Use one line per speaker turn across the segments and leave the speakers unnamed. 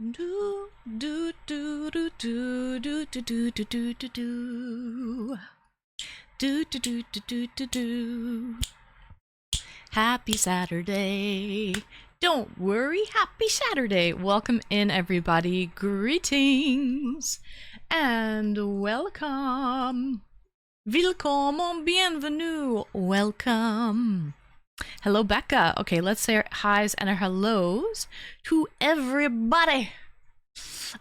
Do do do do do do do do do do do do do do do do do do. Happy Saturday. Don't worry, happy Saturday. Welcome in, everybody. Greetings and welcome. Willkommen, bienvenue, welcome. Hello, Becca. Okay, let's say our highs and our hellos to everybody.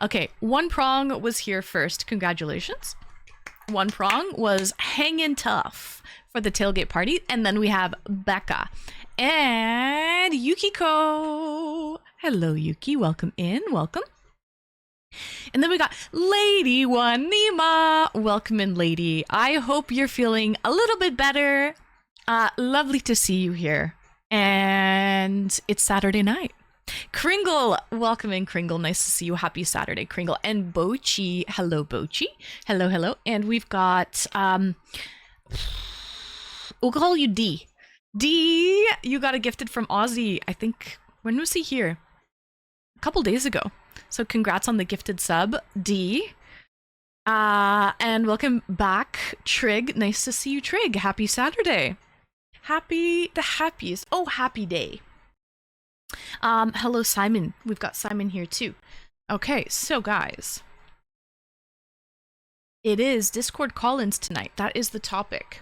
Okay, One Prong was here first. Congratulations. One Prong was hanging tough for the tailgate party. And then we have Becca and Yukiko. Hello, Yuki. Welcome in. Welcome. And then we got Lady Wanima. Welcome in, Lady. I hope you're feeling a little bit better. Lovely to see you here. And it's Saturday night. Kringle, welcome in, Kringle. Nice to see you. Happy Saturday, Kringle. And Bochi, hello, Bochi. Hello, hello. And we've got, we'll call you D. D, you got a gifted from Aussie. I think, when was he here? A couple days ago. So congrats on the gifted sub, D. And welcome back, Trig. Nice to see you, Trig. Happy Saturday. Happy, the happiest. Oh, happy day. Hello, Simon. We've got Simon here too. Okay, so guys, it is Discord call-ins tonight. That is the topic.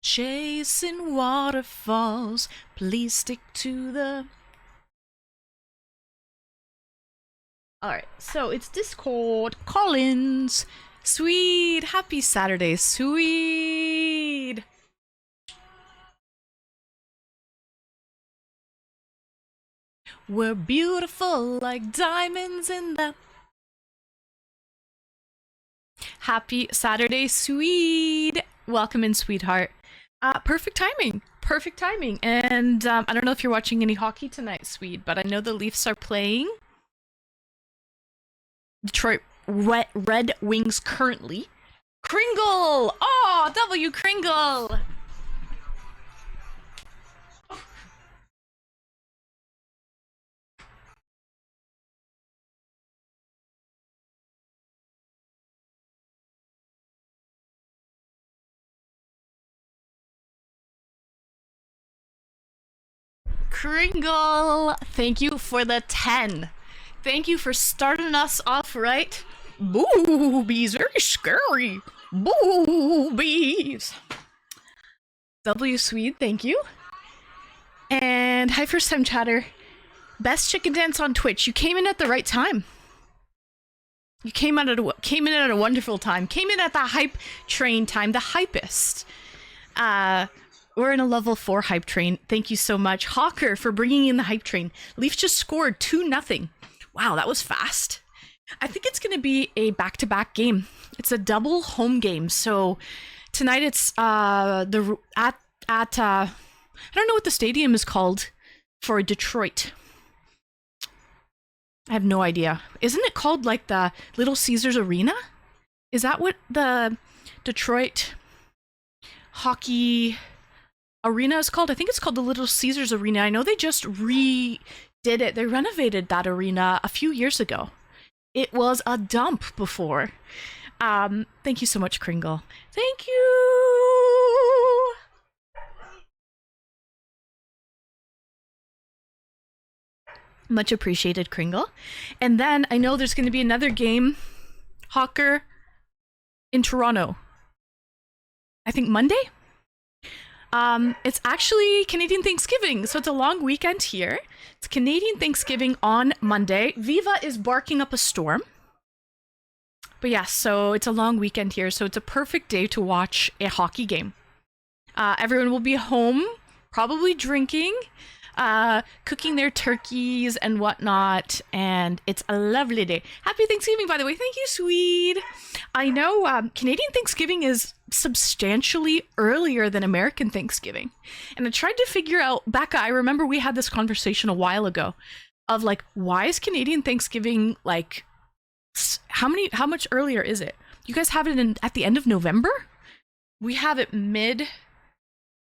Chasing waterfalls. Please stick to the... Alright, so it's Discord call-ins. Sweet. Happy Saturday, sweet. We're beautiful like diamonds in the... Happy Saturday, sweet. Welcome in, sweetheart. Perfect timing. Perfect timing. And I don't know if you're watching any hockey tonight, sweet, but I know the Leafs are playing Detroit Red Wings currently. Kringle! Oh, W Kringle! Kringle! Thank you for the 10. Thank you for starting us off right. Boobies, very scary. Boobies. W Swede, thank you. And hi, first time chatter. Best chicken dance on Twitch. You came in at the right time. You came in at a wonderful time. Came in at the hype train time, the hypest. We're in a level 4 hype train. Thank you so much, Hawker, for bringing in the hype train. Leafs just scored 2-0. Wow, that was fast. I think it's going to be a back-to-back game. It's a double home game. So tonight it's I don't know what the stadium is called for Detroit. I have no idea. Isn't it called like the Little Caesars Arena? Is that what the Detroit hockey arena is called? I think it's called the Little Caesars Arena. I know they just redid it. They renovated that arena a few years ago. It was a dump before. Thank you so much, Kringle. Thank you. Much appreciated, Kringle. And then I know there's going to be another game, Hawker, in Toronto. I think Monday? It's actually Canadian Thanksgiving, so it's a long weekend here. It's Canadian Thanksgiving on Monday. Viva is barking up a storm. But yeah, so it's a long weekend here, so it's a perfect day to watch a hockey game. Everyone will be home, probably drinking, cooking their turkeys and whatnot, and it's a lovely day. Happy Thanksgiving, by the way. Thank you, Swede. I know Canadian Thanksgiving is substantially earlier than American Thanksgiving, and I tried to figure out, Becca, I remember we had this conversation a while ago of like, why is Canadian Thanksgiving like, how much earlier is it? You guys have it at the end of November? We have it mid.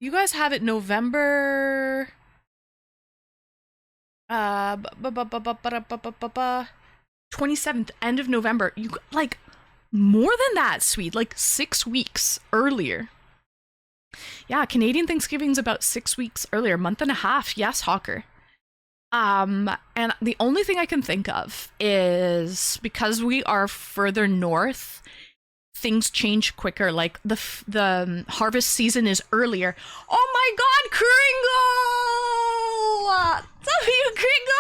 You guys have it November 27th, end of November. You like more than that, sweet, like 6 weeks earlier. Yeah, Canadian Thanksgiving's about 6 weeks earlier, month and a half. Yes, Hawker. And the only thing I can think of is because we are further north, things change quicker. Like the harvest season is earlier. Oh my God, Kringle! W Kringle!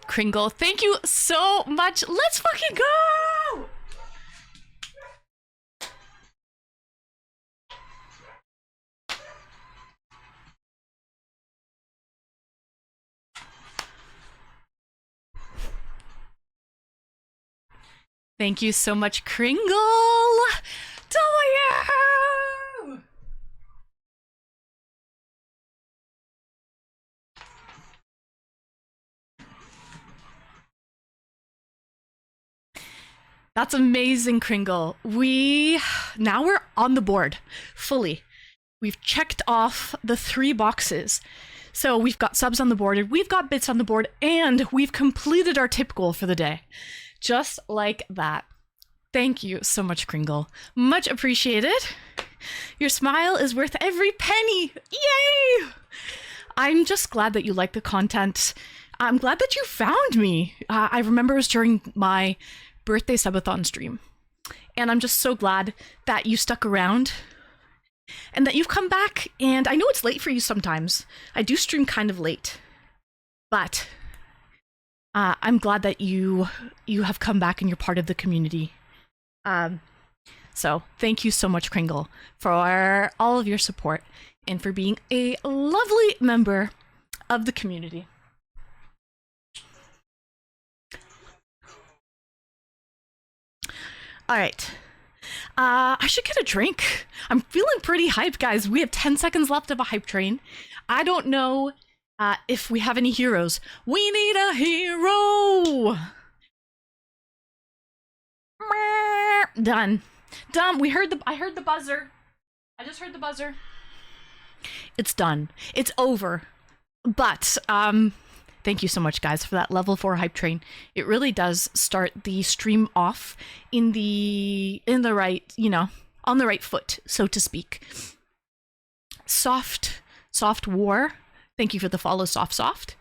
Kringle, thank you so much. Let's fucking go! Thank you so much, Kringle. W! That's amazing, Kringle. Now we're on the board fully. We've checked off the 3 boxes. So we've got subs on the board, we've got bits on the board, and we've completed our tip goal for the day. Just like that. Thank you so much, Kringle. Much appreciated. Your smile is worth every penny. Yay! I'm just glad that you like the content. I'm glad that you found me. I remember it was during my birthday subathon stream. And I'm just so glad that you stuck around and that you've come back. And I know it's late for you sometimes. I do stream kind of late. But I'm glad that you have come back and you're part of the community. So thank you so much, Kringle, for all of your support and for being a lovely member of the community. All right. I should get a drink. I'm feeling pretty hyped, guys. We have 10 seconds left of a hype train. I don't know if we have any heroes. We need a hero. Done. Done. I heard the buzzer. I just heard the buzzer. It's done. It's over. But thank you so much, guys, for that level 4 hype train. It really does start the stream off in the right, on the right foot, so to speak. Soft War. Thank you for the follow, Soft.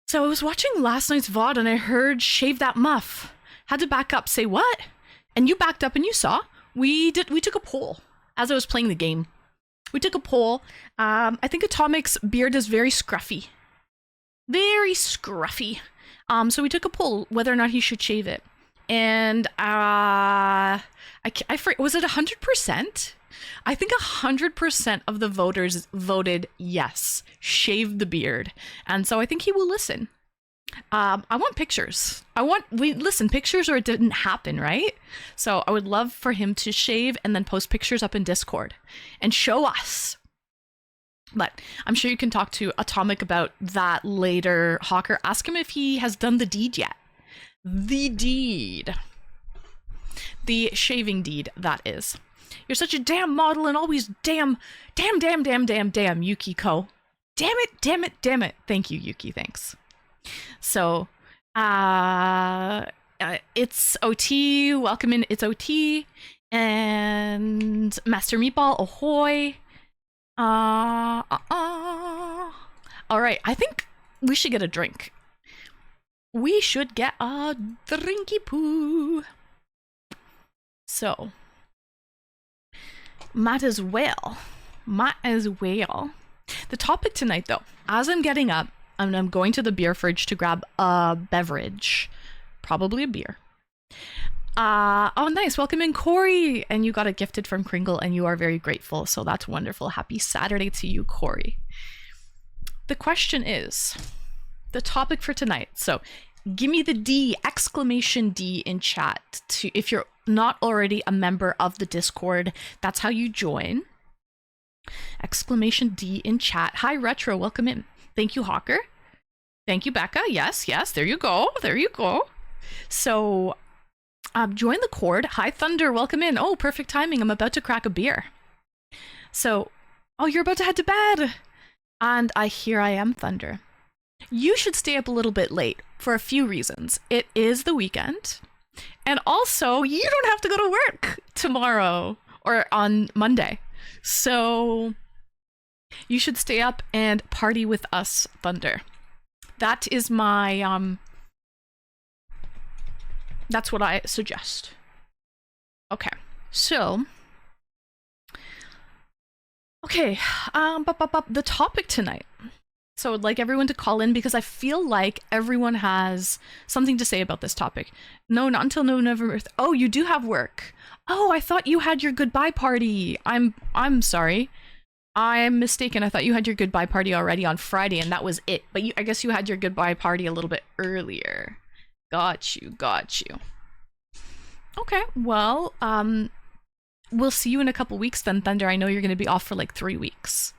So I was watching last night's VOD and I heard shave that muff. Had to back up, say what? And you backed up and you saw. We took a poll as I was playing the game. We took a poll. I think Atomic's beard is very scruffy. Very scruffy. So we took a poll whether or not he should shave it. And was it 100%? I think 100% of the voters voted yes, shave the beard. And so I think he will listen. I want pictures. Pictures or it didn't happen, right? So I would love for him to shave and then post pictures up in Discord and show us. But I'm sure you can talk to Atomic about that later, Hawker. Ask him if he has done the deed yet. The deed. The shaving deed, that is. You're such a damn model and always damn, Yuki Ko. Damn it. Thank you, Yuki, thanks. So, it's OT, welcome in, it's OT, and Master Meatball, ahoy. Alright, I think we should get a drink. We should get a drinky poo. So, might as well. The topic tonight, though, as I'm getting up, and I'm going to the beer fridge to grab a beverage, probably a beer. Oh, nice. Welcome in, Corey. And you got it gifted from Kringle, and you are very grateful. So that's wonderful. Happy Saturday to you, Corey. The question is, the topic for tonight. So give me the D, exclamation D in chat if you're not already a member of the Discord, that's how you join. Exclamation D in chat. Hi, Retro. Welcome in. Thank you, Hawker. Thank you, Becca. Yes, yes. There you go. There you go. So, join the Cord. Hi, Thunder. Welcome in. Oh, perfect timing. I'm about to crack a beer. So, oh, you're about to head to bed. And here I am, Thunder. You should stay up a little bit late for a few reasons. It is the weekend. And also, you don't have to go to work tomorrow or on Monday. So you should stay up and party with us, Thunder. That is my, that's what I suggest. Okay, so, okay, the topic tonight. So I'd like everyone to call in because I feel like everyone has something to say about this topic. No, not until November. Oh, you do have work. Oh, I thought you had your goodbye party. I'm sorry. I'm mistaken. I thought you had your goodbye party already on Friday and that was it. But I guess you had your goodbye party a little bit earlier. Got you. Okay, well, we'll see you in a couple weeks then, Thunder. I know you're going to be off for like 3 weeks.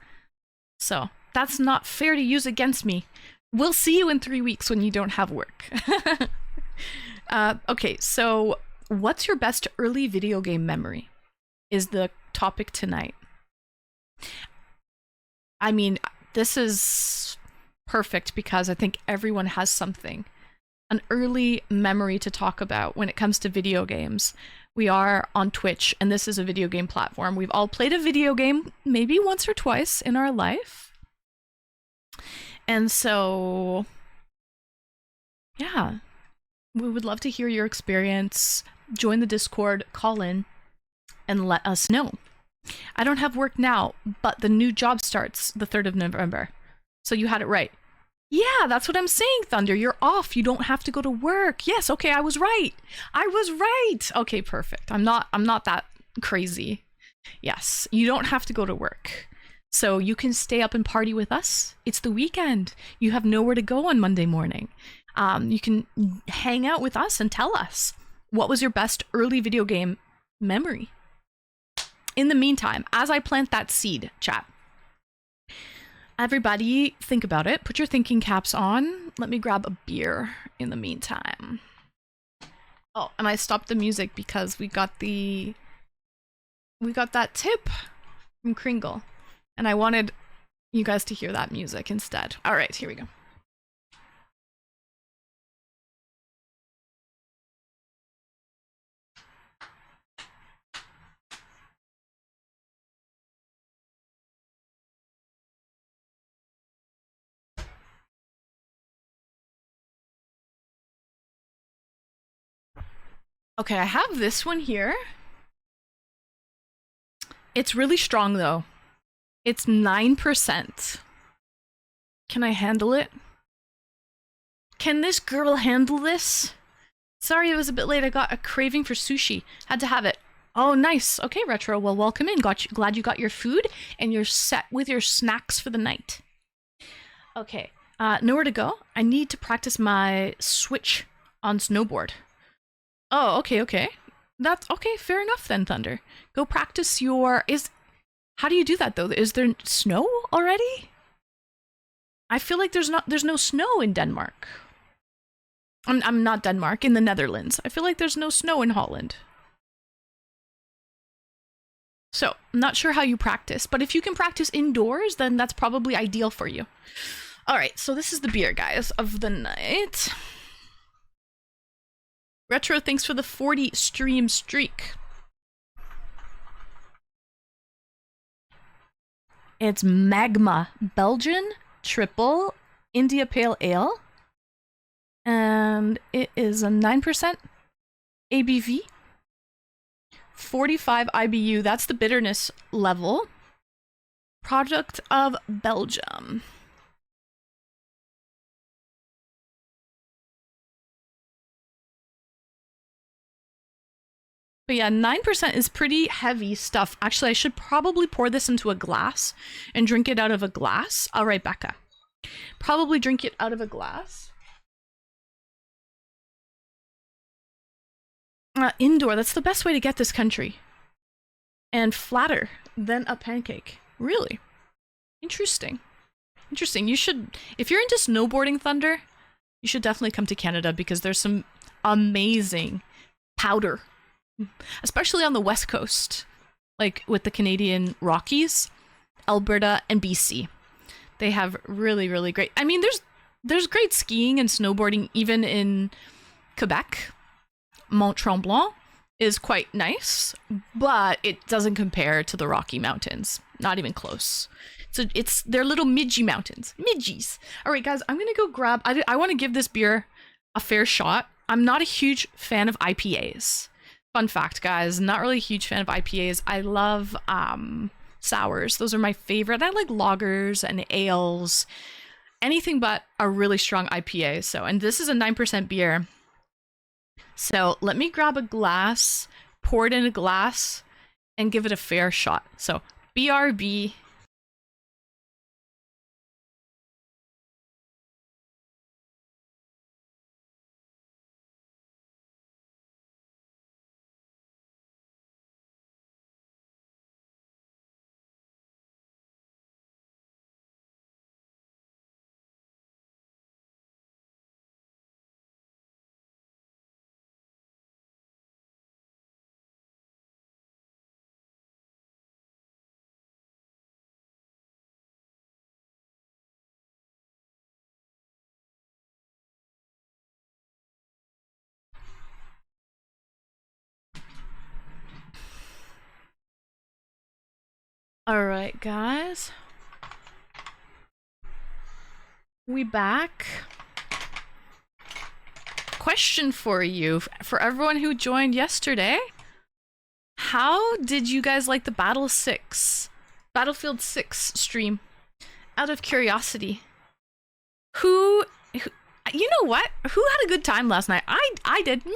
So that's not fair to use against me. We'll see you in 3 weeks when you don't have work. Okay, so what's your best early video game memory is the topic tonight. I mean, this is perfect because I think everyone has something, an early memory to talk about when it comes to video games. We are on Twitch and this is a video game platform. We've all played a video game maybe once or twice in our life. And so, yeah, we would love to hear your experience. Join the Discord, call in, and let us know. I don't have work now, but the new job starts the 3rd of November. So you had it right. Yeah, that's what I'm saying, Thunder. You're off. You don't have to go to work. Yes, okay, I was right. Okay, perfect. I'm not that crazy. Yes, you don't have to go to work. So you can stay up and party with us. It's the weekend. You have nowhere to go on Monday morning. You can hang out with us and tell us what was your best early video game memory. In the meantime, as I plant that seed, chat, everybody think about it. Put your thinking caps on. Let me grab a beer in the meantime. Oh, and I stopped the music because we got that tip from Kringle. And I wanted you guys to hear that music instead. All right, here we go. Okay, I have this one here. It's really strong though. It's 9%. Can I handle it? Can this girl handle this? Sorry it was a bit late. I got a craving for sushi. Had to have it. Oh, nice. Okay, Retro. Well, welcome in. Glad you got your food and you're set with your snacks for the night. Okay. Nowhere to go. I need to practice my switch on snowboard. Oh, okay. That's okay. Fair enough then, Thunder. Go practice your... How do you do that though? Is there snow already? I feel like there's no snow in Denmark. I'm not Denmark, in the Netherlands. I feel like there's no snow in Holland. So, I'm not sure how you practice, but if you can practice indoors, then that's probably ideal for you. All right, so this is the beer, guys, of the night. Retro, thanks for the 40 stream streak. It's Magma Belgian Triple India Pale Ale. And it is a 9% ABV. 45 IBU, that's the bitterness level. Product of Belgium. But yeah, 9% is pretty heavy stuff. Actually, I should probably pour this into a glass and drink it out of a glass. All right, Becca. Probably drink it out of a glass. Indoor, that's the best way to get this country. And flatter than a pancake. Really? Interesting. Interesting. You should, if you're into snowboarding, Thunder, you should definitely come to Canada because there's some amazing powder, especially on the West Coast, like with the Canadian Rockies, Alberta, and BC. They have really, really great. I mean, there's great skiing and snowboarding even in Quebec. Mont Tremblant is quite nice, but it doesn't compare to the Rocky Mountains. Not even close. So they're little midgy mountains. Midgies. All right, guys, I'm going to go grab... I want to give this beer a fair shot. I'm not a huge fan of IPAs. Fun fact, guys, not really a huge fan of IPAs. I love sours. Those are my favorite. I like lagers and ales. Anything but a really strong IPA. So, and this is a 9% beer. So let me grab a glass, pour it in a glass, and give it a fair shot. So BRB. All right, guys. We back. Question for you, for everyone who joined yesterday. How did you guys like the Battlefield 6 stream? Out of curiosity. Who you know what? Who had a good time last night? I did. Me.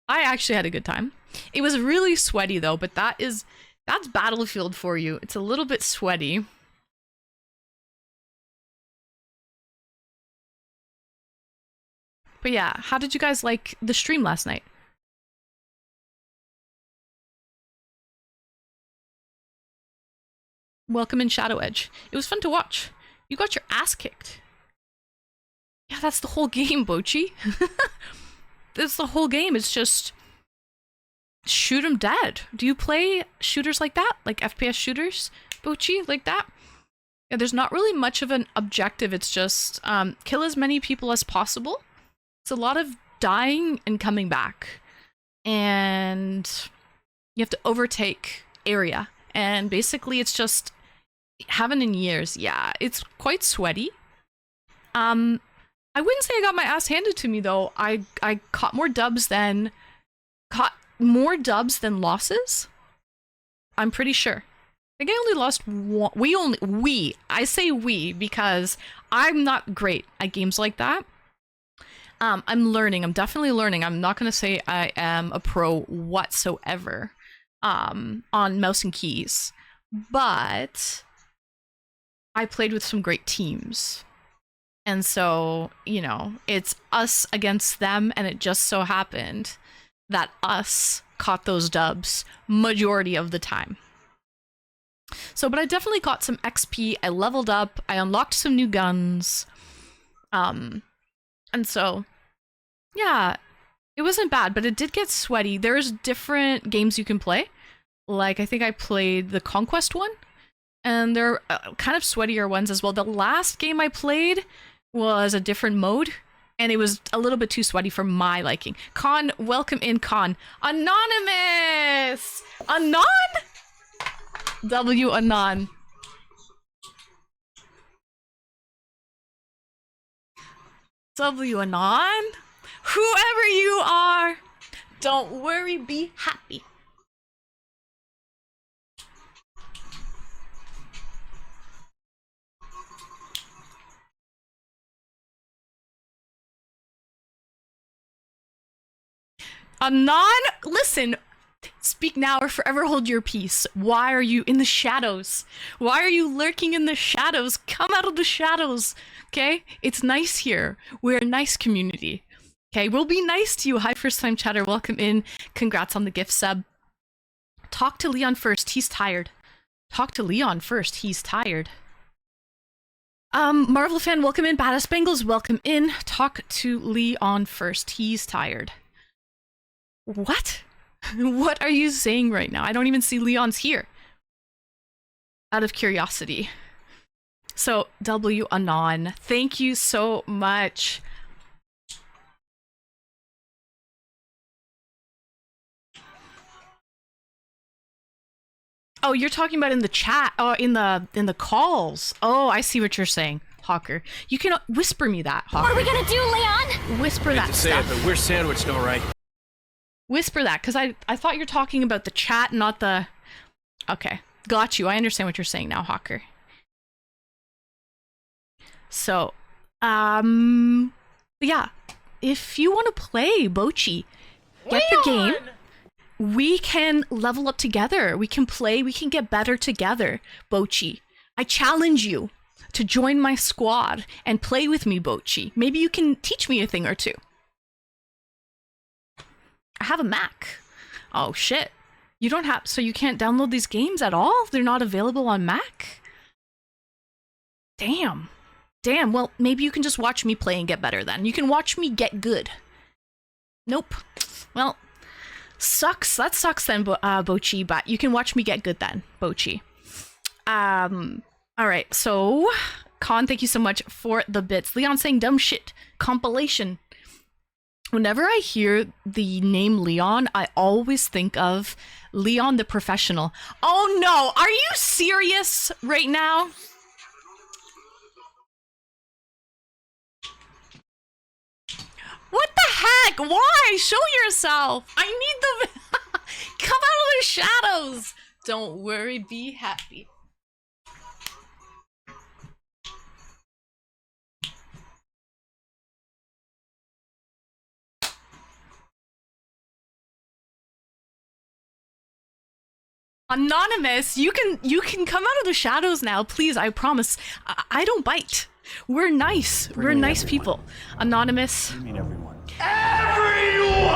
I actually had a good time. It was really sweaty though, but that's Battlefield for you. It's a little bit sweaty. But yeah, how did you guys like the stream last night? Welcome in Shadow Edge. It was fun to watch. You got your ass kicked. Yeah, that's the whole game, Bochi. That's the whole game. It's just shoot them dead. Do you play shooters like that? Like FPS shooters, Bochi, like that? Yeah, there's not really much of an objective. It's just kill as many people as possible. It's a lot of dying and coming back. And you have to overtake area. And basically it's just haven't in years. Yeah, it's quite sweaty. I wouldn't say I got my ass handed to me though. I caught more dubs than losses. I'm pretty sure. I think I only lost one. I say we because I'm not great at games like that. I'm learning. I'm definitely learning. I'm not gonna say I am a pro whatsoever on mouse and keys, but I played with some great teams. And so, you know, it's us against them, and it just so happened that us caught those dubs majority of the time. So, but I definitely got some XP, I leveled up, I unlocked some new guns, and so, yeah, it wasn't bad, but it did get sweaty. There's different games you can play. Like, I think I played the Conquest one, and there are kind of sweatier ones as well. The last game I played was a different mode, and it was a little bit too sweaty for my liking. Con, welcome in, Con. Anonymous! Anon? W Anon. W Anon? Whoever you are, don't worry, be happy. Anon, listen, speak now or forever hold your peace. Why are you in the shadows? Why are you lurking in the shadows? Come out of the shadows, okay? It's nice here. We're a nice community. Okay, we'll be nice to you. Hi, first time chatter. Welcome in. Congrats on the gift sub. Talk to Leon first. He's tired. Talk to Leon first. He's tired. Marvel fan, welcome in. Badass Bengals, welcome in. Talk to Leon first. He's tired. What? What are you saying right now? I don't even see Leon's here. Out of curiosity. So, W Anon, thank you so much. Oh, you're talking about in the chat, in the calls. Oh, I see what you're saying, Hawker. You can whisper me that, Hawker.
What are we gonna do, Leon?
Whisper that stuff.
But we're sandwiched, all right.
Whisper that, because I thought you're talking about the chat, not the... Okay, got you. I understand what you're saying now, Hawker. So, yeah. If you want to play Bochi, get the game. We can level up together. We can play. We can get better together, Bochi. I challenge you to join my squad and play with me, Bochi. Maybe you can teach me a thing or two. I have a Mac. Oh, shit. You don't have... So you can't download these games at all? They're not available on Mac? Damn. Damn, well, maybe you can just watch me play and get better then. You can watch me get good. Nope. Well... Sucks. That sucks then, Bochi, but you can watch me get good then, Bochi. Alright, so... Con, thank you so much for the bits. Leon saying dumb shit. Compilation. Whenever I hear the name Leon, I always think of Leon the Professional. Oh no! Are you serious right now? What the heck? Why? Show yourself! I need the... Come out of the shadows! Don't worry, be happy. Anonymous, you can come out of the shadows now, please. I promise. I don't bite. We're nice. We're nice people. Anonymous.
I mean everyone.
Everyone!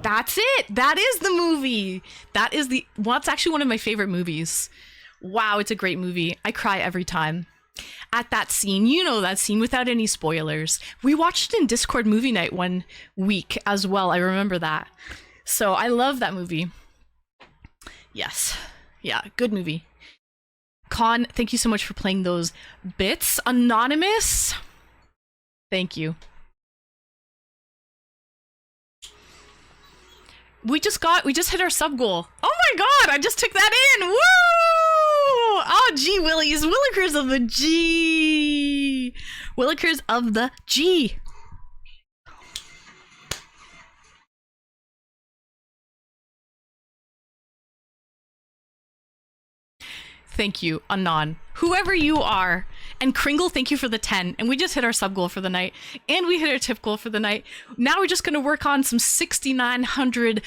That's it. That is the movie. That is the... Well, it's actually one of my favorite movies. Wow, it's a great movie. I cry every time. At that scene, you know that scene without any spoilers. We watched it in Discord movie night one week as well. I remember that. So I love that movie. Yes. Yeah, good movie. Con, thank you so much for playing those bits. Anonymous, thank you. We just hit our sub goal. Oh my god, I just took that in. Woo! Oh, gee willies, Willikers of the G. Willikers of the G. Thank you, Anon. Whoever you are. And Kringle, thank you for the 10. And we just hit our sub goal for the night. And we hit our tip goal for the night. Now we're just going to work on some 6,900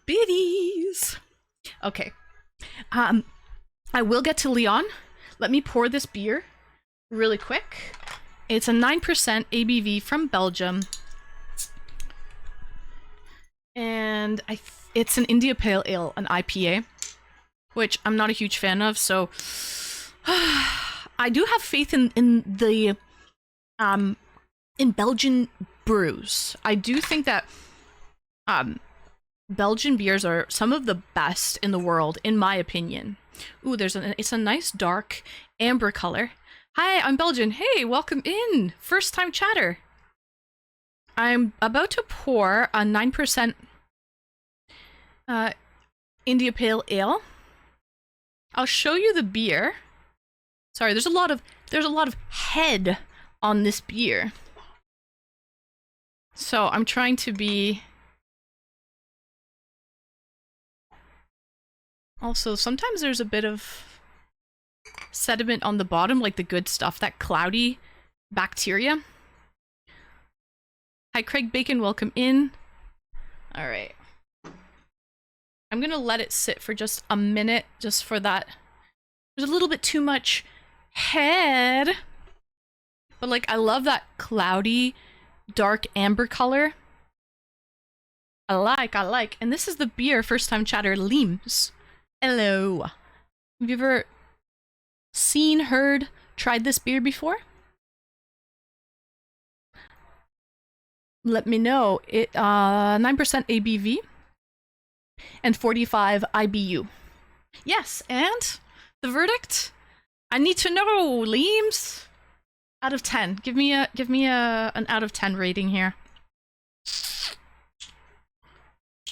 biddies. Okay. I will get to Leon. Let me pour this beer really quick. It's a 9% ABV from Belgium. And it's an India Pale Ale, an IPA. Which I'm not a huge fan of, so I do have faith in the in Belgian brews. I do think that Belgian beers are some of the best in the world, in my opinion. Ooh, it's a nice dark amber color. Hi, I'm Belgian. Hey, welcome in. First time chatter. I'm about to pour a 9% India Pale Ale. I'll show you the beer. Sorry, there's a lot of head on this beer. So I'm trying to be... Also, sometimes there's a bit of sediment on the bottom, like the good stuff, that cloudy bacteria. Hi, Craig Bacon, welcome in. All right. I'm gonna let it sit for just a minute, just for that. There's a little bit too much head. But like, I love that cloudy dark amber color. I like. And this is the beer, first time chatter, Limes. Hello. Have you ever seen, heard, tried this beer before? Let me know. It 9% ABV and 45 IBU. Yes, and the verdict? I need to know, Limes. Out of 10. Give me an out of 10 rating here.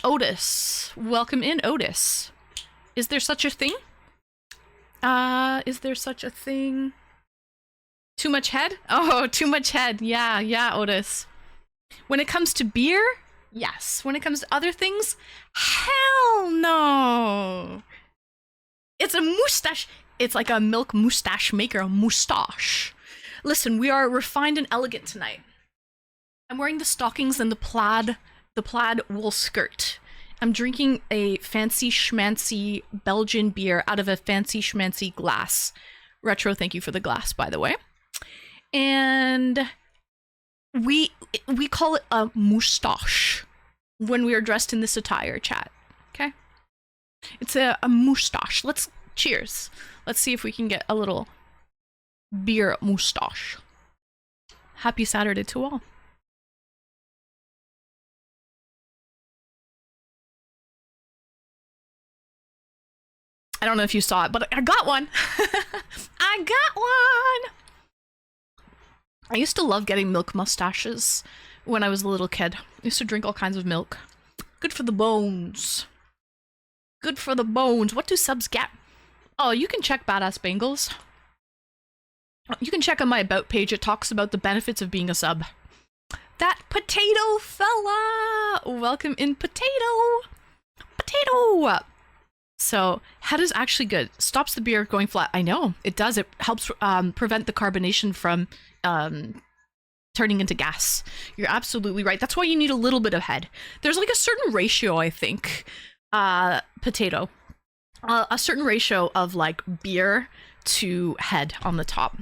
Otis. Welcome in, Otis. Is there such a thing? Is there such a thing? Too much head? Oh, too much head. Yeah, Otis. When it comes to beer, yes. When it comes to other things, hell no. It's a mustache. It's like a milk mustache maker, a moustache. Listen, we are refined and elegant tonight. I'm wearing the stockings and the plaid wool skirt. I'm drinking a fancy schmancy Belgian beer out of a fancy schmancy glass. Retro, thank you for the glass, by the way. And we call it a moustache when we are dressed in this attire, chat. Okay? It's a moustache. Let's cheers. Let's see if we can get a little beer moustache. Happy Saturday to all. I don't know if you saw it, but I got one. I got one. I used to love getting milk mustaches when I was a little kid. I used to drink all kinds of milk. Good for the bones. Good for the bones. What do subs get? Oh, you can check Badass Bengals. You can check on my About page. It talks about the benefits of being a sub. That potato fella! Welcome in, potato! Potato! So, head is actually good. Stops the beer going flat. I know, it does. It helps prevent the carbonation from turning into gas. You're absolutely right. That's why you need a little bit of head. There's like a certain ratio, I think, potato. A certain ratio of like beer to head on the top.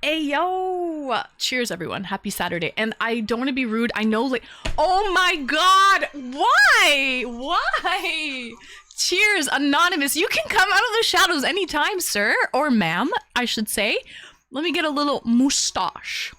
Hey, yo! Cheers, everyone. Happy Saturday. And I don't want to be rude. I know, like, oh my god! Why? Why? Cheers, Anonymous. You can come out of the shadows anytime, sir. Or ma'am, I should say. Let me get a little moustache.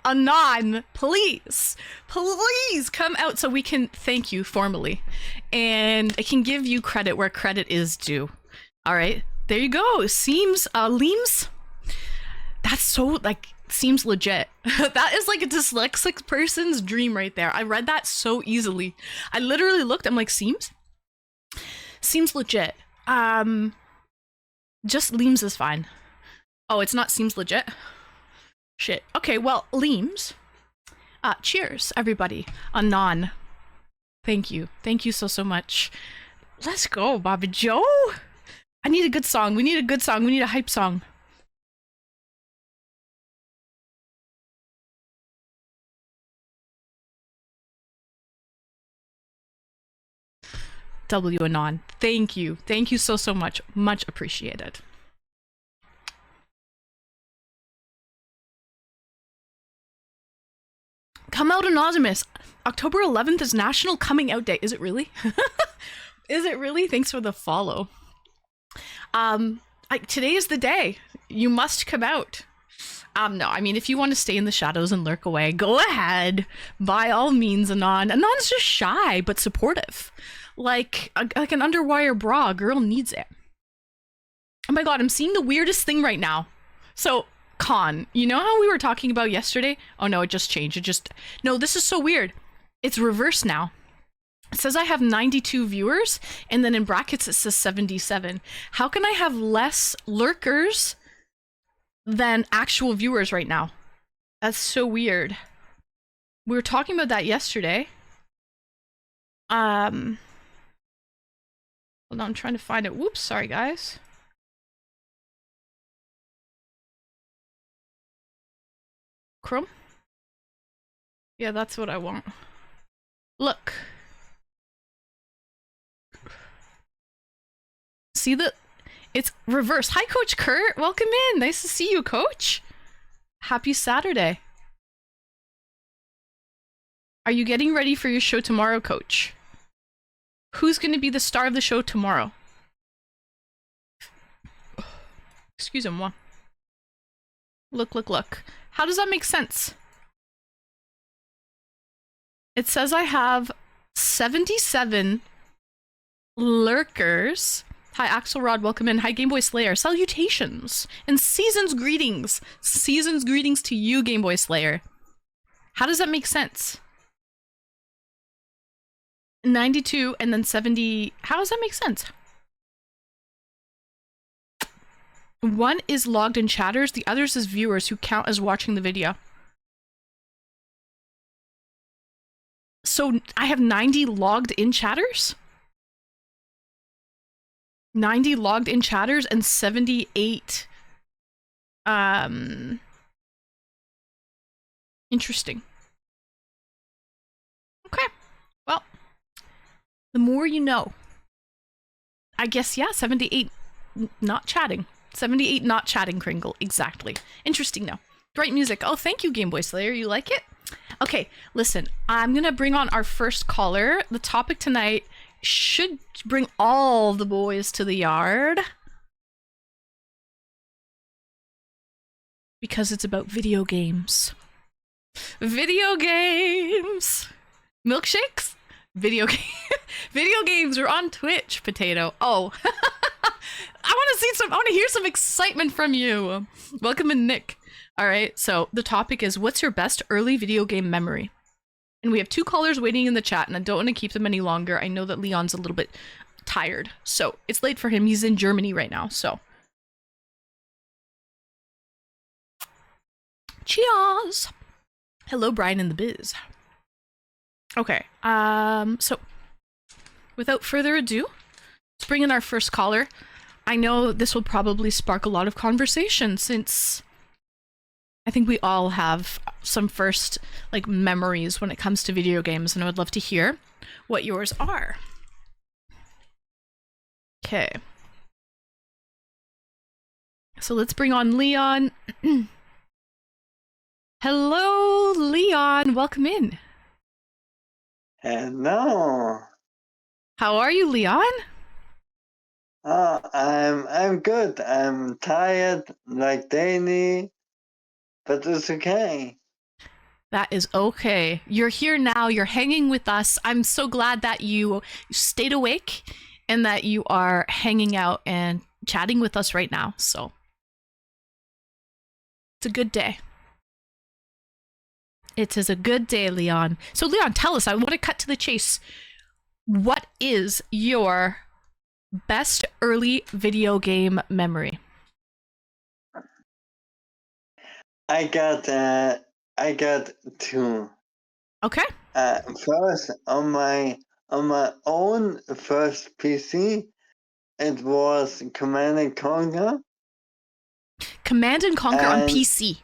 Anon, please come out so we can thank you formally. And I can give you credit where credit is due. All right, there you go. Seems, Limes? That's so, like, seems legit. That is like a dyslexic person's dream right there. I read that so easily. I literally looked, I'm like, seems legit. Just Limes is fine. Oh, it's not seems legit? Shit. Okay, well, Limes. Cheers, everybody. Anon. Thank you. Thank you so much. Let's go, Bobby Joe. I need a good song. We need a good song. We need a hype song. W Anon. Thank you. Thank you so much. Much appreciated. Come out, Anonymous. October 11th is National Coming Out Day. Is it really? Is it really? Thanks for the follow. Today is the day. You must come out. No, I mean, if you want to stay in the shadows and lurk away, go ahead. By all means, Anon. Anon's just shy, but supportive. Like an underwire bra. A girl needs it. Oh my god, I'm seeing the weirdest thing right now. So, Con, you know how we were talking about yesterday? Oh no, it just changed. No, this is so weird. It's reversed now. It says I have 92 viewers, and then in brackets it says 77. How can I have less lurkers than actual viewers right now? That's so weird. We were talking about that yesterday. Hold Hold on, I'm trying to find it. Whoops, sorry guys. Chrome? Yeah, that's what I want. Look. See the... It's reversed. Hi, Coach Kurt. Welcome in. Nice to see you, Coach. Happy Saturday. Are you getting ready for your show tomorrow, Coach? Who's going to be the star of the show tomorrow? Excusez-moi. Look, look, look. How does that make sense? It says I have 77 lurkers. Hi, Axelrod, welcome in. Hi, Gameboy Slayer. Salutations and season's greetings. Season's greetings to you, Gameboy Slayer. How does that make sense? 92 and then 70. How does that make sense? One is logged in chatters, the others is viewers who count as watching the video. So I have 90 logged in chatters? 90 logged in chatters and 78 interesting. Okay. Well, the more you know. I guess, yeah, 78 not chatting. 78 not chatting, Kringle. Exactly. Interesting now. Great music. Oh, thank you, Gameboy Slayer. You like it? Okay, listen. I'm going to bring on our first caller. The topic tonight should bring all the boys to the yard. Because it's about video games. Video games! Milkshakes? Video games are on Twitch, Potato. Oh. I want to hear some excitement from you. Welcome in, Nick. All right, so the topic is, what's your best early video game memory? And we have 2 callers waiting in the chat, and I don't want to keep them any longer. I know that Leon's a little bit tired, so it's late for him. He's in Germany right now, so. Cheers! Hello, Brian in the biz. Okay, so without further ado, let's bring in our first caller. I know this will probably spark a lot of conversation since I think we all have some first memories when it comes to video games, and I would love to hear what yours are. Okay. So let's bring on Leon. Hello, Leon. Welcome in.
Hello.
How are you, Leon?
I'm good. I'm tired like daily, but it's okay.
That is okay. You're here now. You're hanging with us. I'm so glad that you stayed awake and that you are hanging out and chatting with us right now. So it's a good day. It is a good day, Leon. So Leon, tell us, I want to cut to the chase. What is your best early video game memory?
I got 2.
Okay.
First on my own first PC, it was Command and Conquer.
Command and Conquer on PC.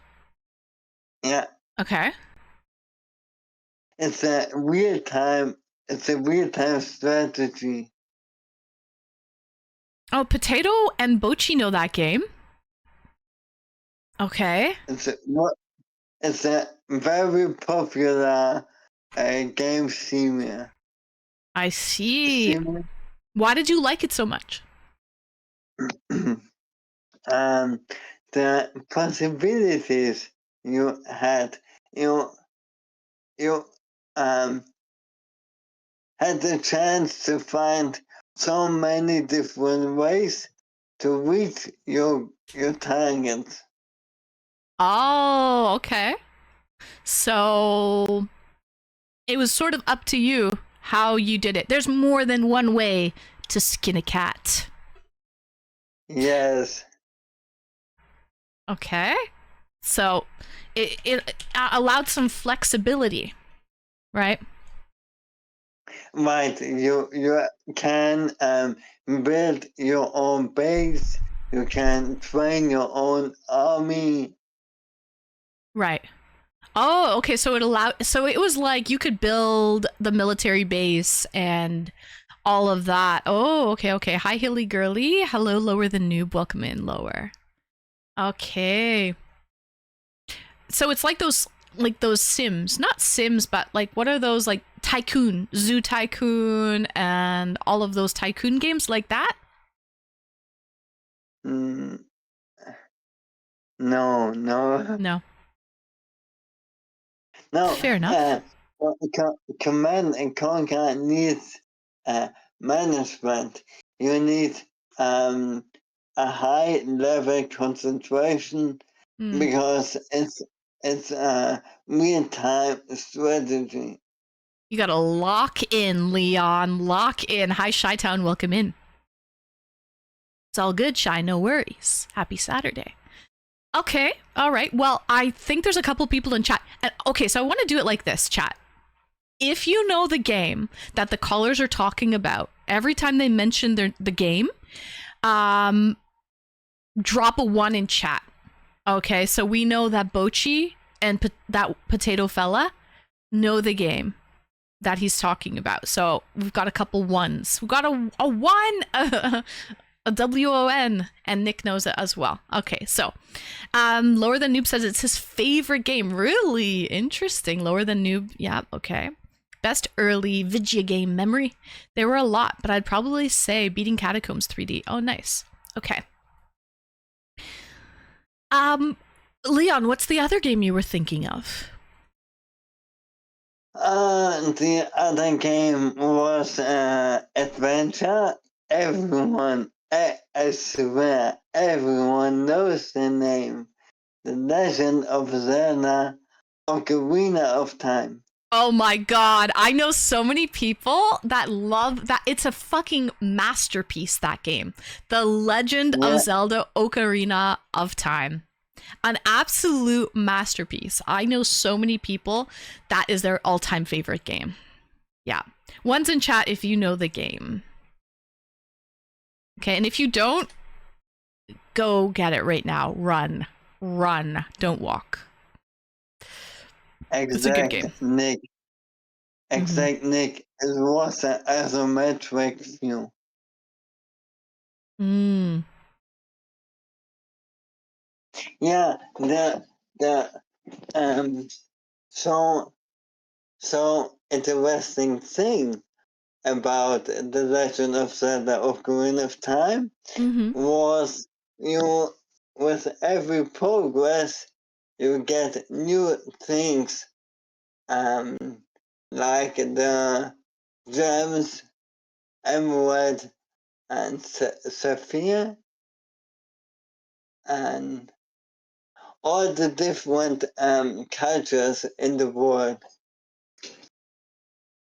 Yeah.
Okay.
It's a real-time strategy.
Oh, Potato and Bochi know that game. Okay.
It's a very popular game series.
I see. Why did you like it so much?
The possibilities you had. You had the chance to find so many different ways to reach your targets.
Oh, okay. So it was sort of up to you how you did it. There's more than one way to skin a cat.
Yes.
Okay. So it allowed some flexibility, right?
Right, you can build your own base. You can train your own army.
Right. Oh, okay. So it was like you could build the military base and all of that. Oh, okay. Hi, Hilly Girly. Hello, Lower the Noob. Welcome in, Lower. Okay. So it's like those Sims, not Sims, but like what are those, like Tycoon, Zoo Tycoon, and all of those tycoon games like that?
No.
No.
No.
Fair enough.
Command and Conquer needs management. You need a high level concentration because it's real time strategy.
You gotta lock in, Leon. Lock in. Hi, Chi-Town. Welcome in. It's all good, Shy. No worries. Happy Saturday. Okay. All right. Well, I think there's a couple people in chat. Okay, so I want to do it like this, chat. If you know the game that the callers are talking about, every time they mention the game, drop a 1 in chat. Okay, so we know that Bochi and that Potato Fella know the game that he's talking about. So we've got a couple 1s. We've got a 1, a WON, and Nick knows it as well. Okay, so Lower Than Noob says it's his favorite game. Really interesting. Lower Than Noob. Yeah, okay. Best early video game memory. There were a lot, but I'd probably say Beating Catacombs 3D. Oh, nice. Okay. Leon, what's the other game you were thinking of?
The other game was Adventure. Everyone, I swear, everyone knows the name. The Legend of Zelda: Ocarina of Time.
Oh my god, I know so many people that love that. It's a fucking masterpiece, that game. The Legend of Zelda: Ocarina of Time. An absolute masterpiece. I know so many people that is their all-time favorite game. Yeah. 1's in chat if you know the game. Okay, and if you don't, go get it right now. Run. Don't walk. It's a good game.
Nick. Nick. It was an isometric view. Yeah, so interesting thing about the Legend of Zelda: Ocarina of Time was with every progress you get new things, like the gems, emerald, and sapphire, and all the different cultures in the world.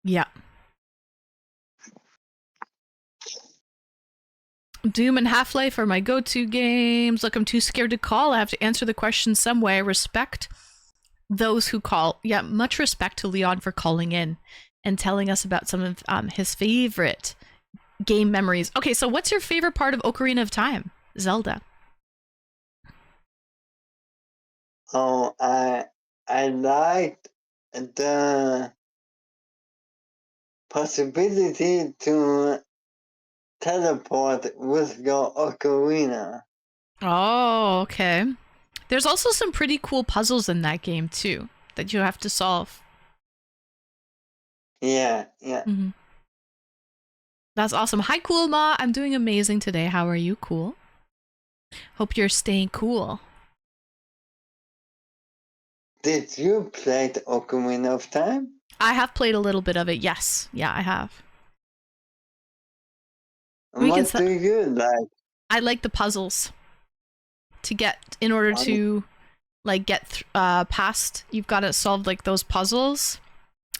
Yeah. Doom and Half-Life are my go-to games. Look, I'm too scared to call. I have to answer the question some way. I respect those who call. Yeah, much respect to Leon for calling in and telling us about some of his favorite game memories. Okay, so what's your favorite part of Ocarina of Time, Zelda?
Oh, I liked the possibility to teleport with your ocarina.
Oh, okay. There's also some pretty cool puzzles in that game too that you have to solve.
Yeah.
That's awesome. Hi, Cool Ma. I'm doing amazing today. How are you, Cool? Hope you're staying cool.
Did you play the Ocarina of Time?
I have played a little bit of it. Yes. Yeah, I have.
What do you like?
I like the puzzles. In order to like get past, you've got to solve like those puzzles.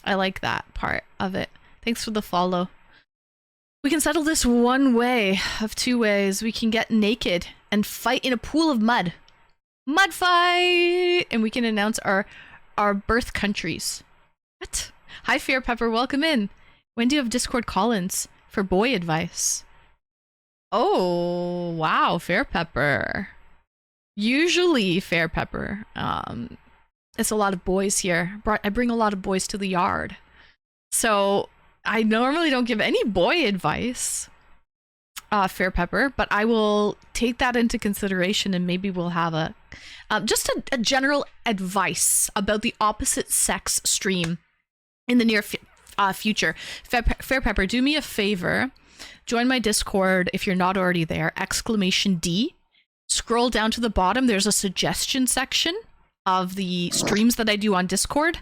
I like that part of it. Thanks for the follow. We can settle this one way of 2 ways. We can get naked and fight in a pool of mud. Mud fight! And we can announce our birth countries. What? Hi, Fear Pepper. Welcome in. When do you have Discord call-ins for boy advice? Oh, wow, Fair Pepper. Usually, Fair Pepper. It's a lot of boys here. I bring a lot of boys to the yard. So I normally don't give any boy advice, Fair Pepper, but I will take that into consideration and maybe we'll have a just a general advice about the opposite sex stream in the near future. Fair Pepper, do me a favor. Join my Discord if you're not already there. !D. Scroll down to the bottom. There's a suggestion section of the streams that I do on Discord,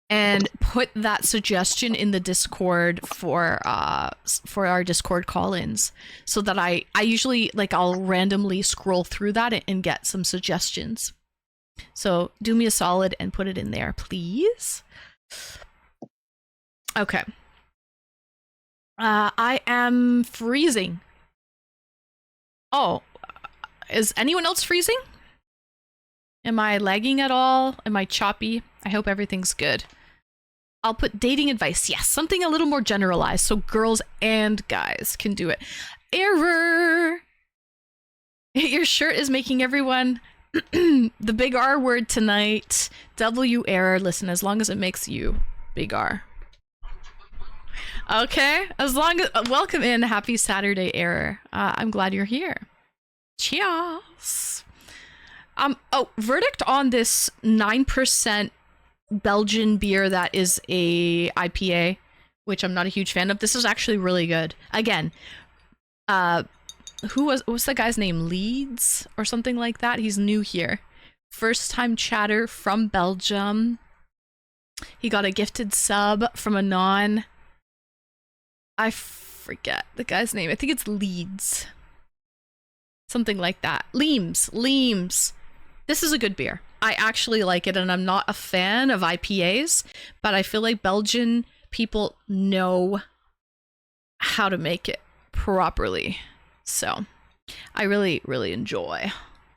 and put that suggestion in the Discord for our Discord call-ins, so that I usually, like, I'll randomly scroll through that and get some suggestions. So do me a solid and put it in there, please. Okay. I am freezing. Oh, is anyone else freezing? Am I lagging at all? Am I choppy? I hope everything's good. I'll put dating advice. Yes, something a little more generalized so girls and guys can do it. Error! Your shirt is making everyone the big R word tonight. W error. Listen, as long as it makes you big R. Okay, as long as welcome in. Happy Saturday, Error. I'm glad you're here. Cheers. Oh, verdict on this 9% Belgian beer that is a IPA, which I'm not a huge fan of. This is actually really good. Again, what's the guy's name? Leeds or something like that. He's new here. First time chatter from Belgium. He got a gifted sub from Anon. I forget the guy's name. I think it's Leeds. Something like that. Leams. This is a good beer. I actually like it, and I'm not a fan of IPAs, but I feel like Belgian people know how to make it properly. So I really, really enjoy.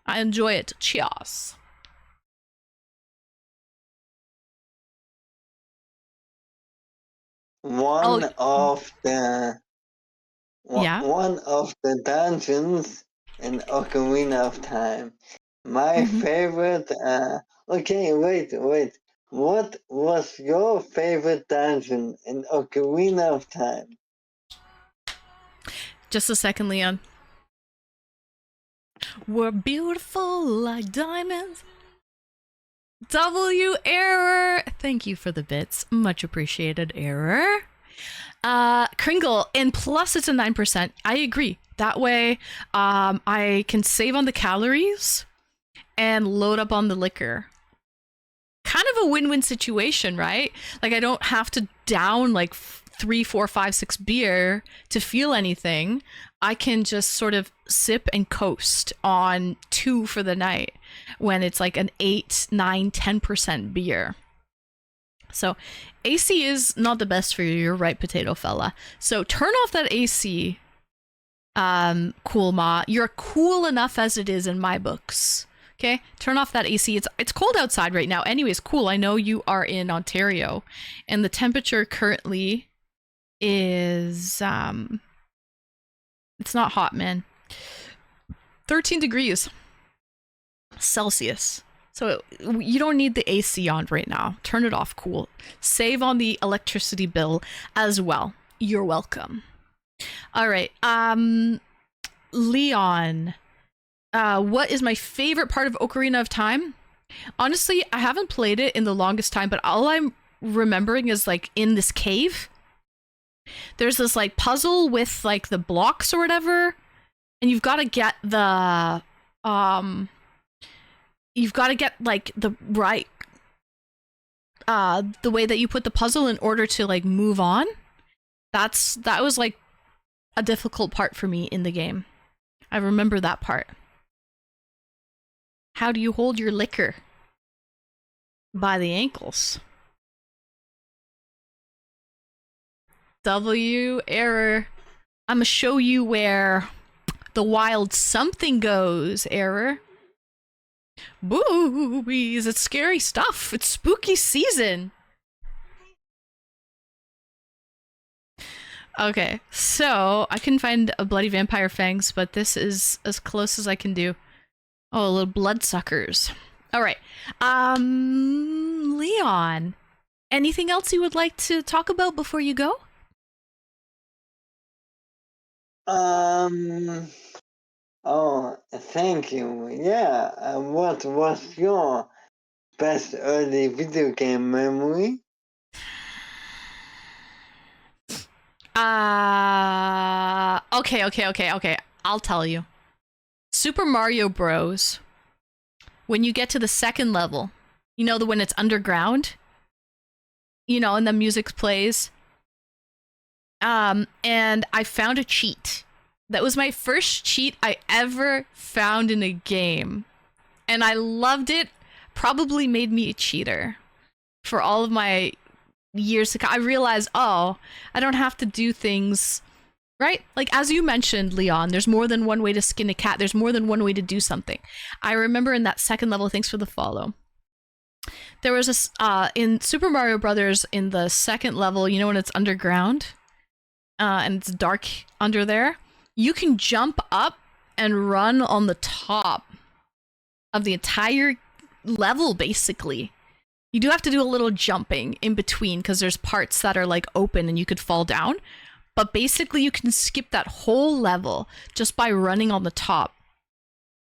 I enjoy it. Cheers.
One of the dungeons in Ocarina of Time. My favorite. Okay, wait. What was your favorite dungeon in Ocarina of Time?
Just a second, Leon. We're beautiful like diamonds. W error. Thank you for the bits. Much appreciated, Error. Kringle, and plus it's a 9%. I agree. That way, I can save on the calories and load up on the liquor. Kind of a win-win situation, right? Like, I don't have to down like 3, 4, 5, 6 beer to feel anything. I can just sort of sip and coast on 2 for the night when it's like an 8, 9, 10% beer. So AC is not the best for you. You're right, potato fella. So turn off that AC, Cool Ma. You're cool enough as it is in my books. Okay, turn off that AC. It's cold outside right now. Anyways, cool. I know you are in Ontario, and the temperature currently is it's not hot, man. 13 degrees Celsius. So you don't need the AC on right now. Turn it off, cool. Save on the electricity bill as well. You're welcome. All right, Leon. What is my favorite part of Ocarina of Time? Honestly, I haven't played it in the longest time, but all I'm remembering is like in this cave. There's this like puzzle with like the blocks or whatever, and you've got to get the like the right the way that you put the puzzle in order to like move on. That was like a difficult part for me in the game. I remember that part. How do you hold your liquor? By the ankles. W error. I'm gonna show you where the wild something goes, Error. Boobies, it's scary stuff. It's spooky season. Okay, so I couldn't find a bloody vampire fangs, but this is as close as I can do. Oh, little bloodsuckers. All right. Leon, anything else you would like to talk about before you go?
Oh, thank you. Yeah. What was your best early video game memory?
Okay. I'll tell you. Super Mario Bros. When you get to the second level, you know, the when it's underground, you know, and the music plays. And I found a cheat. That was my first cheat I ever found in a game. And I loved it. Probably made me a cheater for all of my years to come. I realized, oh, I don't have to do things right. Like, as you mentioned, Leon, there's more than one way to skin a cat. There's more than one way to do something. I remember in that second level, thanks for the follow. There was a, in Super Mario Brothers, in the second level, you know, when it's underground and it's dark under there, you can jump up and run on the top of the entire level, basically. You do have to do a little jumping in between because there's parts that are like open and you could fall down. But basically, you can skip that whole level just by running on the top.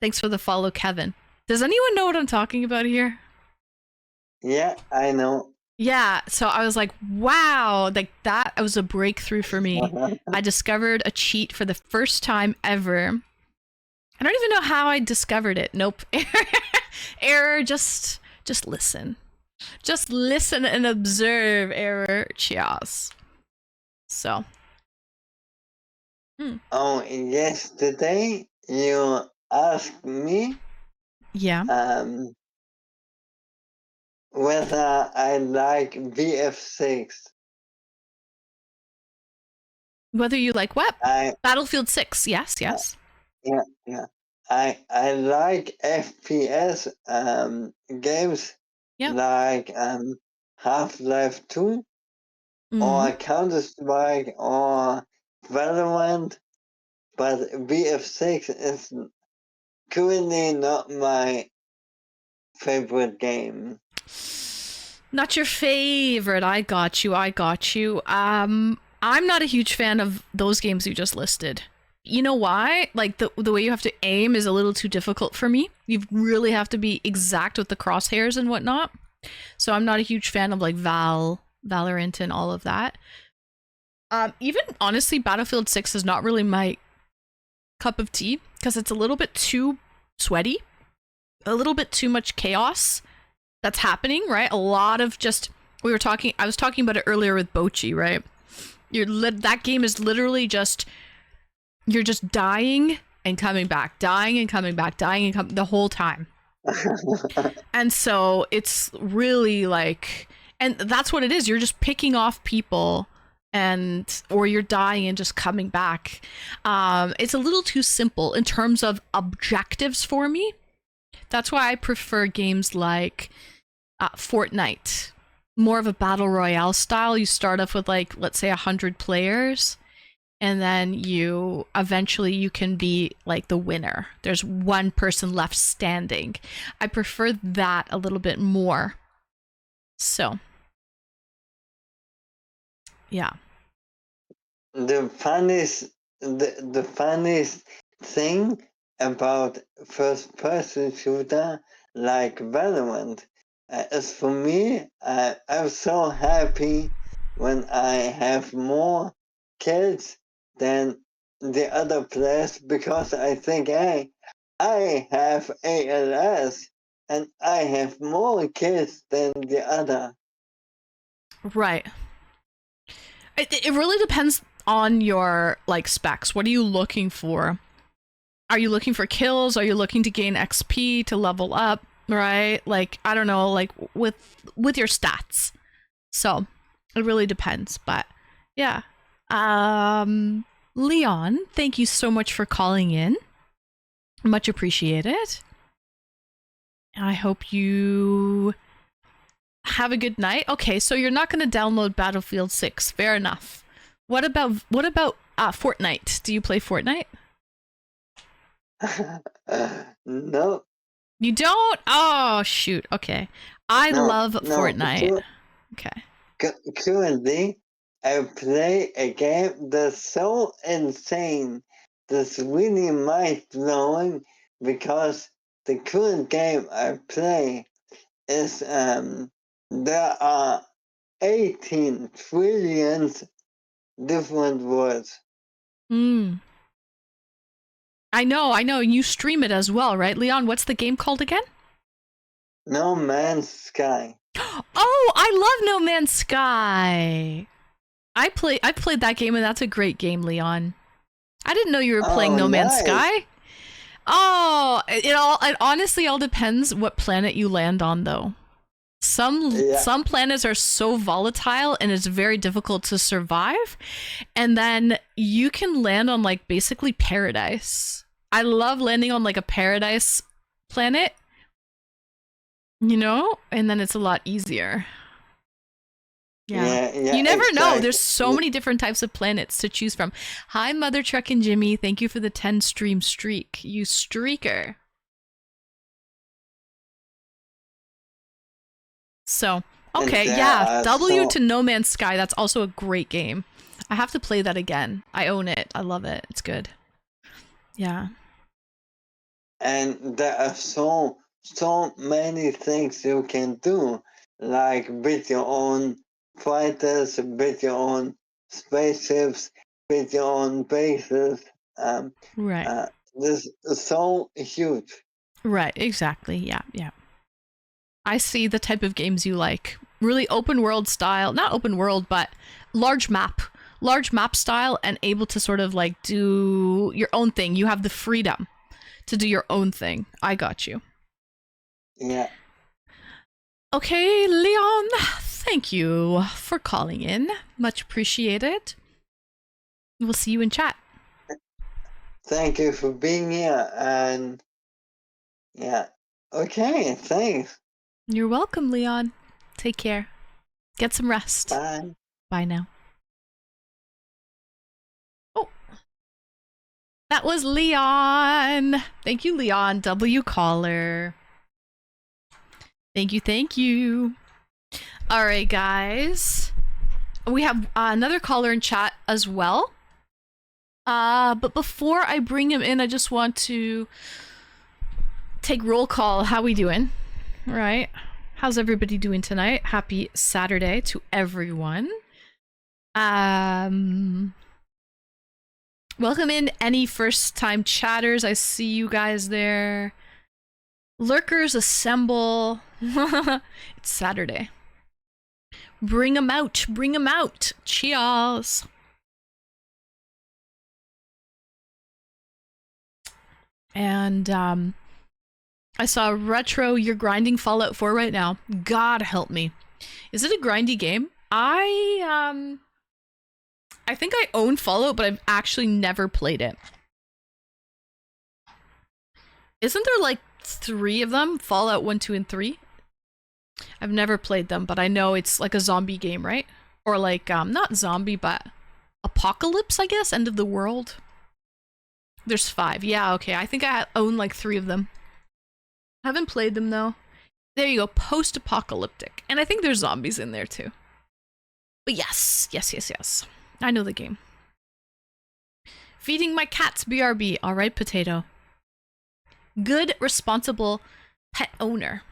Thanks for the follow, Kevin. Does anyone know what I'm talking about here?
Yeah, I know.
Yeah, so I was like, wow, like that was a breakthrough for me. I discovered a cheat for the first time ever. I don't even know how I discovered it. Nope. Error, just listen. Just listen and observe, Error. Cheers. So.
Oh, yesterday you asked me
Yeah.
whether I like VF6.
Whether you like what?
I
Battlefield 6. Yes.
yeah. I like FPS games
Yeah.
like Half-Life 2 or Counter-Strike or Valorant, but VF6 is currently not my favorite game.
Not your favorite. I got you. I'm not a huge fan of those games you just listed. You know why? Like the way you have to aim is a little too difficult for me. You really have to be exact with the crosshairs and whatnot. So I'm not a huge fan of like Valorant and all of that. Even honestly, Battlefield 6 is not really my cup of tea because it's a little bit too sweaty, a little bit too much chaos that's happening, right? A lot of just I was talking about it earlier with Bochi, right? That game is literally just you're just dying and coming back, the whole time. And so it's really like, and that's what it is. You're just picking off people or you're dying and just coming back. It's a little too simple in terms of objectives for me. That's why I prefer games like Fortnite, more of a battle royale style. You start off with like, let's say 100 players, and then you can be like the winner. There's one person left standing. I prefer that a little bit more. So, yeah.
The funniest thing about first-person shooter like Valorant is for me, I'm so happy when I have more kills than the other players because I think, hey, I have ALS and I have more kills than the other.
Right. It really depends on your like specs. What are you looking for? Are you looking for kills? Are you looking to gain XP to level up? Right? Like, I don't know, like with your stats. So it really depends. But yeah. Leon, thank you so much for calling in. Much appreciated. I hope you have a good night. Okay, so you're not going to download Battlefield 6. Fair enough. What about Fortnite? Do you play Fortnite?
No,
You don't? Oh shoot. Okay. I
no,
love
no.
Fortnite. Okay.
Currently, I play a game that's so insane, that's really mind-blowing, because the current game I play is there are 18 trillion different words.
I know. You stream it as well, right? Leon, what's the game called again?
No Man's Sky.
Oh, I love No Man's Sky. I played that game and that's a great game, Leon. I didn't know you were playing No Man's
nice.
Sky. Oh, it honestly all depends what planet you land on though. Some planets are so volatile and it's very difficult to survive. And then you can land on like basically paradise. I love landing on like a paradise planet. You know? And then it's a lot easier. Yeah. You never know. There's so many different types of planets to choose from. Hi, Mother Truck and Jimmy. Thank you for the 10 stream streak. You streaker. So, okay, yeah. W to No Man's Sky. That's also a great game. I have to play that again. I own it. I love it. It's good. Yeah.
And there are so many things you can do, like build your own fighters, build your own spaceships, build your own bases.
Right.
This is so huge.
Right, exactly. Yeah. I see the type of games you like. Really open world style, not open world, but large map style, and able to sort of like do your own thing. You have the freedom to do your own thing. I got you.
Yeah.
Okay, Leon, thank you for calling in. Much appreciated. We'll see you in chat.
Thank you for being here, and yeah. Okay, thanks.
You're welcome, Leon. Take care. Get some rest.
Bye.
Bye now. Oh. That was Leon. Thank you, Leon. W caller. Thank you. All right, guys. We have another caller in chat as well. But before I bring him in, I just want to take roll call. How we doing? All right. How's everybody doing tonight? Happy Saturday to everyone. Welcome in any first-time chatters. I see you guys there. Lurkers assemble. It's Saturday. Bring them out. Cheers. And I saw Retro, you're grinding Fallout 4 right now. God help me. Is it a grindy game? I think I own Fallout, but I've actually never played it. Isn't there like 3 of them? Fallout 1, 2, and 3? I've never played them, but I know it's like a zombie game, right? Or like, not zombie, but apocalypse, I guess? End of the world? There's 5. Yeah, okay. I think I own like 3 of them. Haven't played them though. There you go. Post-apocalyptic. And I think there's zombies in there too. But yes. I know the game. Feeding my cats, BRB. All right, Potato. Good, responsible pet owner.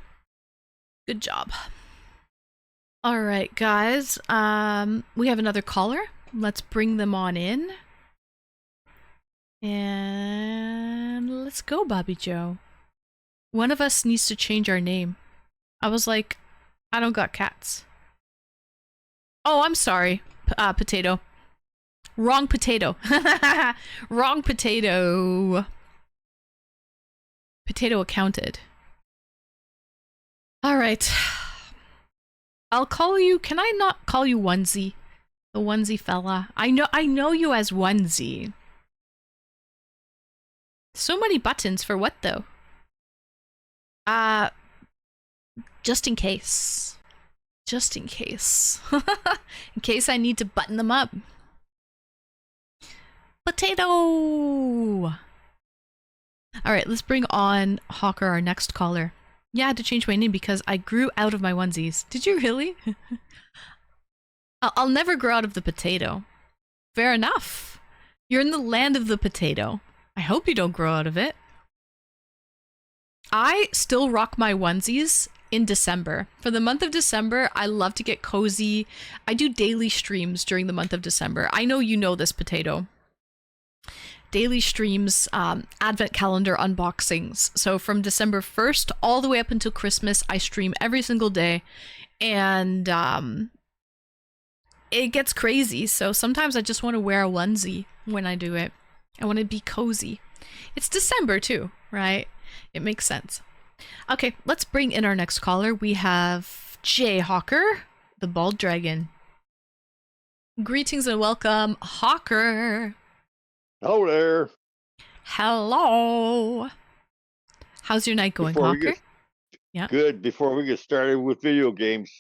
Good job. All right, guys. We have another caller. Let's bring them on in. And let's go, Bobby Joe. One of us needs to change our name. I was like, I don't got cats. Oh, I'm sorry, Potato. Wrong potato. Wrong potato. Potato accounted. All right. I'll call you. Can I not call you Onesie? The Onesie fella. I know you as Onesie. So many buttons for what though? Just in case. Just in case. In case I need to button them up. Potato! All right, let's bring on Hawker, our next caller. Yeah, I had to change my name because I grew out of my onesies. Did you really? I'll never grow out of the potato. Fair enough. You're in the land of the potato. I hope you don't grow out of it. I still rock my onesies in December. For the month of December, I love to get cozy. I do daily streams during the month of December. I know you know this, Potato. Daily streams, advent calendar unboxings. So from December 1st all the way up until Christmas, I stream every single day. And it gets crazy. So sometimes I just want to wear a onesie when I do it. I want to be cozy. It's December too, right? It makes sense. Okay, let's bring in our next caller. We have Jay Hawker, the bald dragon. Greetings and welcome, Hawker.
Hello there.
Hello. How's your night going, Hawker? Yeah.
Good. Before we get started with video games,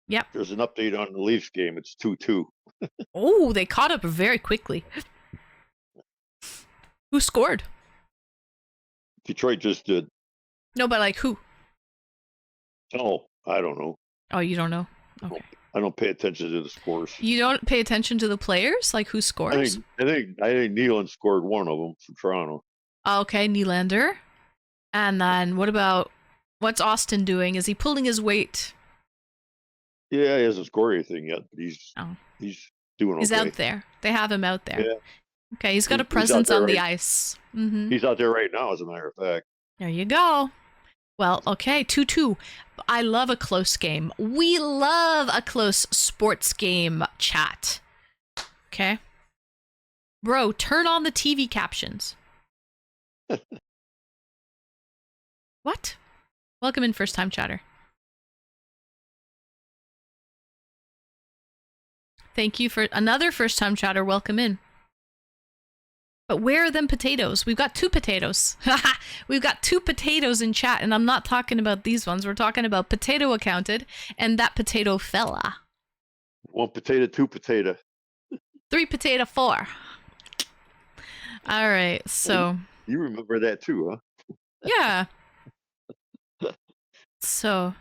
Yep.
there's an update on the Leafs game. It's 2-2.
Oh, they caught up very quickly. Who scored?
Detroit just did.
No, but like who?
Oh, I don't know.
Oh, you don't know? Okay.
I don't pay attention to the scores.
You don't pay attention to the players? Like who scores?
I think Nealon scored one of them for Toronto.
Okay, Nylander. And then what's Austin doing? Is he pulling his weight?
Yeah, he hasn't scored anything yet, but he's doing okay.
He's out there. They have him out there.
Yeah.
Okay, he's got a
He's out
presence
there
on the
right-
ice. Mm-hmm.
He's out there right now, as a matter of fact.
There you go. Well, okay, 2-2. I love a close game. We love a close sports game chat. Okay? Bro, turn on the TV captions. What? Welcome in, first time chatter. Thank you for another first time chatter. Welcome in. But where are them potatoes? We've got 2 potatoes. We've got 2 potatoes in chat, and I'm not talking about these ones. We're talking about Potato Accounted and that potato fella.
1 potato, 2 potato.
3 potato 4. All right, so
You remember that too, huh?
yeah. So,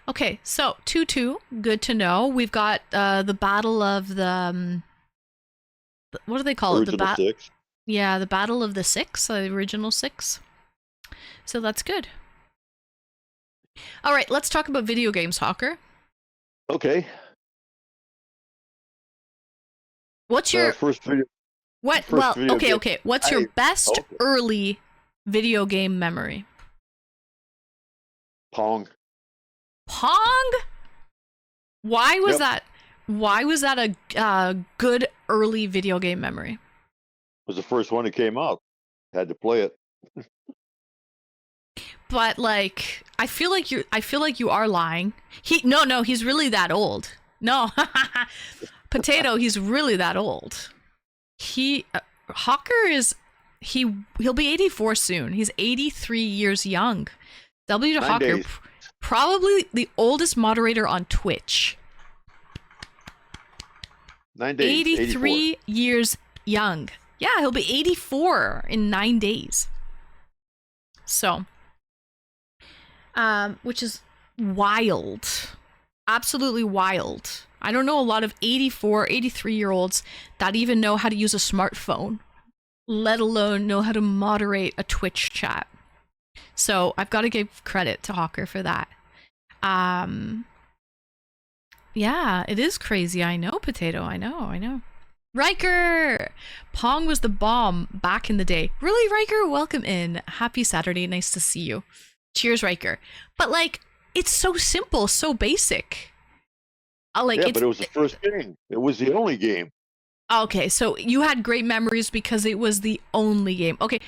okay, so 2-2, good to know. We've got the battle of the what do they call it?
Original 6.
Yeah, the battle of the 6, the original 6. So that's good. All right, let's talk about video games, Hawker.
Okay.
What's your
First video.
what?
first
Well,
video
okay,
game-
okay. What's your best
okay.
early video game memory?
Pong.
Pong? Why was
Yep.
that? Why was that a good early video game memory?
Was the first one that came out. Had to play it.
But like, I feel like you are lying. No, he's really that old. No, Potato, he's really that old. Hawker he'll be 84 soon. He's 83 years young. W.
9
Hawker,
days.
probably the oldest moderator on Twitch.
9 days.
83 years young. Yeah, he'll be 84 in 9 days. So, which is wild. Absolutely wild. I don't know a lot of 84, 83-year-olds that even know how to use a smartphone, let alone know how to moderate a Twitch chat. So I've got to give credit to Hawker for that. Yeah, it is crazy. I know, Potato. I know. Riker! Pong was the bomb back in the day. Really, Riker? Welcome in. Happy Saturday. Nice to see you. Cheers, Riker. But, like, it's so simple, so basic. Like,
Yeah, but it was the first game. It was the only game.
Okay, so you had great memories because it was the only game. Okay,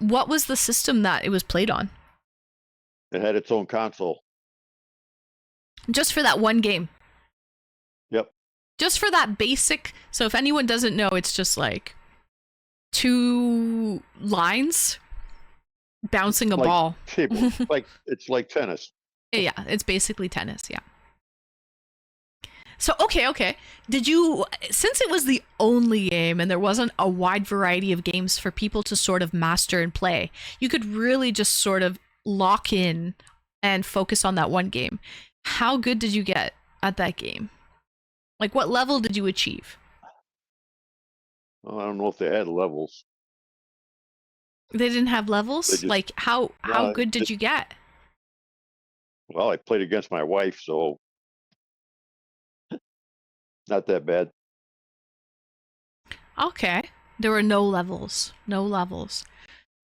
what was the system that it was played on?
It had its own console.
Just for that one game?
Yep.
Just for that basic. So if anyone doesn't know, it's just like 2 lines bouncing a
Like
ball.
Table. It's like tennis.
Yeah, it's basically tennis, yeah. So, okay. Did you, since it was the only game and there wasn't a wide variety of games for people to sort of master and play, you could really just sort of lock in and focus on that one game. How good did you get at that game? Like, what level did you achieve?
Well, I don't know if they had levels.
They didn't have levels? Like, how good did you get?
Well, I played against my wife, so not that bad.
Okay. There were no levels.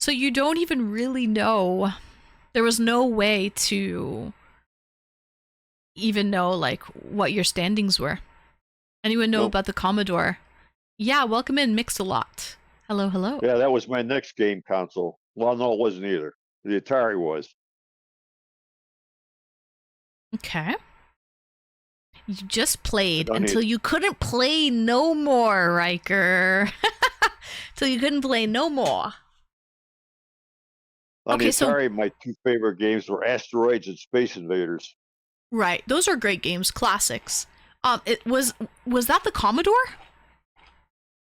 So you don't even really know. There was no way to even know, like, what your standings were. Anyone know about the Commodore? Yeah, welcome in, Mix-a-Lot. Hello.
Yeah, that was my next game console. Well, no, it wasn't either. The Atari was.
Okay. You just played until you couldn't play no more, Riker. Till you couldn't play no more.
On the Atari, my two favorite games were Asteroids and Space Invaders.
Right, those are great games, classics. It was that the Commodore?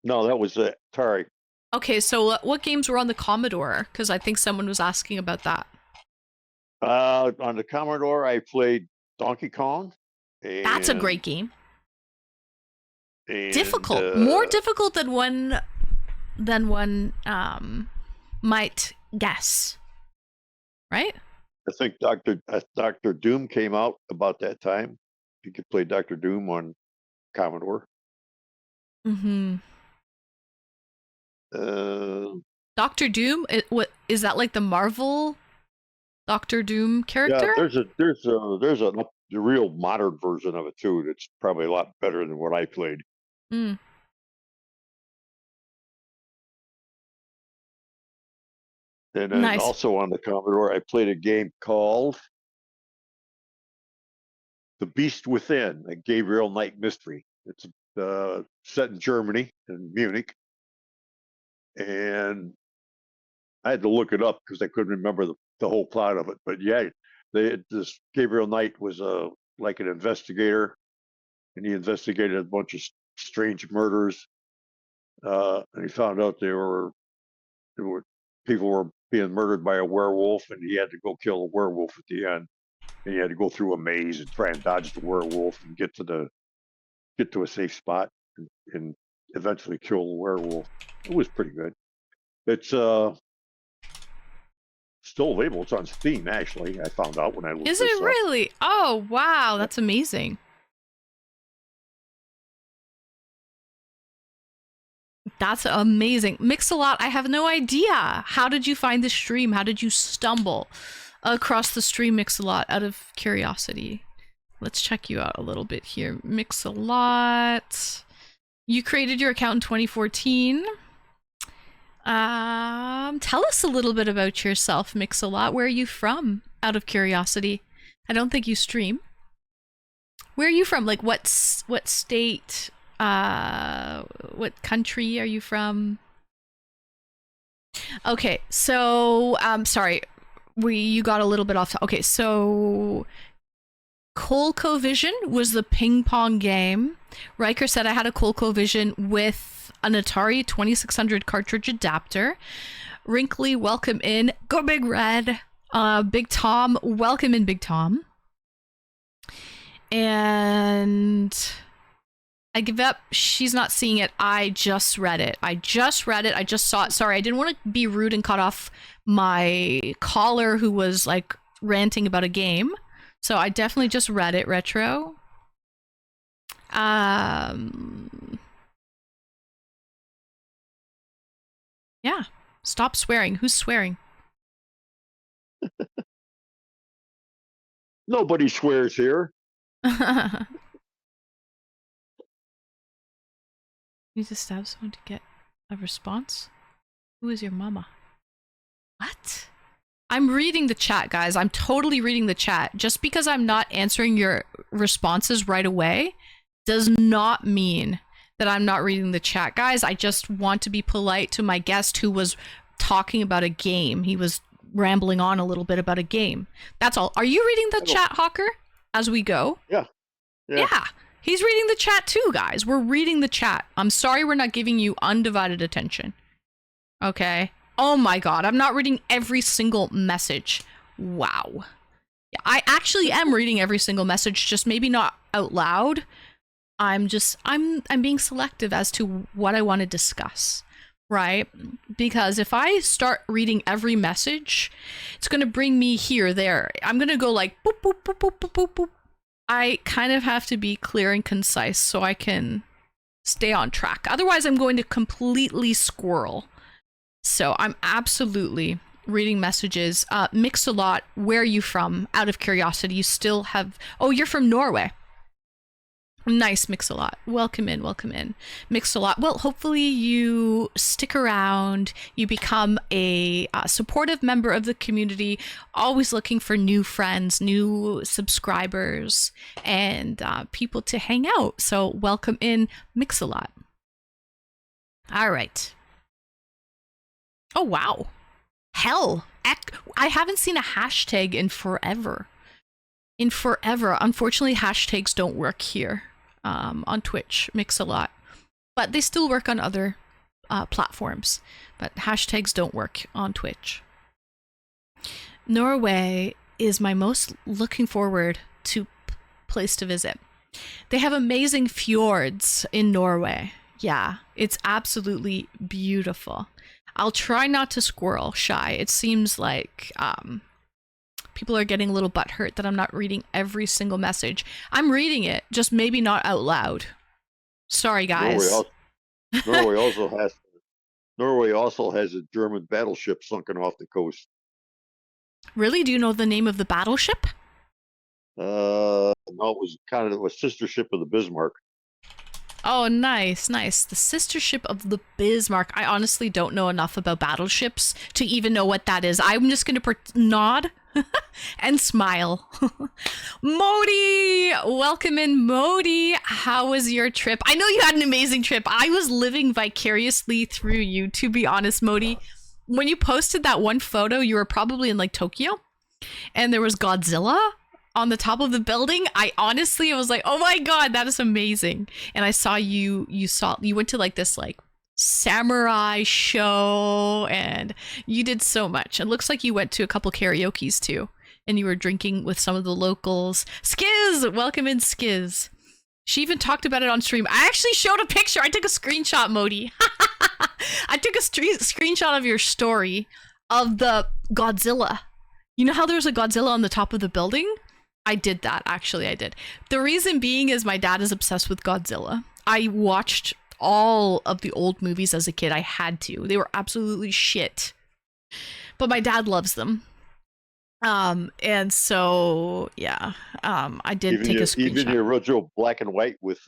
No, that was the Atari.
Okay, so what games were on the Commodore? Because I think someone was asking about that.
On the Commodore, I played Donkey Kong.
That's a great game.
And,
difficult, more difficult than one might guess. Right?
I think Dr. Doom came out about that time. You could play Dr. Doom on Commodore.
Mm-hmm. Dr. Doom? What is that, like the Marvel Dr. Doom character?
Yeah, there's a real modern version of it too. That's probably a lot better than what I played.
Mm.
And then also on the Commodore, I played a game called The Beast Within, a Gabriel Knight mystery. It's set in Germany, in Munich. And I had to look it up because I couldn't remember the whole plot of it. But yeah, this Gabriel Knight was like an investigator, and he investigated a bunch of strange murders. And he found out people were being murdered by a werewolf, and he had to go kill a werewolf at the end. And he had to go through a maze and try and dodge the werewolf and get to a safe spot and eventually kill the werewolf. It was pretty good. It's still available. It's on Steam, actually. I found out when I looked.
Is it really? Oh wow, that's amazing. That's amazing. Mix-a-Lot, I have no idea. How did you find the stream? How did you stumble across the stream, Mix-a-Lot, out of curiosity? Let's check you out a little bit here. Mix-a-Lot. You created your account in 2014. Tell us a little bit about yourself, Mix-a-Lot. Where are you from, out of curiosity? I don't think you stream. Where are you from? Like, what state? What country are you from? Okay, so sorry, you got a little bit off. Okay, so ColecoVision was the ping pong game. Riker said I had a ColecoVision with an Atari 2600 cartridge adapter. Wrinkly, welcome in. Go Big Red. Big Tom, welcome in, Big Tom. And I give up. She's not seeing it. I just read it. I just saw it. Sorry, I didn't want to be rude and cut off my caller who was like ranting about a game. So I definitely just read it, Retro. Yeah. Stop swearing. Who's swearing?
Nobody swears here.
You need to stab someone to get a response? Who is your mama? What? I'm reading the chat, guys. I'm totally reading the chat. Just because I'm not answering your responses right away does not mean that I'm not reading the chat. Guys, I just want to be polite to my guest who was talking about a game. He was rambling on a little bit about a game. That's all. Are you reading the chat, Hawker, as we go?
Yeah.
Yeah. He's reading the chat too, guys. We're reading the chat. I'm sorry we're not giving you undivided attention. Okay. Oh my god, I'm not reading every single message. Wow. Yeah, I actually am reading every single message, just maybe not out loud. I'm being selective as to what I want to discuss, right? Because if I start reading every message, it's going to bring me here, there. I'm going to go like boop, boop, boop, boop, boop, boop, boop. I kind of have to be clear and concise so I can stay on track. Otherwise, I'm going to completely squirrel. So I'm absolutely reading messages. Mix-a-Lot, where are you from? Out of curiosity, you still have... Oh, you're from Norway. Nice, Mix-a-Lot. Welcome in, welcome in. Mix-a-Lot. Well, hopefully you stick around. You become a supportive member of the community, always looking for new friends, new subscribers, and people to hang out. So welcome in, Mix-a-Lot. All right. Oh, wow. Hell, I haven't seen a hashtag in forever. Unfortunately, hashtags don't work here on Twitch, Mix-a-Lot. But they still work on other platforms. But hashtags don't work on Twitch. Norway is my most looking forward to place to visit. They have amazing fjords in Norway. Yeah, it's absolutely beautiful. I'll try not to squirrel shy. It seems like people are getting a little butthurt that I'm not reading every single message. I'm reading it, just maybe not out loud. Sorry, guys.
Norway also has a German battleship sunken off the coast.
Really? Do you know the name of the battleship?
No, it was kind of a sister ship of the Bismarck.
Oh, nice, nice. The sister ship of the Bismarck. I honestly don't know enough about battleships to even know what that is. I'm just going to nod and smile. Modi! Welcome in, Modi. How was your trip? I know you had an amazing trip. I was living vicariously through you, to be honest, Modi. When you posted that one photo, you were probably in like Tokyo, and there was Godzilla on the top of the building. I honestly was like, oh my god, that is amazing. And I saw you went to like this like samurai show, and you did so much. It looks like you went to a couple karaoke's too, and you were drinking with some of the locals. Skiz, welcome in, Skiz. She even talked about it on stream. I actually showed a picture. I took a screenshot, Modi. I took a screenshot of your story of the Godzilla. You know how there was a Godzilla on the top of the building? I did that, actually, I did. The reason being is my dad is obsessed with Godzilla. I watched all of the old movies as a kid. I had to. They were absolutely shit. But my dad loves them. And so, yeah, I did take a screenshot.
Even the original black and white with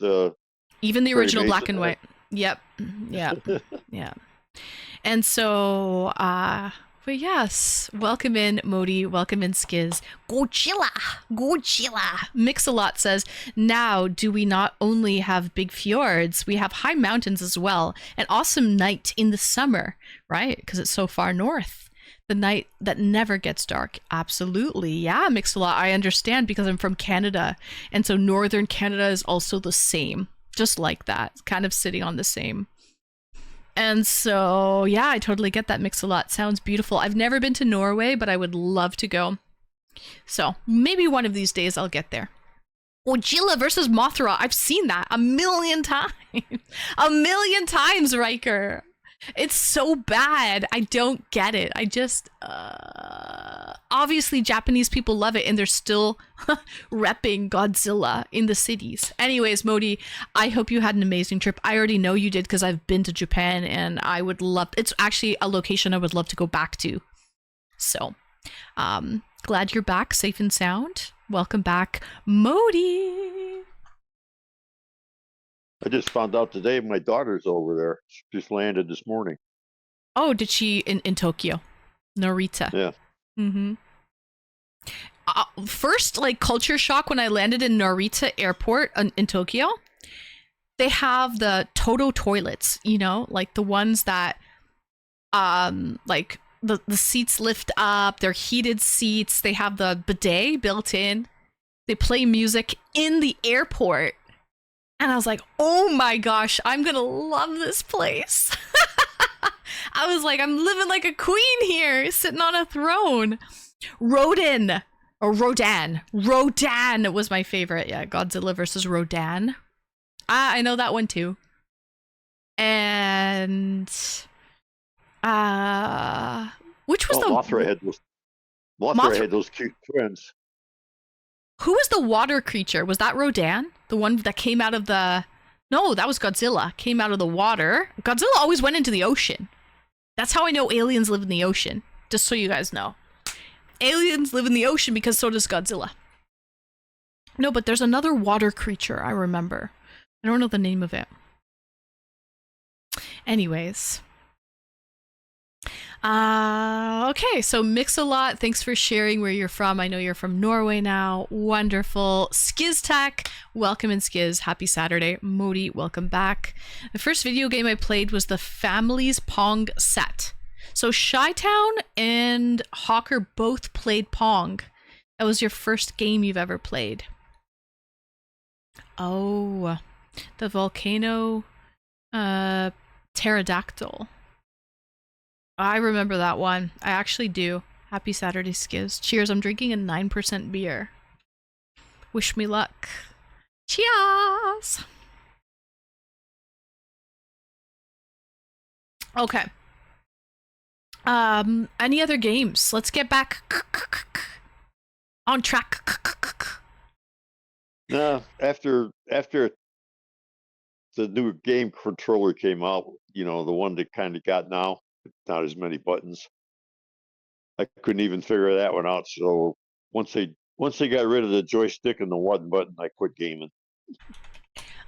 even the original black and white. Yep. Yeah. Yeah. And so, but yes, welcome in, Modi. Welcome in, Skiz. Godzilla! Godzilla! Mix-a-Lot says, now do we not only have big fjords, we have high mountains as well. An awesome night in the summer, right? Because it's so far north. The night that never gets dark. Absolutely. Yeah, Mix-a-Lot. I understand because I'm from Canada. And so northern Canada is also the same. Just like that. Kind of sitting on the same. And so, yeah, I totally get that. Mix-a-Lot. Sounds beautiful. I've never been to Norway, but I would love to go. So maybe one of these days I'll get there. Godzilla versus Mothra. I've seen that a million times. A million times, Riker. It's so bad. I don't get it. I just, obviously Japanese people love it and they're still repping Godzilla in the cities. Anyways, Modi, I hope you had an amazing trip. I already know you did because I've been to Japan and I would love, it's actually a location I would love to go back to. So, glad you're back safe and sound. Welcome back, Modi.
I just found out today my daughter's over there. She just landed this morning.
Oh, did she in Tokyo? Narita.
Yeah.
Mm-hmm. First, like, culture shock when I landed in Narita Airport in Tokyo. They have the Toto toilets, you know, like the ones that, like the seats lift up. They're heated seats. They have the bidet built in. They play music in the airport. And I was like, oh my gosh, I'm gonna love this place. I was like, I'm living like a queen here, sitting on a throne. Rodan was my favorite. Yeah, Godzilla versus Rodan. I know that one too. And which was the
Mothra had those cute twins.
Who was the water creature? Was that Rodan? The one that came out of the... No, that was Godzilla. Came out of the water. Godzilla always went into the ocean. That's how I know aliens live in the ocean. Just so you guys know. Aliens live in the ocean because so does Godzilla. No, but there's another water creature I remember. I don't know the name of it. Anyways. Okay, so Mix-a-Lot, thanks for sharing where you're from. I know you're from Norway now. Wonderful. Skiztech, welcome in Skiz. Happy Saturday. Modi, welcome back. The first video game I played was the Families Pong set. So Chi-Town and Hawker both played Pong. That was your first game you've ever played. Oh, the volcano pterodactyl. I remember that one. I actually do. Happy Saturday, Skiz. Cheers, I'm drinking a 9% beer. Wish me luck. Cheers! Okay. Any other games? Let's get back on track.
No, after the new game controller came out, you know, the one that kind of got now, not as many buttons. I couldn't even figure that one out. So once they got rid of the joystick and the one button, I quit gaming.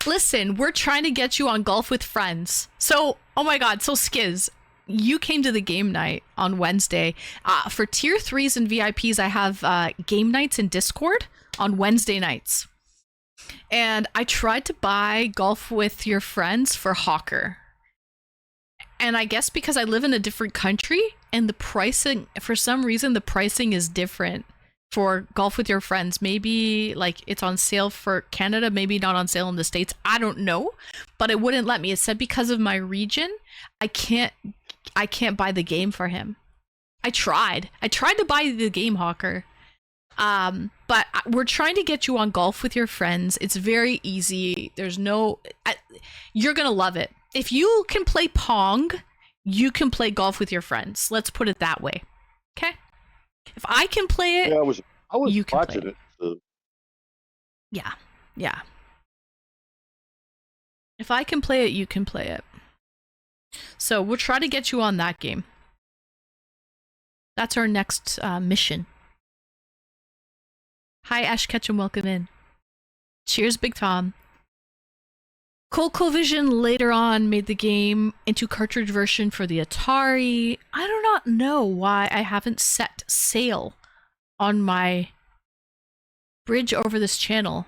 Listen, we're trying to get you on Golf with Friends. So, oh my god, so Skiz, you came to the game night on Wednesday. For tier 3s and VIPs, I have game nights in Discord on Wednesday nights. And I tried to buy Golf with Your Friends for Hawker. And I guess because I live in a different country and the pricing, for some reason, the pricing is different for Golf with Your Friends. Maybe like it's on sale for Canada, maybe not on sale in the States. I don't know, but it wouldn't let me. It said because of my region, I can't buy the game for him. I tried to buy the game, Hawker. But we're trying to get you on Golf with Your Friends. It's very easy. There's no, you're going to love it. If you can play Pong, you can play Golf with Your Friends. Let's put it that way. Okay? If I can play it,
Yeah, I was
you can
watching
play
it. So.
Yeah. If I can play it, you can play it. So we'll try to get you on that game. That's our next mission. Hi, Ash Ketchum, welcome in. Cheers, Big Tom. ColecoVision later on made the game into cartridge version for the Atari. I do not know why I haven't set sail on my bridge over this channel.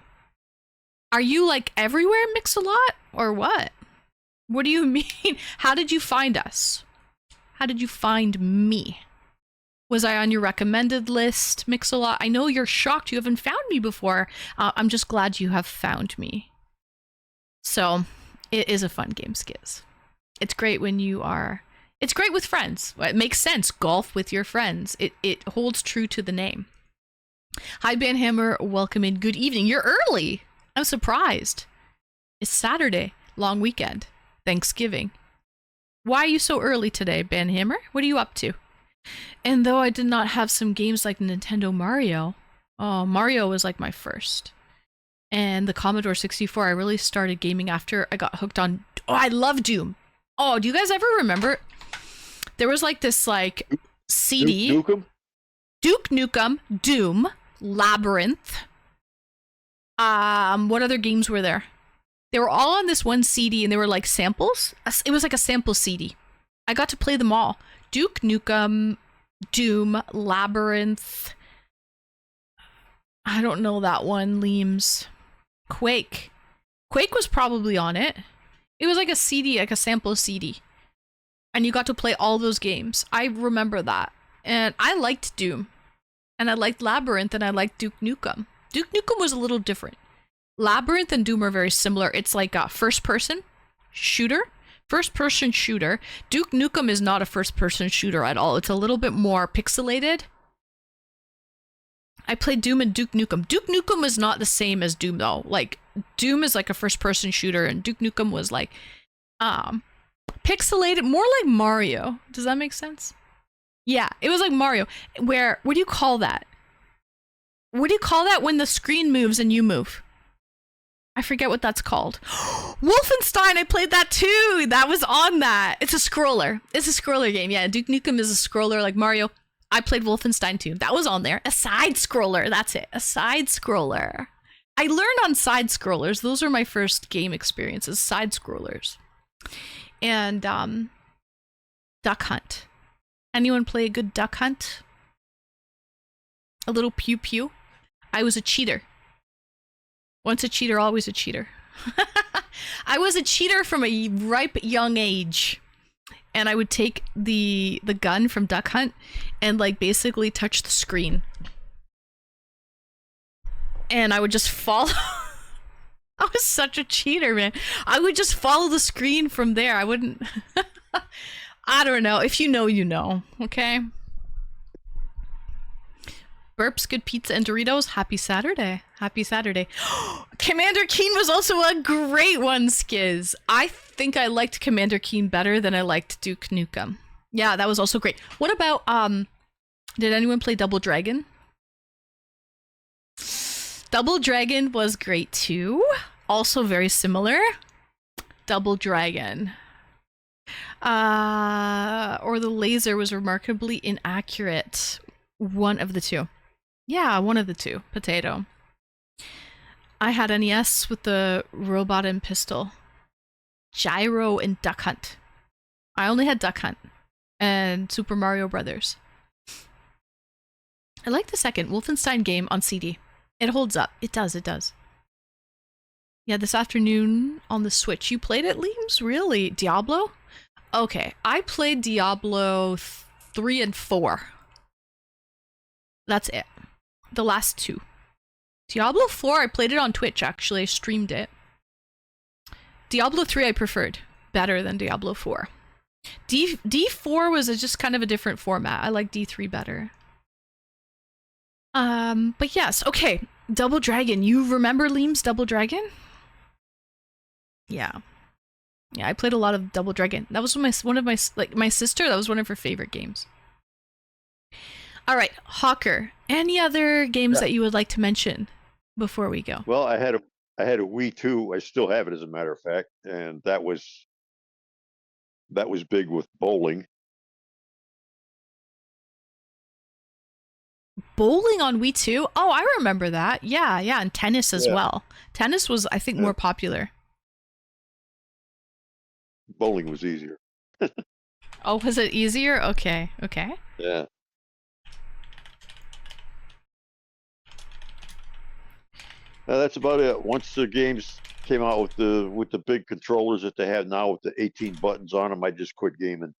Are you like everywhere, Mix-a-Lot, or what? What do you mean? How did you find us? How did you find me? Was I on your recommended list, Mix-a-Lot? I know you're shocked you haven't found me before. I'm just glad you have found me. So, it is a fun game, Skiz. It's great when you are... It's great with friends. It makes sense. Golf with your friends. It holds true to the name. Hi, Banhammer. Welcome in. Good evening. You're early. I'm surprised. It's Saturday. Long weekend. Thanksgiving. Why are you so early today, Banhammer? What are you up to? And though I did not have some games like Nintendo Mario... Oh, Mario was like my first. And the Commodore 64, I really started gaming after I got hooked on... Oh, I love Doom. Oh, do you guys ever remember? There was like this like CD. Duke Nukem, Doom, Labyrinth. What other games were there? They were all on this one CD and they were like samples. It was like a sample CD. I got to play them all. Duke Nukem, Doom, Labyrinth. I don't know that one, Leams. Quake. Quake was probably on it. It was like a CD, like a sample CD. And you got to play all those games. I remember that. And I liked Doom. And I liked Labyrinth and I liked Duke Nukem. Duke Nukem was a little different. Labyrinth and Doom are very similar. It's like a first-person shooter. First-person shooter. Duke Nukem is not a first-person shooter at all. It's a little bit more pixelated. I played Doom and Duke Nukem. Duke Nukem is not the same as Doom, though. Like, Doom is like a first-person shooter, and Duke Nukem was like, pixelated, more like Mario. Does that make sense? Yeah, it was like Mario. What do you call that? What do you call that when the screen moves and you move? I forget what that's called. Wolfenstein, I played that too. That was on that. It's a scroller. It's a scroller game. Yeah, Duke Nukem is a scroller like Mario. I played Wolfenstein too. That was on there. A side scroller. That's it. A side scroller. I learned on side scrollers. Those were my first game experiences. Side scrollers. And Duck Hunt. Anyone play a good Duck Hunt? A little pew pew. I was a cheater. Once a cheater, always a cheater. I was a cheater from a ripe young age. And I would take the gun from Duck Hunt and like basically touch the screen. And I would just follow. I was such a cheater, man. I would just follow the screen from there. I wouldn't. I don't know. If you know, you know. Okay? Burps, good pizza, and Doritos. Happy Saturday. Happy Saturday. Commander Keen was also a great one, Skiz. I think I liked Commander Keen better than I liked Duke Nukem. Yeah, that was also great. What about, did anyone play Double Dragon? Double Dragon was great too. Also very similar. Double Dragon. Or the laser was remarkably inaccurate. One of the two. Yeah, one of the two. Potato. I had NES with the robot and pistol. Gyro and Duck Hunt. I only had Duck Hunt. And Super Mario Brothers. I like the second Wolfenstein game on CD. It holds up. It does, it does. Yeah, this afternoon on the Switch. You played it, Leames? Really? Diablo? Okay, I played Diablo 3 and 4. That's it. The last two. Diablo 4, I played it on Twitch, actually. I streamed it. Diablo 3 I preferred. Better than Diablo 4. D4 was just kind of a different format. I like D3 better. But yes, okay. Double Dragon. You remember Leames Double Dragon? Yeah. Yeah, I played a lot of Double Dragon. That was one of my my sister, that was one of her favorite games. All right, Hawker. Any other games that you would like to mention before we go?
Well, I had a Wii 2. I still have it, as a matter of fact, and that was big with bowling.
Bowling on Wii 2? Oh, I remember that. Yeah, and tennis as well. Tennis was, I think, more popular.
Bowling was easier.
Oh, was it easier? Okay.
Yeah. That's about it. Once the games came out with the big controllers that they have now with the 18 buttons on them, I just quit gaming.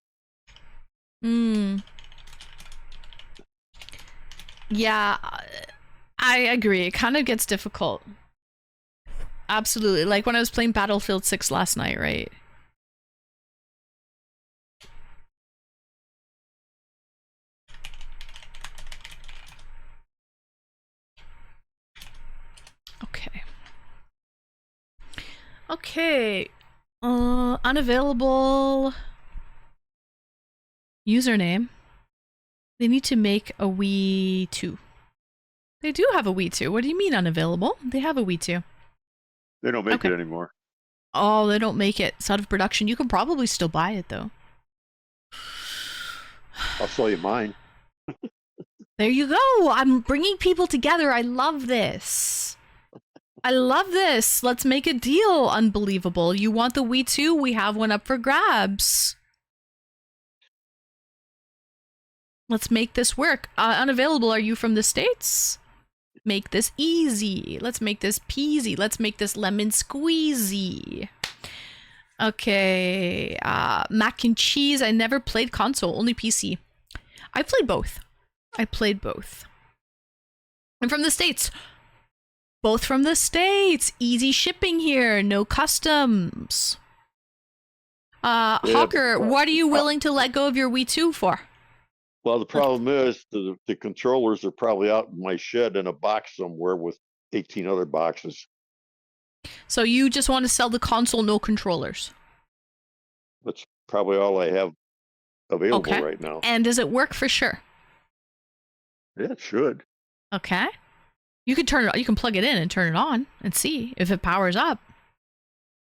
Yeah, I agree. It kind of gets difficult. Absolutely. Like when I was playing Battlefield 6 last night, right? Okay. Unavailable username. They need to make a Wii 2. They do have a Wii 2. What do you mean unavailable? They have a Wii 2.
They don't make it anymore.
Oh, they don't make it. It's out of production. You can probably still buy it, though.
I'll sell you mine.
There you go. I'm bringing people together. I love this. I love this. Let's make a deal. Unbelievable. You want the Wii 2? We have one up for grabs. Let's make this work. Unavailable. Are you from the States? Make this easy. Let's make this peasy. Let's make this lemon squeezy. Okay. Mac and cheese. I never played console, only PC. I played both. I'm from the States. Both from the States. Easy shipping here. No customs. Hawker, what are you willing to let go of your Wii 2 for?
Well, the problem is the controllers are probably out in my shed in a box somewhere with 18 other boxes.
So you just want to sell the console, no controllers?
That's probably all I have available
Okay.
right now.
And does it work for sure?
Yeah, it should.
Okay. You can turn it. You can plug it in and turn it on and see if it powers up.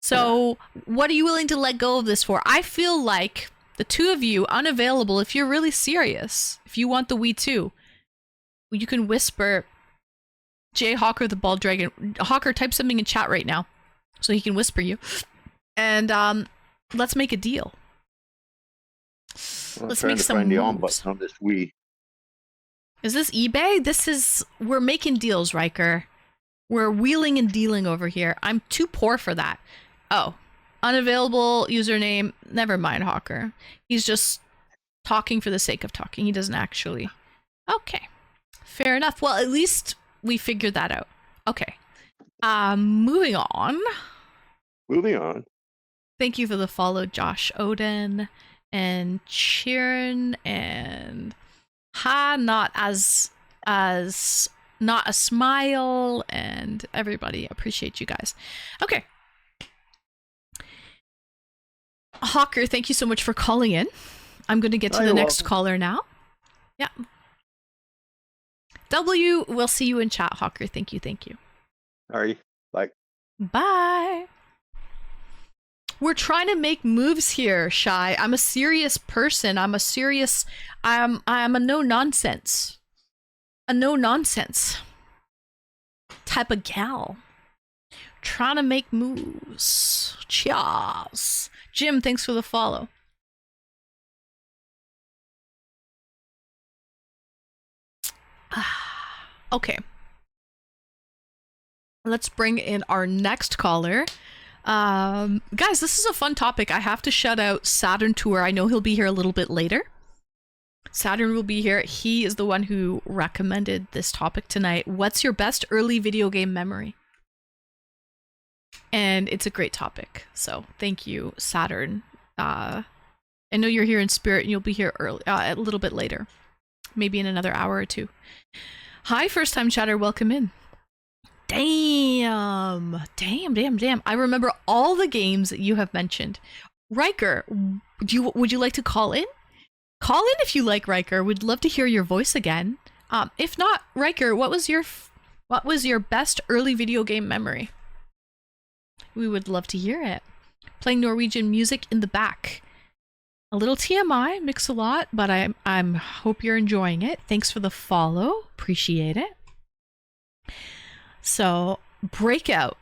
So, what are you willing to let go of this for? I feel like the two of you, unavailable, if you're really serious, if you want the Wii 2, you can whisper Jay Hawker the Bald Dragon. Hawker, type something in chat right now so he can whisper you. And let's make a deal.
I'm
Let's
trying
make
to
some
find the on
moves.
button on this Wii.
Is this eBay? We're making deals, Riker. We're wheeling and dealing over here. I'm too poor for that. Oh, unavailable username. Never mind, Hawker. He's just talking for the sake of talking. He doesn't actually. Okay. Fair enough. Well, at least we figured that out. Okay. Moving on.
Moving on.
Thank you for the follow, Josh Oden and Sharon and not a smile, and everybody. Appreciate you guys. Okay. Hawker, thank you so much for calling in. I'm going to get to the next caller now. Yeah. W, we'll see you in chat, Hawker. Thank you.
All right. Bye.
Bye. We're trying to make moves here, Shy. I'm a serious person. I'm a no-nonsense. A no-nonsense type of gal. Trying to make moves. Cheers. Jim, thanks for the follow. Okay. Let's bring in our next caller. Guys, this is a fun topic. I have to shout out Saturn Tour. I know he'll be here a little bit later. Saturn will be here. He is the one who recommended this topic tonight. What's your best early video game memory? And it's a great topic. So thank you, Saturn. I know you're here in spirit and you'll be here early, a little bit later. Maybe in another hour or two. Hi, first time chatter. Welcome in. Damn. I remember all the games that you have mentioned. Riker, would you like to call in? Call in if you like, Riker. We'd love to hear your voice again. If not, Riker, what was your best early video game memory? We would love to hear it. Playing Norwegian music in the back. A little TMI, mix a lot, but I'm hope you're enjoying it. Thanks for the follow. Appreciate it. So, Breakout.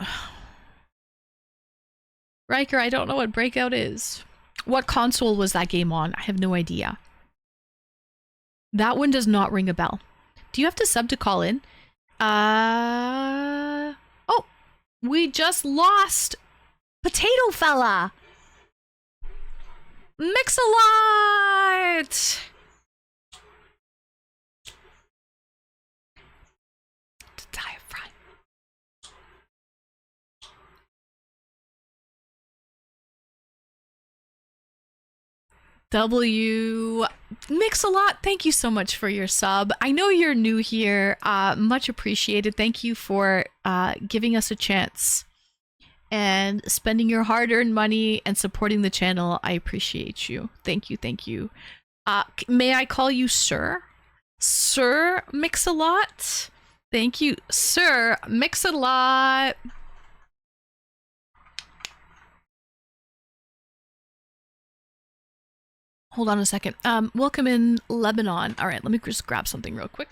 Riker, I don't know what Breakout is. What console was that game on? I have no idea. That one does not ring a bell. Do you have to sub to call in? Oh, we just lost Potato Fella. Mix-a-lot. The diaphragm. W Mix-a-lot, thank you so much for your sub. I know you're new here. Much appreciated. Thank you for giving us a chance and spending your hard-earned money and supporting the channel. I appreciate you. Thank you. May I call you Sir? Sir Mix-a-lot? Thank you, Sir Mix-a-lot. Hold on a second. Welcome in Lebanon. All right, let me just grab something real quick.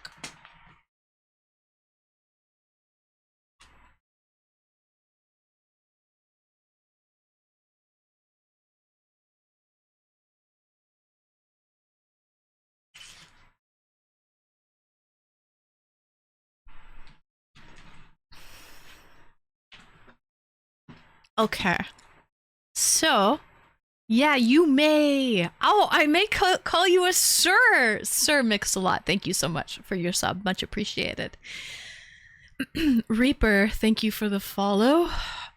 Okay. So, yeah, you may. Oh, I may call you a sir. Sir Mix-a-lot. Thank you so much for your sub. Much appreciated. Reaper, thank you for the follow.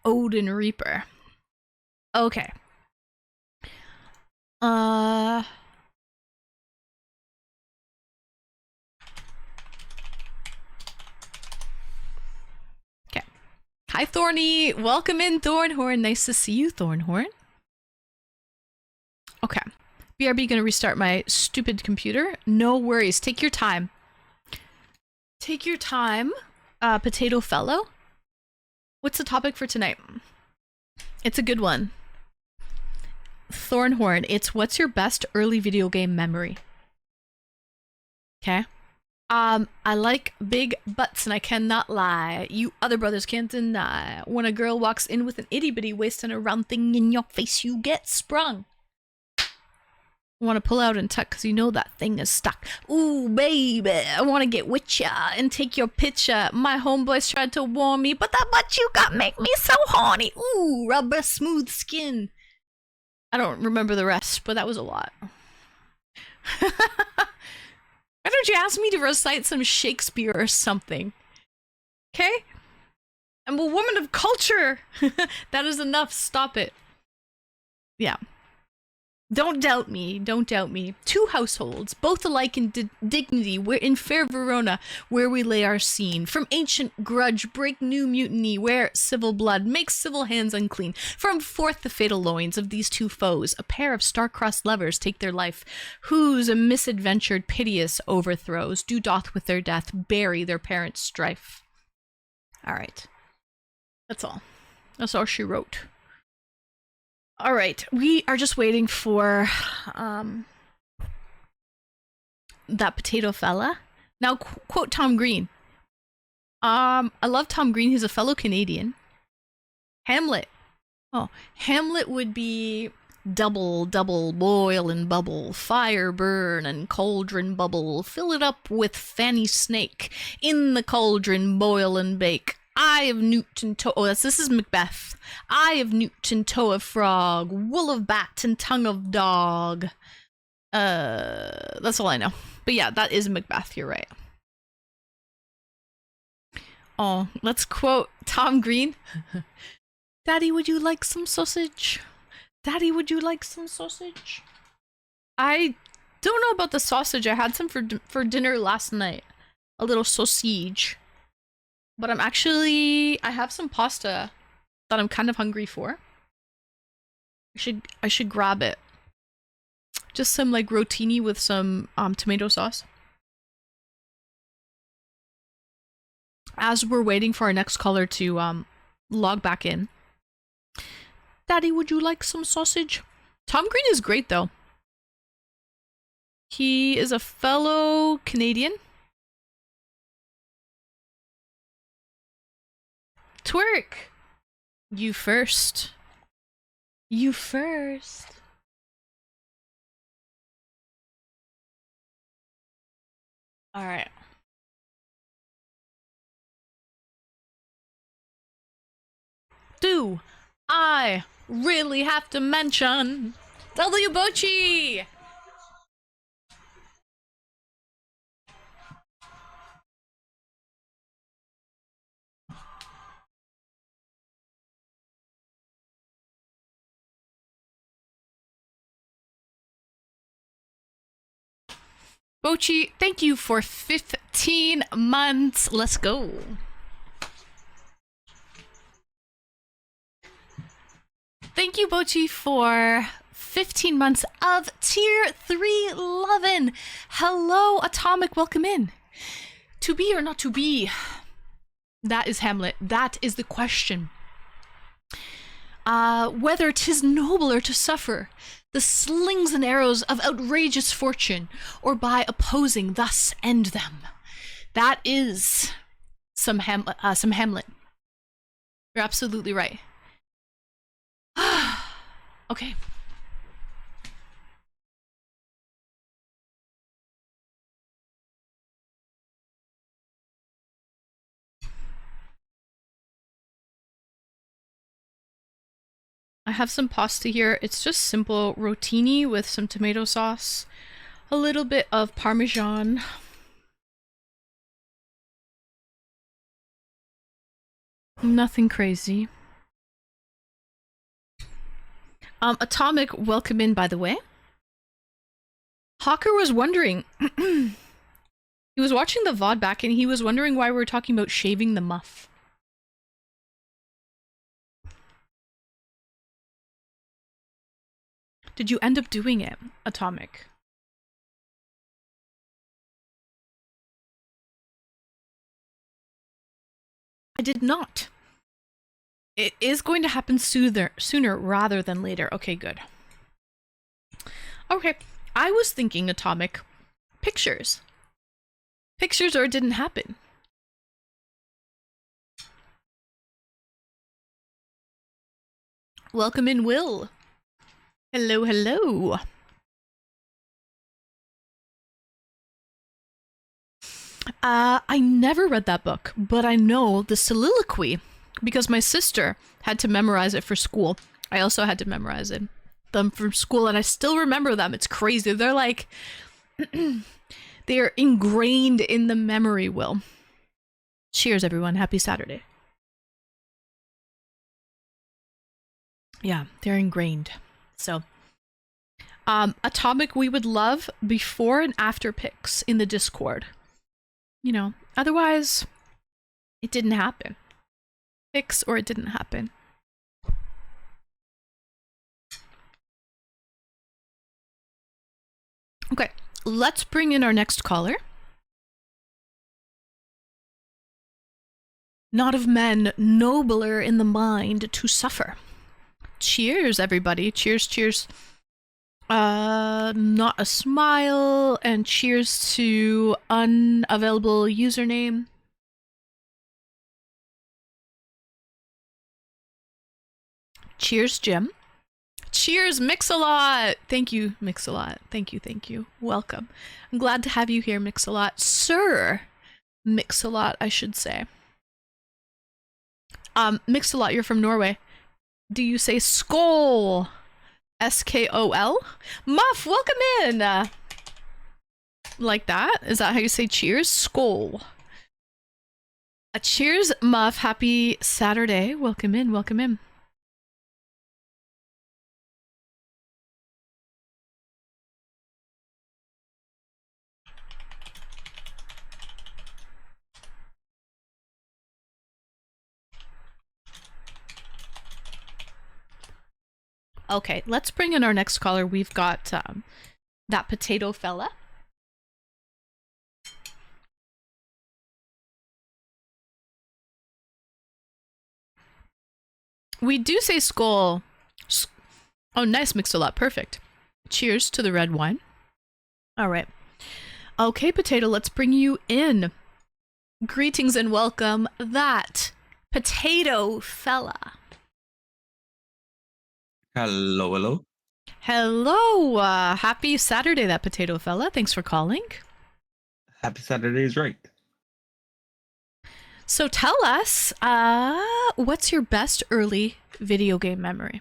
Odin Reaper. Okay. Okay. Hi, Thorny. Welcome in, Thornhorn. Nice to see you, Thornhorn. Okay. BRB gonna restart my stupid computer. No worries. Take your time. Take your time, Potato Fellow. What's the topic for tonight? It's a good one. Thornhorn, it's what's your best early video game memory? Okay. I like big butts and I cannot lie. You other brothers can't deny. When a girl walks in with an itty bitty waist and a round thing in your face, you get sprung. Want to pull out and tuck because you know that thing is stuck. Ooh, baby, I want to get with ya and take your picture. My homeboys tried to warn me, but that butt you got make me so horny. Ooh, rubber smooth skin. I don't remember the rest, but that was a lot. Why don't you ask me to recite some Shakespeare or something? Okay? I'm a woman of culture. That is enough. Stop it. Yeah. Don't doubt me, don't doubt me. Two households, both alike in dignity, we're in fair Verona, where we lay our scene. From ancient grudge, break new mutiny, where civil blood makes civil hands unclean. From forth the fatal loins of these two foes, a pair of star-crossed lovers take their life, whose misadventured piteous overthrows do doth with their death bury their parents' strife. Alright. That's all. That's all she wrote. All right, we are just waiting for that potato fella. Now, quote Tom Green. I love Tom Green. He's a fellow Canadian. Hamlet. Oh, Hamlet would be double, double, boil and bubble, fire burn and cauldron bubble, fill it up with Fanny Snake, in the cauldron boil and bake. Eye of newt and toe. Oh, this is Macbeth. Eye of newt and toe of frog, wool of bat and tongue of dog. That's all I know. But yeah, that is Macbeth. You're right. Oh, let's quote Tom Green. Daddy, would you like some sausage? Daddy, would you like some sausage? I don't know about the sausage. I had some for dinner last night. A little sausage. But I have some pasta that I'm kind of hungry for. I should grab it. Just some like rotini with some tomato sauce. As we're waiting for our next caller to log back in. Daddy, would you like some sausage? Tom Green is great though. He is a fellow Canadian. Twerk! You first. You first. Alright. Do I really have to mention W Bochi? Bochi, thank you for 15 months. Let's go. Thank you, Bochi, for 15 months of tier 3 lovin'. Hello, Atomic, welcome in. To be or not to be? That is Hamlet. That is the question. Whether 'tis nobler to suffer the slings and arrows of outrageous fortune, or by opposing thus end them. That is some Hamlet. You're absolutely right. Okay. I have some pasta here. It's just simple rotini with some tomato sauce, a little bit of Parmesan. Nothing crazy. Atomic, welcome in, by the way. Hawker was wondering. He was watching the VOD back and he was wondering why we were talking about shaving the muff. Did you end up doing it, Atomic? I did not. It is going to happen sooner rather than later. Okay, good. Okay, I was thinking, Atomic, pictures. Pictures or it didn't happen. Welcome in, Will. Hello, hello. I never read that book, but I know the soliloquy because my sister had to memorize it for school. I also had to memorize them from school, and I still remember them. It's crazy. They're like, they're ingrained in the memory, Will. Cheers, everyone. Happy Saturday. Yeah, they're ingrained. So, Atomic, we would love before and after pics in the Discord. You know, otherwise, it didn't happen. Pics or it didn't happen. Okay, let's bring in our next caller. Not of men nobler in the mind to suffer. Cheers, everybody. Cheers, cheers. Not a smile, and cheers to unavailable username. Cheers, Jim. Cheers, Mix-a-Lot. Thank you, Mix-a-Lot. Thank you, thank you. Welcome. I'm glad to have you here, Mix-a-Lot. Sir Mix-a-Lot, I should say. Mix-a-Lot, you're from Norway. Do you say Skål? S-K-O-L? Muff, welcome in! Like that? Is that how you say cheers? Skål. Cheers, Muff. Happy Saturday. Welcome in, welcome in. Okay, let's bring in our next caller. We've got that potato fella. We do say skål. Oh, nice, Mix-a-Lot. Perfect. Cheers to the red wine. All right. Okay, potato, let's bring you in. Greetings and welcome, that potato fella.
Hello, hello.
Hello. Happy Saturday, that potato fella. Thanks for calling.
Happy Saturday is right.
So tell us, what's your best early video game memory?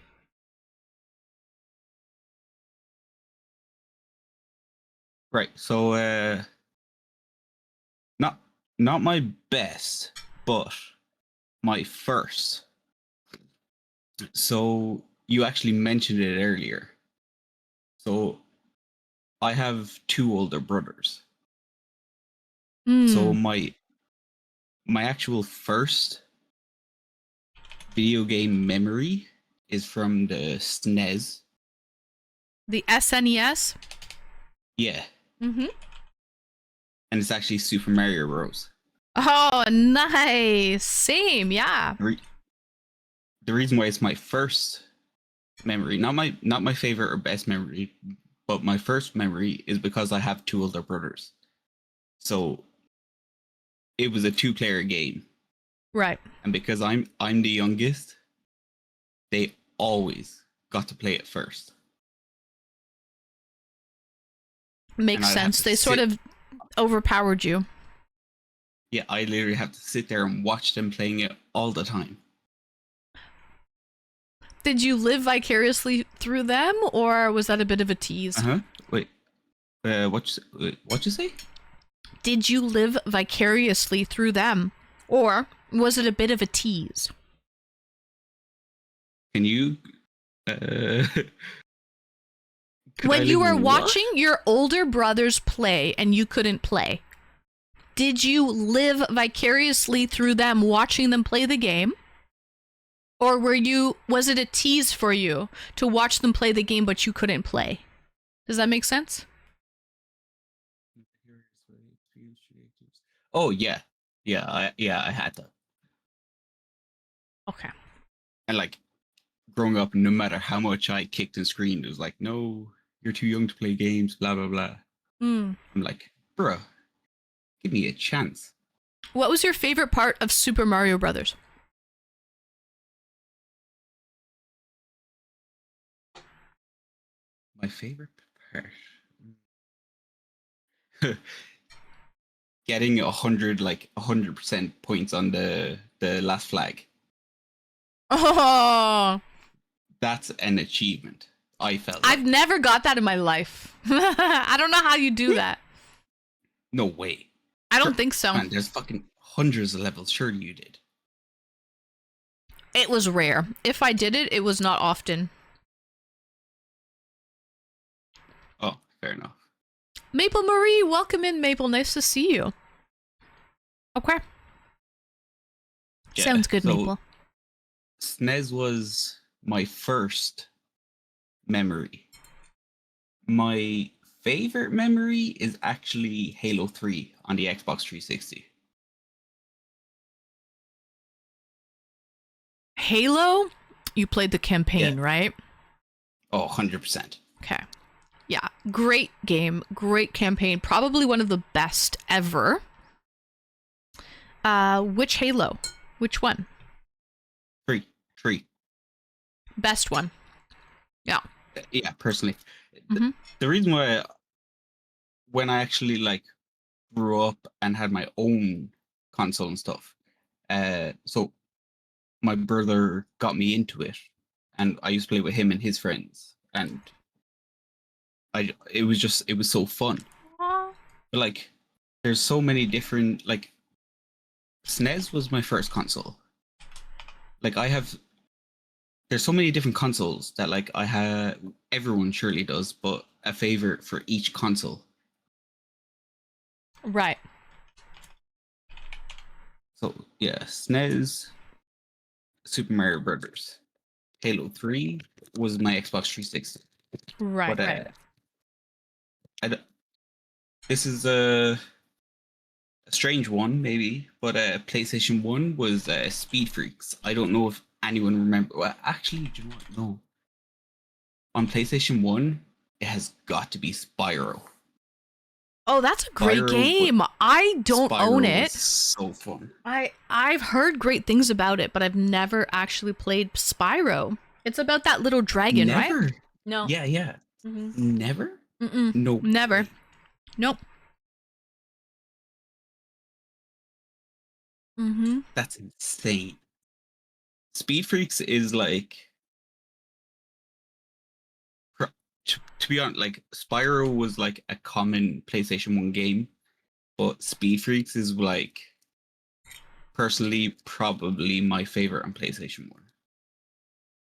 Right. So not my best, but my first. So you actually mentioned it earlier. So I have two older brothers. So my actual first video game memory is from the SNES.
The SNES?
Yeah.
Mm-hmm.
And it's actually Super Mario Bros.
Oh, nice. Same, yeah.
The reason why it's my first memory, not my favorite or best memory, but my first memory is because I have two older brothers. So it was a 2-player game.
Right.
And because I'm the youngest, they always got to play it first.
Makes sense. They sort of overpowered you.
Yeah, I literally have to sit there and watch them playing it all the time.
Did you live vicariously through them, or was that a bit of a tease?
Wait, what you say?
Did you live vicariously through them, or was it a bit of a tease?
Can you? Could
When
I
you
live
were
in what?
watching your older brothers play and you couldn't play, did you live vicariously through them watching them play the game? Or was it a tease for you to watch them play the game but you couldn't play? Does that make sense?
Oh yeah, I had to.
Okay.
And like growing up, no matter how much I kicked and screamed, it was like, no, you're too young to play games, blah blah blah.
Mm.
I'm like, bruh, give me a chance.
What was your favorite part of Super Mario Brothers?
My favorite part. Getting 100% points on the last flag.
Oh,
That's an achievement. I felt.
I've never got that in my life. I don't know how you do that.
No way.
I don't
Sure.
think so.
Man, there's fucking hundreds of levels. Surely you did.
It was rare. If I did it, it was not often.
Oh, fair enough.
Maple Marie, welcome in, Maple. Nice to see you. Okay.
Yeah,
Sounds good,
so
Maple.
SNES was my first memory. My favorite memory is actually Halo 3 on the Xbox 360.
Halo? You played the campaign, right?
Oh, 100%.
Okay. Yeah. Great game. Great campaign. Probably one of the best ever. Which Halo? Which one?
3.
Best one. Yeah.
Yeah, personally.
Mhm.
The reason why when I actually like grew up and had my own console and stuff, so my brother got me into it, and I used to play with him and his friends, and it was so fun. But like, there's so many different like. SNES was my first console. Like there's so many different consoles that like I have. Everyone surely does, but a favorite for each console.
Right.
So yeah, SNES, Super Mario Brothers, Halo 3 was my Xbox 360.
Right.
But
Right.
this is a strange one, maybe, but PlayStation 1 was Speed Freaks. I don't know if anyone remember. Well, actually, do you know what? No. On PlayStation 1, it has got to be Spyro.
Oh, that's a great
Spyro
game. I don't
Spyro
own
was
it.
so fun.
I've heard great things about it, but I've never actually played Spyro. It's about that little dragon,
Never.
right? No.
Yeah.
Mhm.
Never?
Mm-mm.
No.
Never. Nope. Mm-hmm.
That's insane. Speed Freaks is like, to be honest, like Spyro was like a common PlayStation 1 game, but Speed Freaks is like, personally, probably my favorite on PlayStation 1.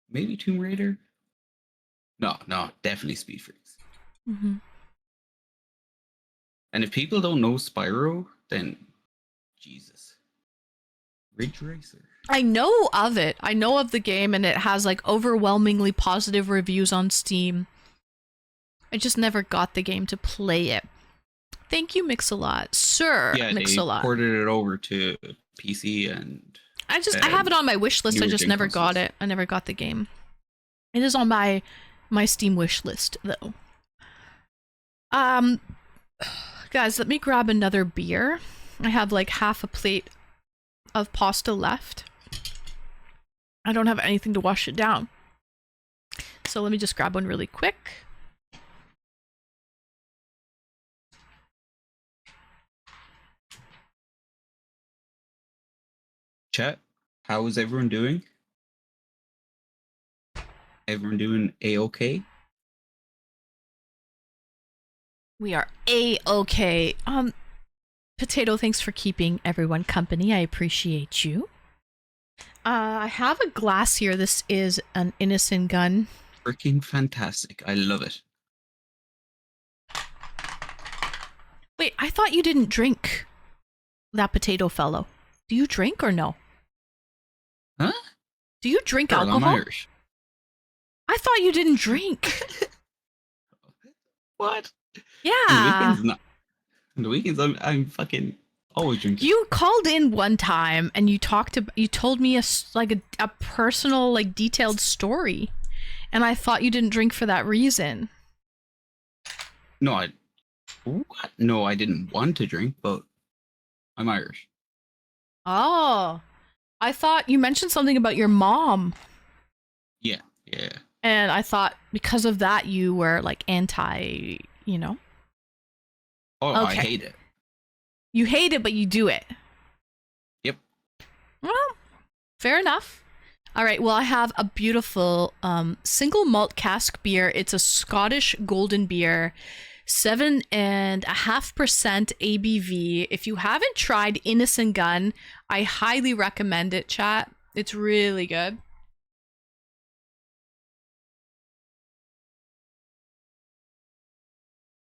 Maybe Tomb Raider? No, definitely Speed Freaks.
Mm-hmm.
And if people don't know Spyro, then Jesus. Ridge Racer.
I know of it. I know of the game, and it has like overwhelmingly positive reviews on Steam. I just never got the game to play it. Thank you, Mix-a-Lot. Sir,
Yeah, they
Mix-a-Lot.
ported it over to PC and
I have it on my wish list. I
newer
just
gen
never got
consoles.
it. I never got the game. It is on my Steam wish list though. Guys, let me grab another beer. I have like half a plate of pasta left. I don't have anything to wash it down. So let me just grab one really quick.
Chat, how is everyone doing? Everyone doing A-okay?
We are A-okay. Potato, thanks for keeping everyone company. I appreciate you. I have a glass here. This is an innocent gun.
Freaking fantastic. I love it.
Wait, I thought you didn't drink that potato fellow. Do you drink or no?
Huh?
Do you drink
Girl, I'm
alcohol?
Irish.
I thought you didn't drink.
What?
Yeah.
On the weekends, I'm fucking always drinking.
You called in one time and you told me a personal, like, detailed story, and I thought you didn't drink for that reason.
No, what? No, I didn't want to drink, but I'm Irish.
Oh, I thought you mentioned something about your mom,
Yeah.
and I thought because of that you were like anti, you know.
Oh, I
Okay.
hate it.
You hate it, but you do it.
Yep.
Well, fair enough. All right. Well, I have a beautiful single malt cask beer. It's a Scottish golden beer, 7.5% ABV. If you haven't tried Innocent Gun, I highly recommend it, chat. It's really good.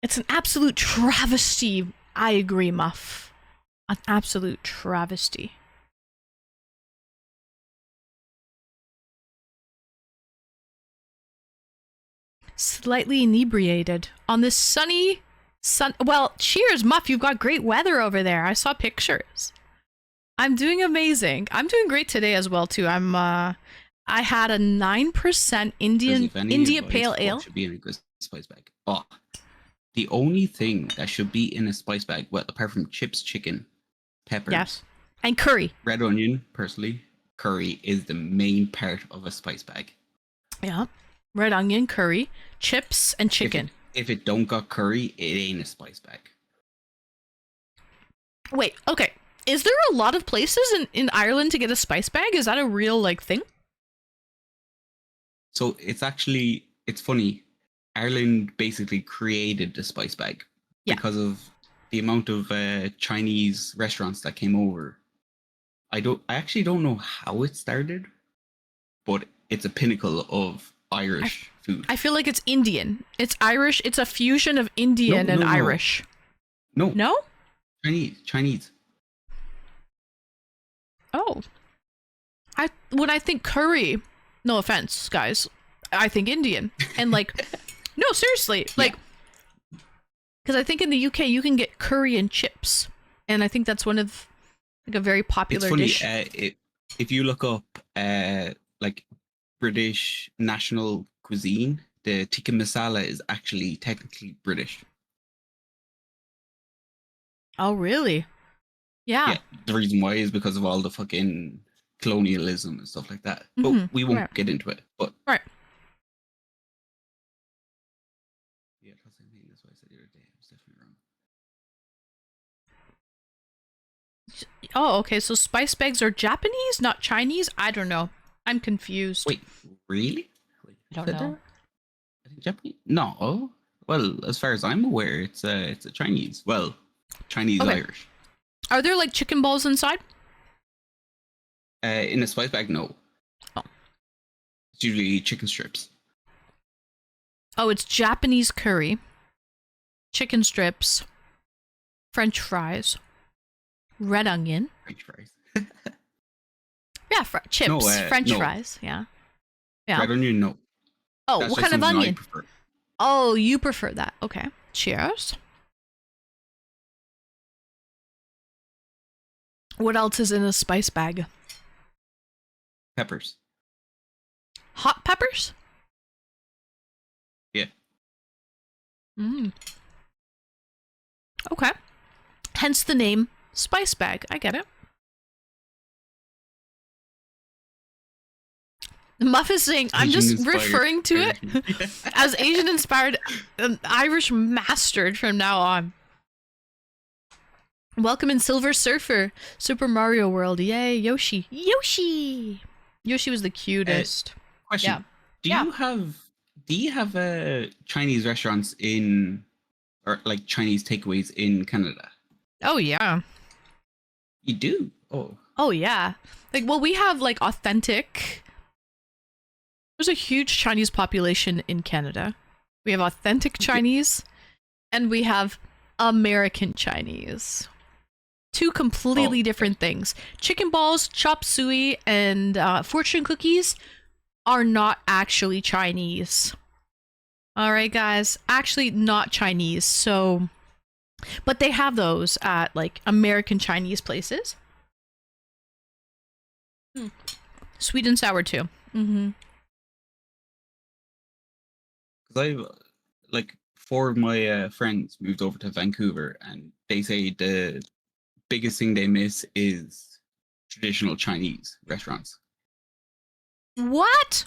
It's an absolute travesty. I agree, Muff. An absolute travesty. Slightly inebriated on this sunny well, cheers, Muff. You've got great weather over there. I saw pictures. I'm doing amazing. I'm doing great today as well too. I had a 9% India Pale Ale.
Should be in a good spice bag. Oh, the only thing that should be in a spice bag, well, apart from chips, chicken, peppers,
Yes. And curry.
red onion, personally, curry is the main part of a spice bag.
Yeah. Red onion, curry, chips, and chicken.
If it don't got curry, it ain't a spice bag.
Wait, okay. Is there a lot of places in Ireland to get a spice bag? Is that a real, like, thing?
So it's funny. Ireland basically created the spice bag
Yeah.
because of the amount of Chinese restaurants that came over. I actually don't know how it started, but it's a pinnacle of Irish food.
I feel like it's Indian. It's Irish. It's a fusion of Indian and
No.
Irish.
No,
No?
Chinese.
Oh. When I think curry, no offense, guys, I think Indian. And like, no, seriously, like, because I think in the UK you can get curry and chips, and I think that's one of like a very popular
It's funny.
dish.
If you look up like British national cuisine, the tikka masala is actually technically British.
Oh, really? Yeah.
Yeah, the reason why is because of all the fucking colonialism and stuff like that.
Mhm,
But we won't
right.
get into it. But
Right.
yeah, that's the thing. That's what I said the other day. I was definitely wrong.
Oh, okay. So spice bags are Japanese, not Chinese? I don't know. I'm confused.
Wait, really? Wait,
I don't
said
know.
that? I think Japanese? No. Well, as far as I'm aware, it's a Chinese. Well, Chinese
Okay.
Irish.
Are there like chicken balls inside?
In a spice bag, no.
Oh.
It's usually chicken strips.
Oh, it's Japanese curry, chicken strips, French fries, red onion.
French fries.
Yeah, chips, French
no.
fries. Yeah. Yeah.
Red onion, no.
Oh,
That's
what
just
kind of
something I
onion?
prefer.
Oh, you prefer that. Okay. Cheers. What else is in a spice bag?
Peppers.
Hot peppers?
Yeah.
Okay. Hence the name spice bag. I get it. Muff is saying, I'm just
Asian-inspired
referring to it
Irish.
as Asian inspired Irish mastered from now on. Welcome in Silver Surfer, Super Mario World. Yay, Yoshi. Yoshi was the cutest.
Question.
Yeah.
Do you have Chinese restaurants or like Chinese takeaways in Canada?
Oh, yeah.
You do? Oh,
Oh yeah. Like, well, we have like authentic. There's a huge Chinese population in Canada. We have authentic Chinese and we have American Chinese. Two completely
okay.
different things. Chicken balls, chop suey, and fortune cookies are not actually Chinese. All right, guys. Actually, not Chinese. So, but they have those at like American Chinese places. Sweet and sour too. Mm-hmm.
Because I've like 4 of my friends moved over to Vancouver, and they say the biggest thing they miss is traditional Chinese restaurants.
What?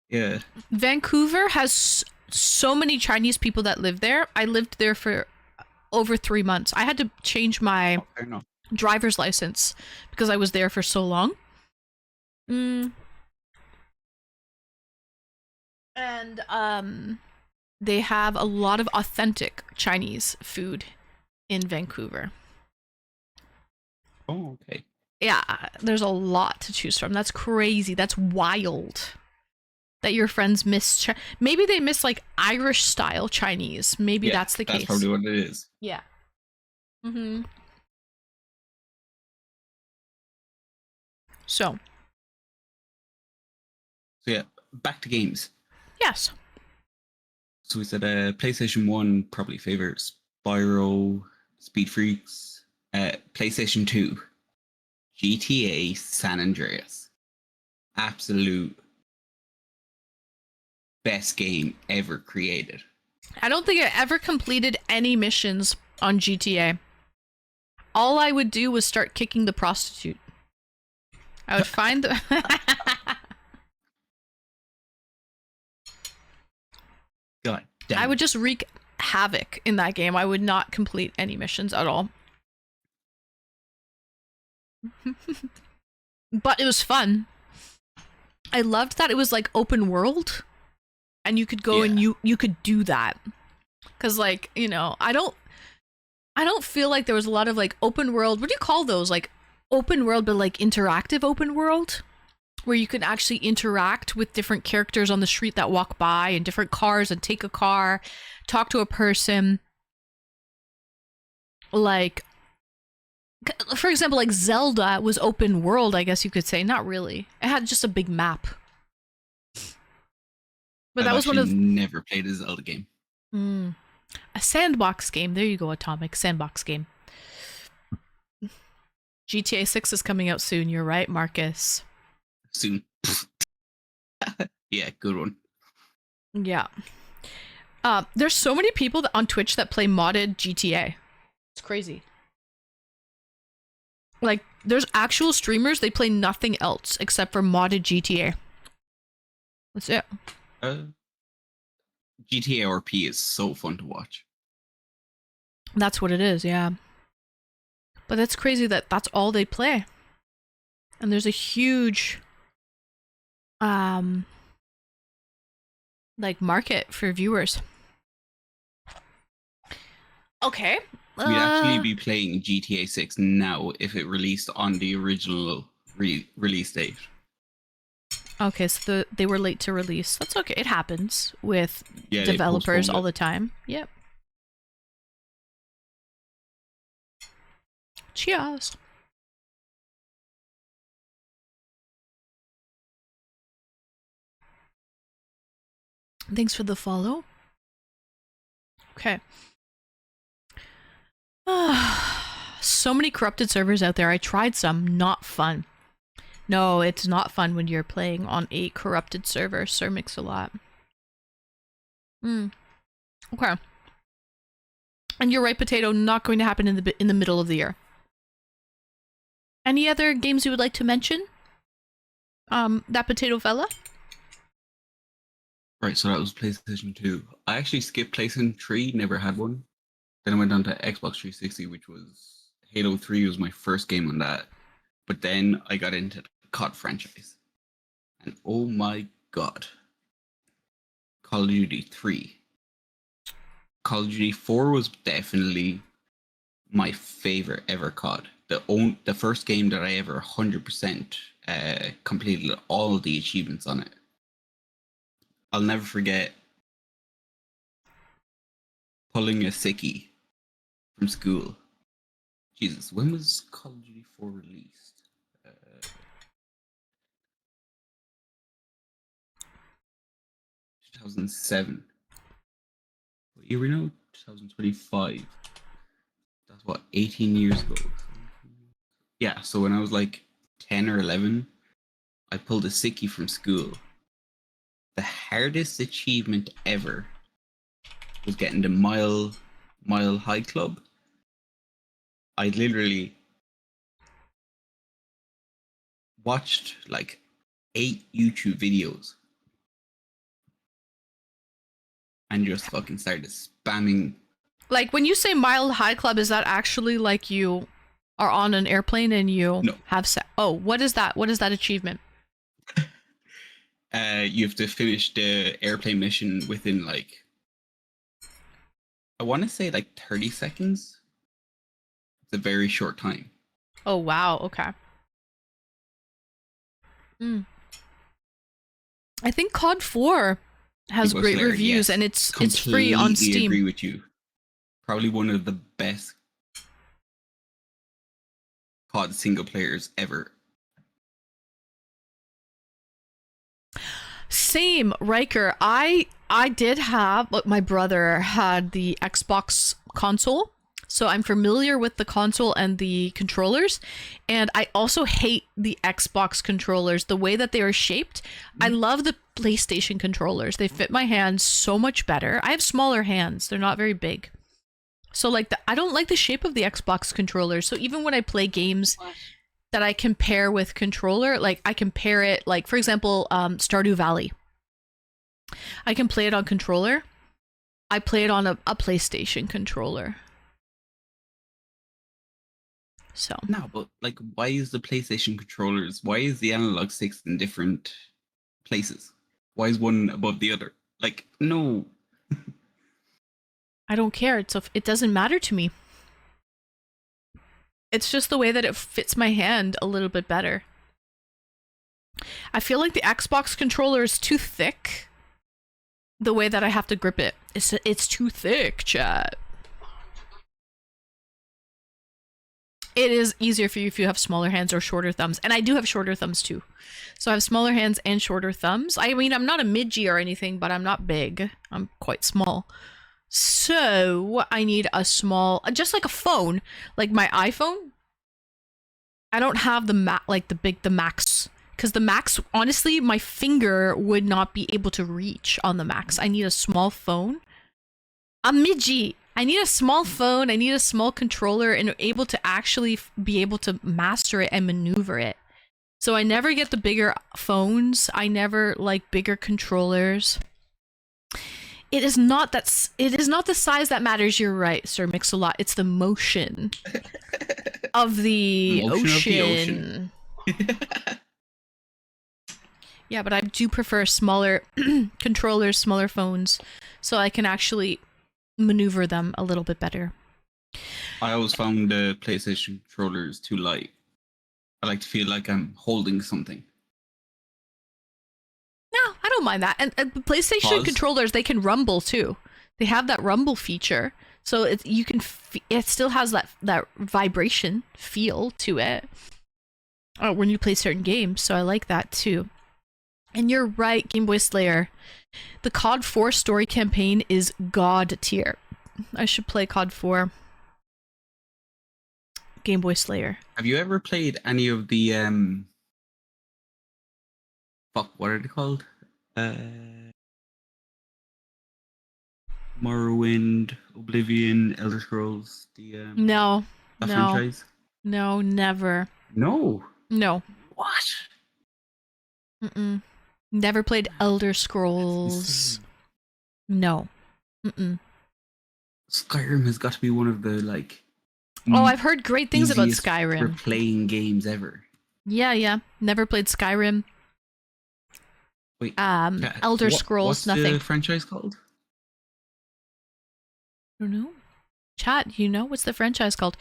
Yeah.
Vancouver has so many Chinese people that live there. I lived there for over 3 months. I had to change my
Oh, fair enough.
driver's license because I was there for so long. And they have a lot of authentic Chinese food in Vancouver.
Oh, okay.
Yeah, there's a lot to choose from. That's crazy. That's wild. That your friends miss. Maybe they miss like Irish style Chinese. Maybe
Yeah,
that's the case.
That's probably what it is.
Yeah. Mm-hmm. So,
So yeah, back to games.
yes.
So we said PlayStation 1 probably favorites Spyro, Speed Freaks, PlayStation 2, GTA San Andreas. Absolute best game ever created.
I don't think I ever completed any missions on GTA. All I would do was start kicking the prostitute. I would find the...
God damn.
I would just wreak havoc in that game. I would not complete any missions at all. But it was fun. I loved that it was like open world and you could go and you could do that. Cuz like, you know, I don't feel like there was a lot of like open world. What do you call those? Like open world but like interactive open world? Where you can actually interact with different characters on the street that walk by and different cars and take a car, talk to a person. Like, for example, like Zelda was open world, I guess you could say. Not really. It had just a big map. But that was one of...
never played a Zelda game.
A sandbox game. There you go, Atomic. Sandbox game. GTA 6 is coming out soon. You're right, Marcus.
Soon. Yeah, good one.
Yeah. There's so many people on Twitch that play modded GTA. It's crazy. Like, there's actual streamers, they play nothing else except for modded GTA. That's it.
GTA RP is so fun to watch.
That's what it is, yeah. But it's crazy that that's all they play. And there's a huge like market for viewers. Okay.
We'd actually be playing GTA 6 now if it released on the original release date.
Okay, so they were late to release. That's okay. It happens with
Yeah,
developers all
the
the time. Yep. Cheers. Thanks for the follow. Okay. So many corrupted servers out there. I tried some. Not fun. No, it's not fun when you're playing on a corrupted server. Sir Mix-a-Lot. Okay. And you're right, Potato. Not going to happen in the middle of the year. Any other games you would like to mention? That Potato fella?
Right, so that was PlayStation 2. I actually skipped PlayStation 3, never had one. Then I went on to Xbox 360, which was Halo 3 was my first game on that. But then I got into the COD franchise. And oh my god. Call of Duty 3. Call of Duty 4 was definitely my favorite ever COD. the first game that I ever 100% completed all the achievements on it. I'll never forget pulling a sickie from school. Jesus, when was Call of Duty 4 released? 2007. What year we know? 2025. That's what, 18 years ago. Yeah, so when I was like 10 or 11, I pulled a sickie from school. The hardest achievement ever was getting the Mile High Club. I literally watched like 8 YouTube videos and just fucking started spamming.
Like, when you say Mile High Club, is that actually like you are on an airplane and you
No.
have oh, what is that? What is that achievement?
You have to finish the airplane mission within like, I want to say like 30 seconds. It's a very short time.
Oh, wow. Okay. I think COD 4 has
Rainbow
great
Slayer,
reviews,
yes.
and it's free on
Completely
Steam.
agree with you. Probably one of the best COD single players ever.
Same, Riker. I did have, look, my brother had the Xbox console, so I'm familiar with the console and the controllers, and I also hate the Xbox controllers, the way that they are shaped. I love the PlayStation controllers. They fit my hands so much better. I have smaller hands. They're not very big. So like I don't like the shape of the Xbox controllers. So even when I play games that I compare with controller, like I compare it, like for example, Stardew Valley. I can play it on controller. I play it on a PlayStation controller. So
No, but like, why is the PlayStation controllers? Why is the analog sticks in different places? Why is one above the other? Like, no.
I don't care. It doesn't matter to me. It's just the way that it fits my hand a little bit better. I feel like the Xbox controller is too thick. The way that I have to grip it. It's too thick, chat. It is easier for you if you have smaller hands or shorter thumbs. And I do have shorter thumbs too. So I have smaller hands and shorter thumbs. I mean, I'm not a midgie or anything, but I'm not big. I'm quite small. So I need a small, just like a phone, like my iPhone. I don't have the Max, because the Max, honestly, my finger would not be able to reach on the Max. I need a small phone. A midgie. I need a small phone. I need a small controller and able to actually be able to master it and maneuver it. So I never get the bigger phones. I never like bigger controllers. It is not the size that matters. You're right, Sir Mix-a-Lot. It's the motion of the ocean. Yeah, but I do prefer smaller controllers, smaller phones, so I can actually maneuver them a little bit better.
I always found the PlayStation controllers too light. I like to feel like I'm holding something.
No, I don't mind that. And the PlayStation controllers, they can rumble too. They have that rumble feature, so it still has that vibration feel to it when you play certain games. So I like that too. And you're right, Game Boy Slayer. The COD 4 story campaign is god tier. I should play COD 4. Game Boy Slayer.
Have you ever played any of the what are they called? Morrowind, Oblivion, Elder Scrolls, the franchise?
No, never.
No.
No.
What?
Mm-mm. Never played Elder Scrolls. No. Mm-mm.
Skyrim has got to be one of the like.
Oh, I've heard great things about
easiest
Skyrim.
for playing games ever.
Yeah. Never played Skyrim.
Wait.
Elder Scrolls,
what's
nothing.
the franchise called?
I don't know. Chat, you know what's the franchise called?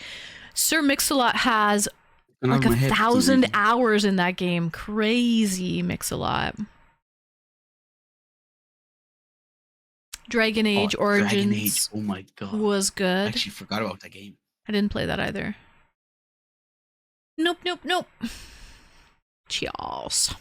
Sir Mix-a-Lot has
Gone
like
out of my head for some
1,000
reason.
hours in that game. Crazy Mix-a-Lot. Dragon Age Origins
Dragon Age. Oh my god.
was
I
good.
actually forgot about that game.
I didn't play that either. Nope, nope, nope. Cheers.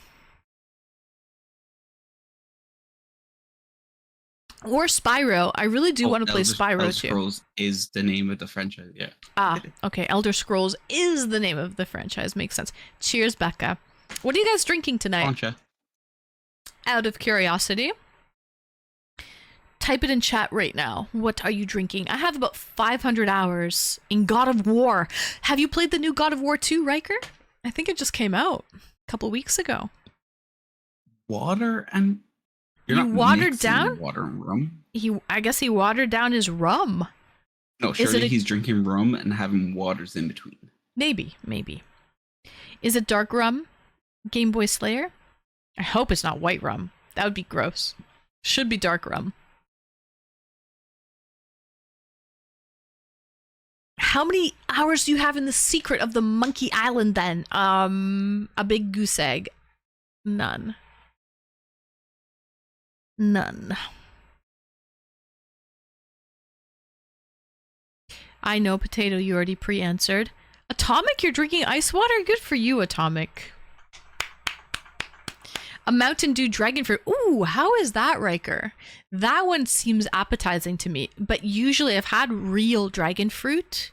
Or Spyro. I really do want to play Spyro
Elder
too.
Scrolls is the name of the franchise. Yeah.
Ah, okay. Elder Scrolls is the name of the franchise. Makes sense. Cheers, Becca. What are you guys drinking tonight?
Concha.
Out of curiosity. Type it in chat right now. What are you drinking? I have about 500 hours in God of War. Have you played the new God of War 2, Riker? I think it just came out a couple weeks ago.
Water and
You
not
watered
mixing
down?
water and rum.
I guess he watered down his rum.
No,
Is it
surely
a-
he's drinking rum and having waters in between.
Maybe. Is it dark rum? Game Boy Slayer? I hope it's not white rum. That would be gross. Should be dark rum. How many hours do you have in the secret of the Monkey Island then? A big goose egg. None. I know, Potato, you already pre-answered. Atomic, you're drinking ice water? Good for you, Atomic. A Mountain Dew dragon fruit. Ooh, how is that, Riker? That one seems appetizing to me, but usually I've had real dragon fruit,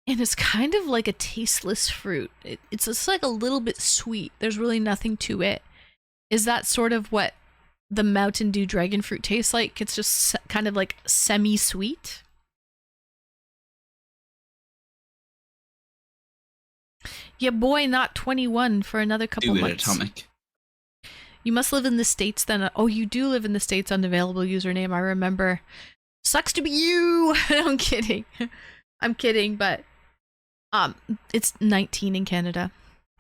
and it's kind of like a tasteless fruit. It's just like a little bit sweet. There's really nothing to it. Is that sort of what the Mountain Dew dragon fruit tastes like? It's just kind of like semi-sweet? Yeah, boy, not 21 for another couple
Do it,
months.
Atomic.
You must live in the States then. Oh, you do live in the States, unavailable username. I remember. Sucks to be you. I'm kidding. I'm kidding, but it's 19 in Canada.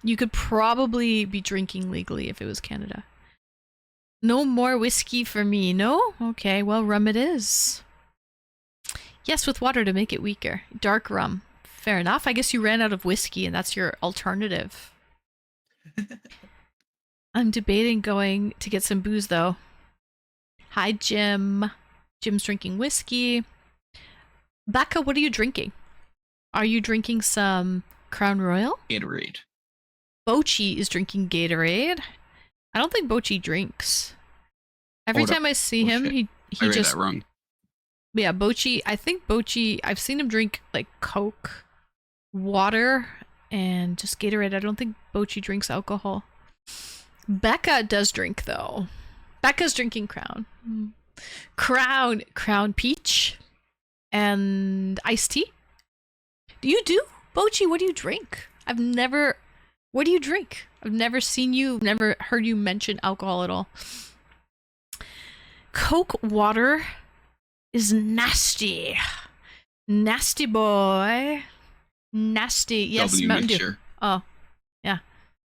You could probably be drinking legally if it was Canada. No more whiskey for me. No? Okay, well, rum it is. Yes, with water to make it weaker. Dark rum. Fair enough. I guess you ran out of whiskey and that's your alternative. I'm debating going to get some booze though. Hi, Jim. Jim's drinking whiskey. Becca, what are you drinking? Are you drinking some Crown Royal?
Gatorade.
Bochi is drinking Gatorade. I don't think Bochi drinks. Every
Hold up.
time I see
Oh,
him,
shit.
he
I read
just
that wrong.
yeah, Bochi. I think Bochi. I've seen him drink like Coke, water, and just Gatorade. I don't think Bochi drinks alcohol. Becca does drink though. Becca's drinking Crown. Crown Peach, and iced tea. Do you do Bochi? What do you drink? What do you drink? I've never seen you. Never heard you mention alcohol at all. Coke water is nasty. Nasty boy. Nasty. Yes,
W
Mountain Dew.
mixture.
Oh, yeah.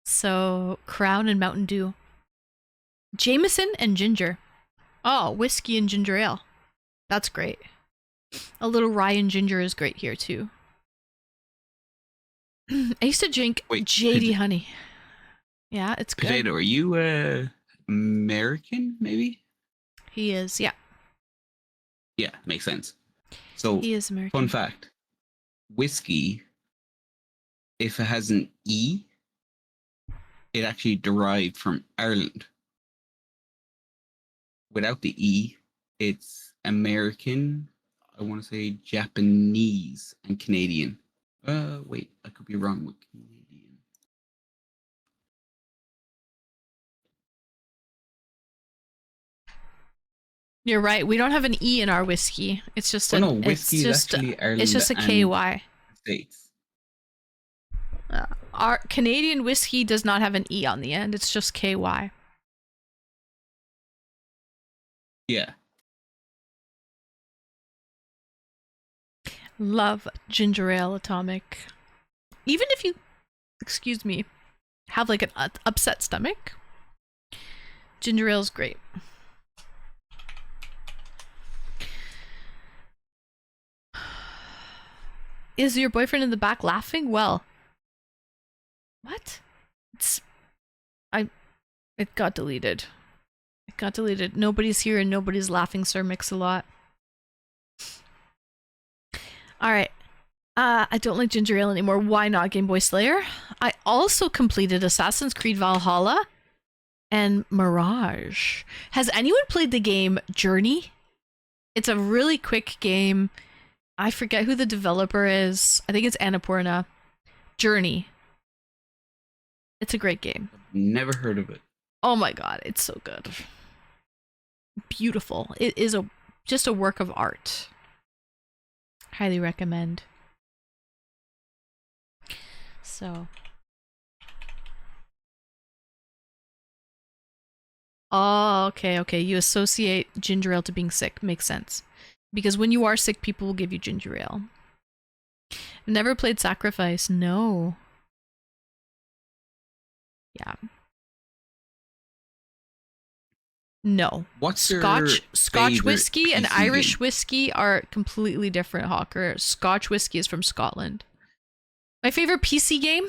So, Crown and Mountain Dew. Jameson and ginger. Oh, whiskey and ginger ale. That's great. A little rye and ginger is great here, too. I used to drink
Wait,
JD Honey. Yeah, it's good.
Potato, are you American, maybe?
He is, yeah.
Yeah, makes sense. So,
He is American.
fun fact. Whiskey, if it has an E, it actually derived from Ireland. Without the E, it's American, I want to say Japanese, and Canadian. Wait, I could be wrong with Canadian.
You're right. We don't have an E in our whiskey. It's just
Oh
an,
no, whiskey
it's
is
just
actually Ireland
it's just a
and
KY.
States.
Our Canadian whiskey does not have an E on the end. It's just KY.
Yeah.
Love ginger ale, Atomic. Even if you, excuse me, have like an upset stomach, ginger ale is great. is your boyfriend in the back laughing? Well, what? It got deleted. It got deleted. Nobody's here and nobody's laughing, Sir Mix-a-Lot. Alright. I don't like ginger ale anymore. Why not, Game Boy Slayer? I also completed Assassin's Creed Valhalla and Mirage. Has anyone played the game Journey? It's a really quick game. I forget who the developer is. I think it's Annapurna. Journey. It's a great game.
Never heard of it.
Oh my god, it's so good. Beautiful. It is just a work of art. Highly recommend. So. Oh, okay. You associate ginger ale to being sick. Makes sense. Because when you are sick, people will give you ginger ale. Never played Sacrifice. No. Yeah. No.
What's
Scotch
favorite
whiskey and
PC
Irish
game?
whiskey are completely different, Hawker. Scotch whiskey is from Scotland. My favorite PC game?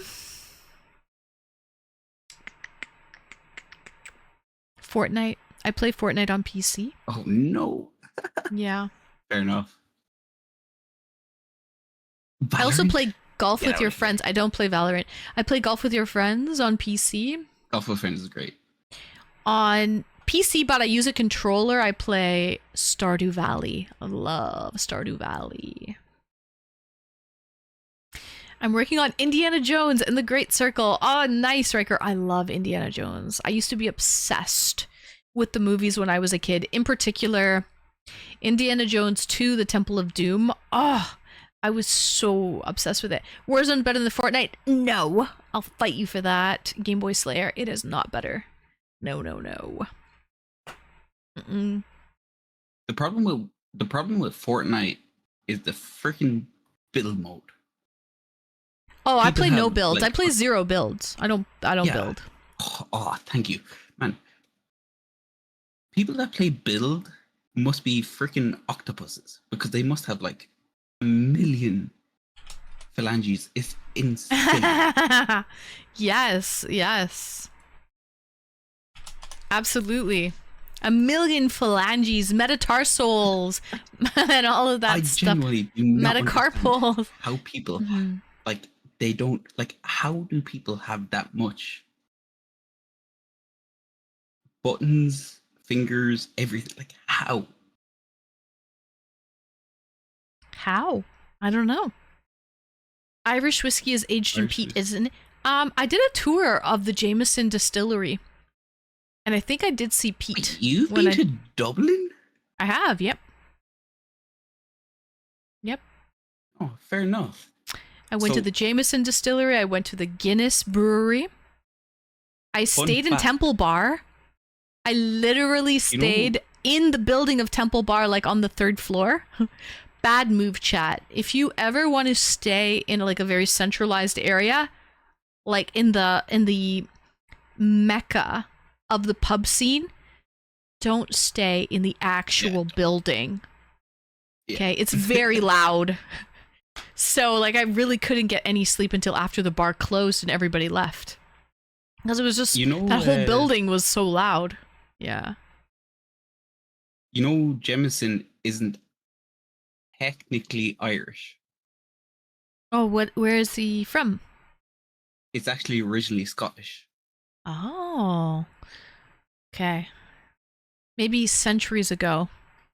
Fortnite. I play Fortnite on PC.
Oh no.
Yeah.
Fair enough.
I also
Valorant?
play golf
Get
with
out
your
of here.
friends. I don't play Valorant. I play golf with your friends on PC.
Golf with Friends is great.
On PC, but I use a controller. I play Stardew Valley. I love Stardew Valley. I'm working on Indiana Jones and the Great Circle. Oh, nice, Riker. I love Indiana Jones. I used to be obsessed with the movies when I was a kid. In particular, Indiana Jones 2, The Temple of Doom. Oh, I was so obsessed with it. Warzone better than Fortnite? No. I'll fight you for that. Game Boy Slayer, it is not better. No. Mm-mm.
The problem with Fortnite is the freaking build mode.
Oh, I
People
play no
have,
builds.
like,
I play 0 builds. I don't
Yeah.
build.
Oh, thank you, man. People that play build must be freaking octopuses because they must have like 1 million phalanges. It's insane.
Yes. Absolutely. 1 million phalanges, metatarsals, and all of that
I
stuff.
genuinely do not understand
Metacarpals.
how people
Mhm.
like they don't like. How do people have that much buttons, fingers, everything? Like how?
How? I don't know. Irish whiskey is aged in
Irish
peat,
whiskey.
isn't it? I did a tour of the Jameson distillery. And I think I did see peat.
Wait, you've
when
been to Dublin?
I have, yep.
Oh, fair enough.
I went to
So-
the Jameson distillery. I went to the Guinness brewery. I stayed in
fact.
Temple Bar. I literally stayed in the building of Temple Bar, like on the 3rd floor. Bad move, chat. If you ever want to stay in like a very centralized area, like in the mecca of the pub scene, don't stay in the actual building.
Yeah.
Okay, it's very loud. So, like, I really couldn't get any sleep until after the bar closed and everybody left. Because it was just,
You know,
that whole building was so loud. Yeah.
You know, Jameson isn't technically Irish.
Oh, where is he from?
It's actually originally Scottish.
Oh. Okay. Maybe centuries ago.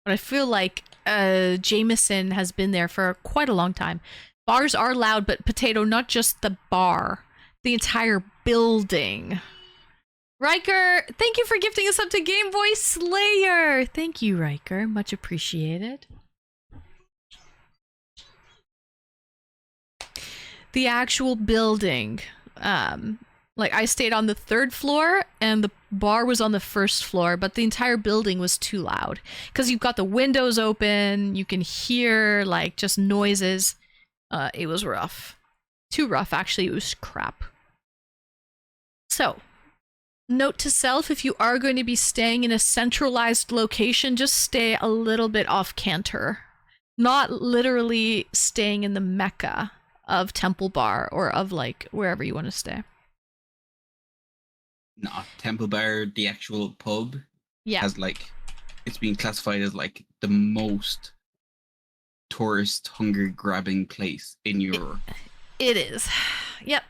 But I feel like Jameson has been there for quite a long time. Bars are loud, but Potato, not just the bar. The entire building. Riker, thank you for gifting us up to Game Boy Slayer. Thank you, Riker. Much appreciated. The actual building. Like, I stayed on the 3rd floor and the bar was on the 1st floor, but the entire building was too loud. Because you've got the windows open, you can hear, like, just noises. It was rough. Too rough, actually. It was crap. So, note to self, if you are going to be staying in a centralized location, just stay a little bit off Cantor. Not literally staying in the mecca of Temple Bar or of like wherever you want to stay.
No, Temple Bar, the actual pub,
Yeah.
has like, it's been classified as like the most tourist hunger grabbing place in Europe.
It is. Yep.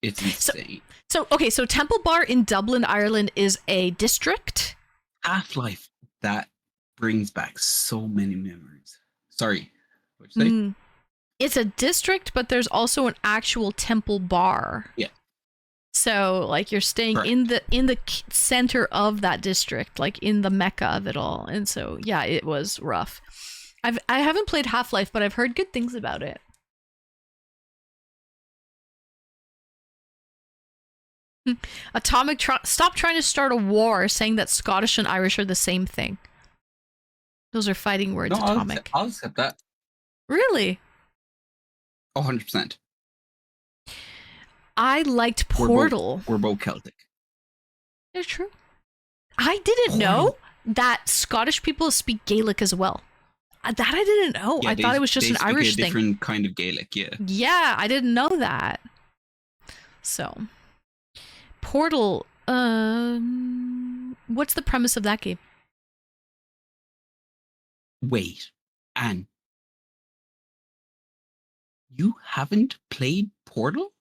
It's insane.
So okay, so Temple Bar in Dublin, Ireland is a district.
Half-Life, that brings back so many memories. Sorry, what'd you say?
Mm. It's a district, but there's also an actual Temple Bar.
Yeah.
So like you're staying in the center of that district, like in the mecca of it all. And so yeah, it was rough. I haven't played Half-Life, but I've heard good things about it. Atomic, stop trying to start a war saying that Scottish and Irish are the same thing. Those are fighting words,
No,
Atomic.
I'll accept that.
Really?
100%.
I liked Portal.
We're both Celtic.
It's true. I didn't know that Scottish people speak Gaelic as well. That I didn't know.
Yeah,
I thought it was just
they
an
speak
Irish
a
thing.
different kind of Gaelic, yeah.
Yeah, I didn't know that. So, Portal. What's the premise of that game?
Wait, Anne. You haven't played Portal?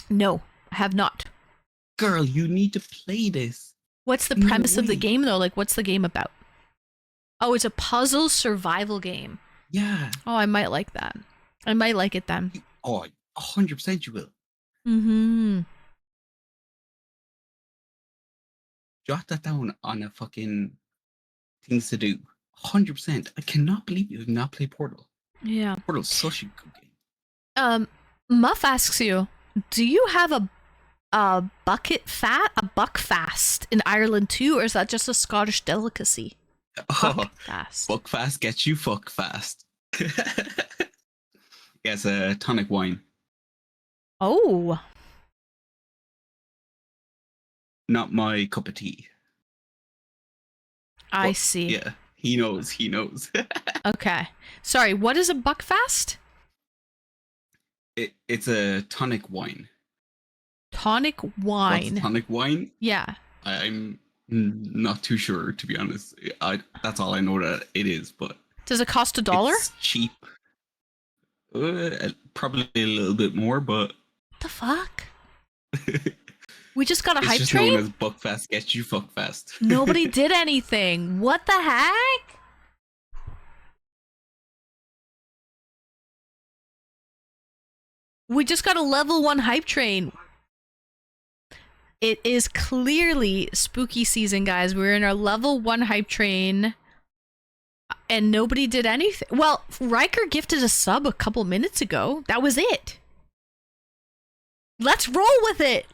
No, I have not.
Girl, you need to play this.
What's the
No
premise of the
way.
game though? Like, what's the game about? Oh, it's a puzzle survival game.
Yeah.
Oh, I might like that. I might like it then.
Oh, 100% you will.
Mm-hmm.
Jot that down on a fucking things to do. 100%. I cannot believe you have not played Portal.
Yeah.
Portal's such a good game.
Muff asks you, do you have a buck fast in Ireland too, or is that just a Scottish delicacy?
Oh,
Fast.
fuck fast gets you fuck fast. Yes, a tonic wine.
Oh.
Not my cup of tea.
I
Well,
see.
Yeah, he knows.
Okay. Sorry, what is a buckfast?
It's a tonic wine.
Tonic
What's
wine.
tonic wine?
Yeah.
I'm not too sure, to be honest. That's all I know that it is, but
Does it cost $1?
it's cheap. Probably a little bit more, but
What the fuck? We just got a
it's
hype
just
train?
known as Buckfast gets you fuck fast.
Nobody did anything. What the heck? We just got a level 1 hype train. It is clearly spooky season, guys. We're in our level 1 hype train. And nobody did anything. Well, Riker gifted a sub a couple minutes ago. That was it. Let's roll with it.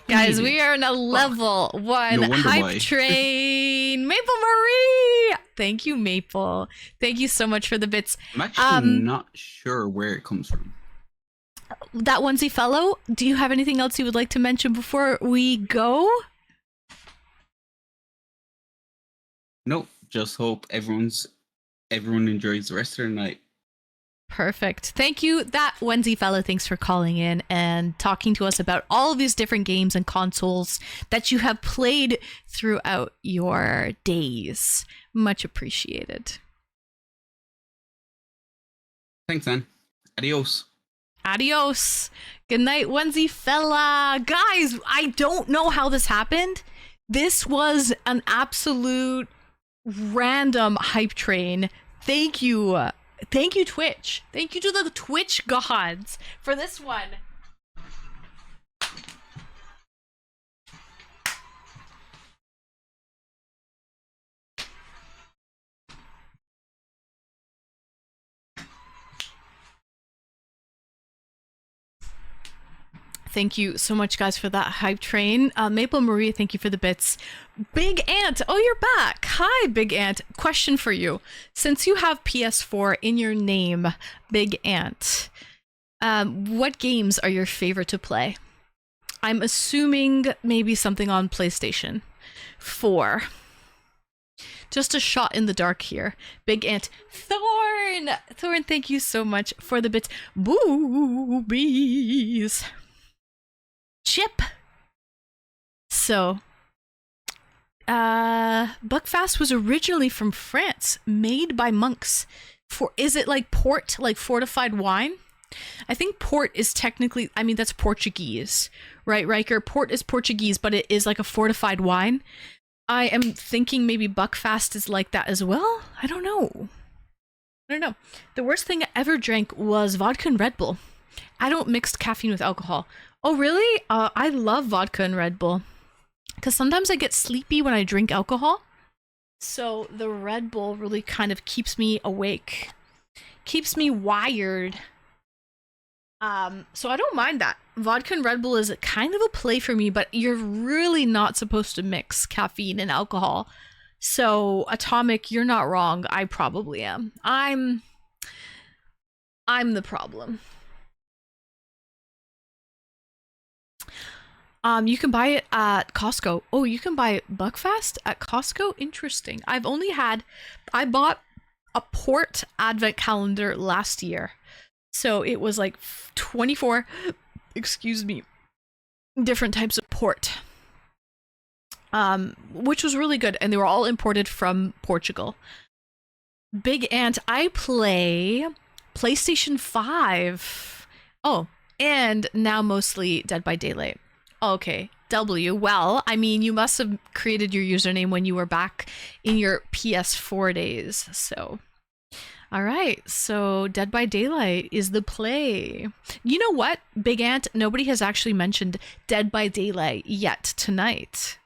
Guys, we are in a level 1
No wonder
hype
why.
train. Maple Marie! Thank you, Maple. Thank you so much for the bits.
I'm actually not sure where it comes from.
That onesie fellow, do you have anything else you would like to mention before we go?
Nope. Just hope everyone enjoys the rest of their night.
Perfect. Thank you, that Wendy fellow. Thanks for calling in and talking to us about all of these different games and consoles that you have played throughout your days. Much appreciated.
Thanks, Anne. Adios.
Adios. Good night, Wendy fella. Guys, I don't know how this happened. This was an absolute random hype train. Thank you. Thank you, Twitch. Thank you to the Twitch gods for this one. Thank you so much, guys, for that hype train. Maple Marie, thank you for the bits. Big Ant, oh, you're back. Hi, Big Ant. Question for you. Since you have PS4 in your name, Big Ant, what games are your favorite to play? I'm assuming maybe something on PlayStation 4. Just a shot in the dark here. Big Ant. Thorn! Thorn, thank you so much for the bits. Boobies. Chip. So, Buckfast was originally from France, made by monks. Is it like port, like fortified wine? I think port is technically, I mean, that's Portuguese, right, Riker? Port is Portuguese, but it is like a fortified wine. I am thinking maybe Buckfast is like that as well. I don't know. The worst thing I ever drank was vodka and Red Bull. I don't mix caffeine with alcohol. Oh, really? I love vodka and Red Bull. Because sometimes I get sleepy when I drink alcohol. So the Red Bull really kind of keeps me awake. Keeps me wired. So I don't mind that. Vodka and Red Bull is kind of a play for me, but you're really not supposed to mix caffeine and alcohol. So Atomic, you're not wrong. I probably am. I'm the problem. You can buy it at Costco. Oh, you can buy Buckfast at Costco? Interesting. I bought a port advent calendar last year. So it was like 24, different types of port. Which was really good, and they were all imported from Portugal. Big Ant, I play PlayStation 5. Oh, and now mostly Dead by Daylight. Okay, W. Well, I mean, you must have created your username when you were back in your PS4 days, so... Alright, so Dead by Daylight is the play. You know what, Big Ant? Nobody has actually mentioned Dead by Daylight yet tonight.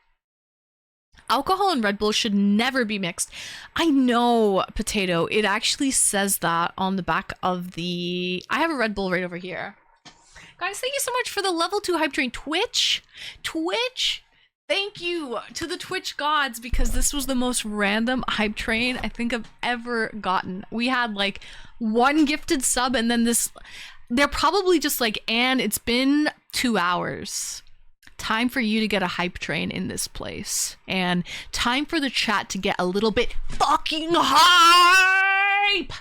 Alcohol and Red Bull should never be mixed. I know, Potato. It actually says that on the back of the... I have a Red Bull right over here. Guys, thank you so much for the level 2 hype train. Twitch, thank you to the Twitch gods, because this was the most random hype train I think I've ever gotten. We had like one gifted sub, and then this, they're probably just like, Anne, it's been 2 hours. Time for you to get a hype train in this place. And time for the chat to get a little bit fucking hype!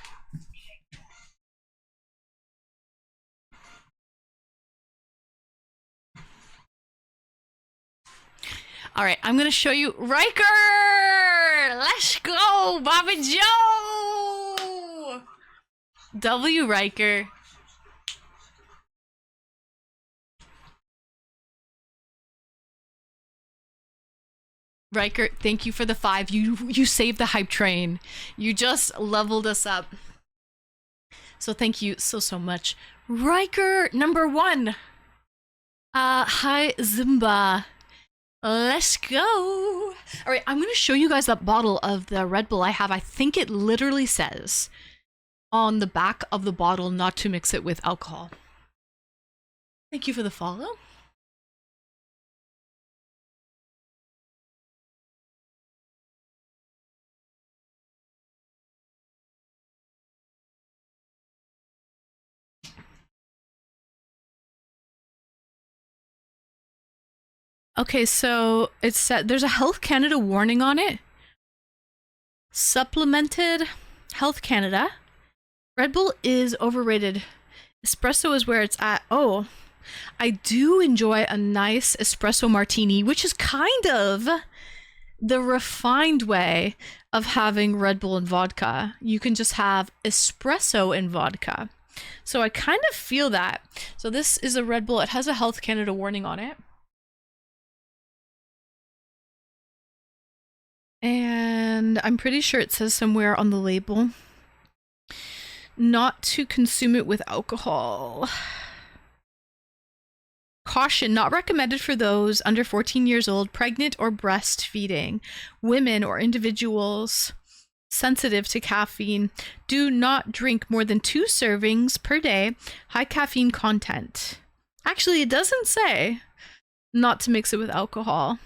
All right, I'm gonna show you Riker. Let's go, Bobby Joe. W Riker. Riker, thank you for the 5. You saved the hype train. You just leveled us up. So thank you so much. Riker number 1. Hi Zimba. Let's go. All right, I'm going to show you guys that bottle of the Red Bull I have. I think it literally says on the back of the bottle not to mix it with alcohol. Thank you for the follow. Okay, so it said there's a Health Canada warning on it. Supplemented Health Canada. Red Bull is overrated. Espresso is where it's at. Oh, I do enjoy a nice espresso martini, which is kind of the refined way of having Red Bull and vodka. You can just have espresso and vodka. So I kind of feel that. So this is a Red Bull. It has a Health Canada warning on it. And I'm pretty sure it says somewhere on the label not to consume it with alcohol. Caution, not recommended for those under 14 years old, pregnant or breastfeeding, women or individuals sensitive to caffeine. Do not drink more than 2 servings per day. High caffeine content. Actually, it doesn't say not to mix it with alcohol.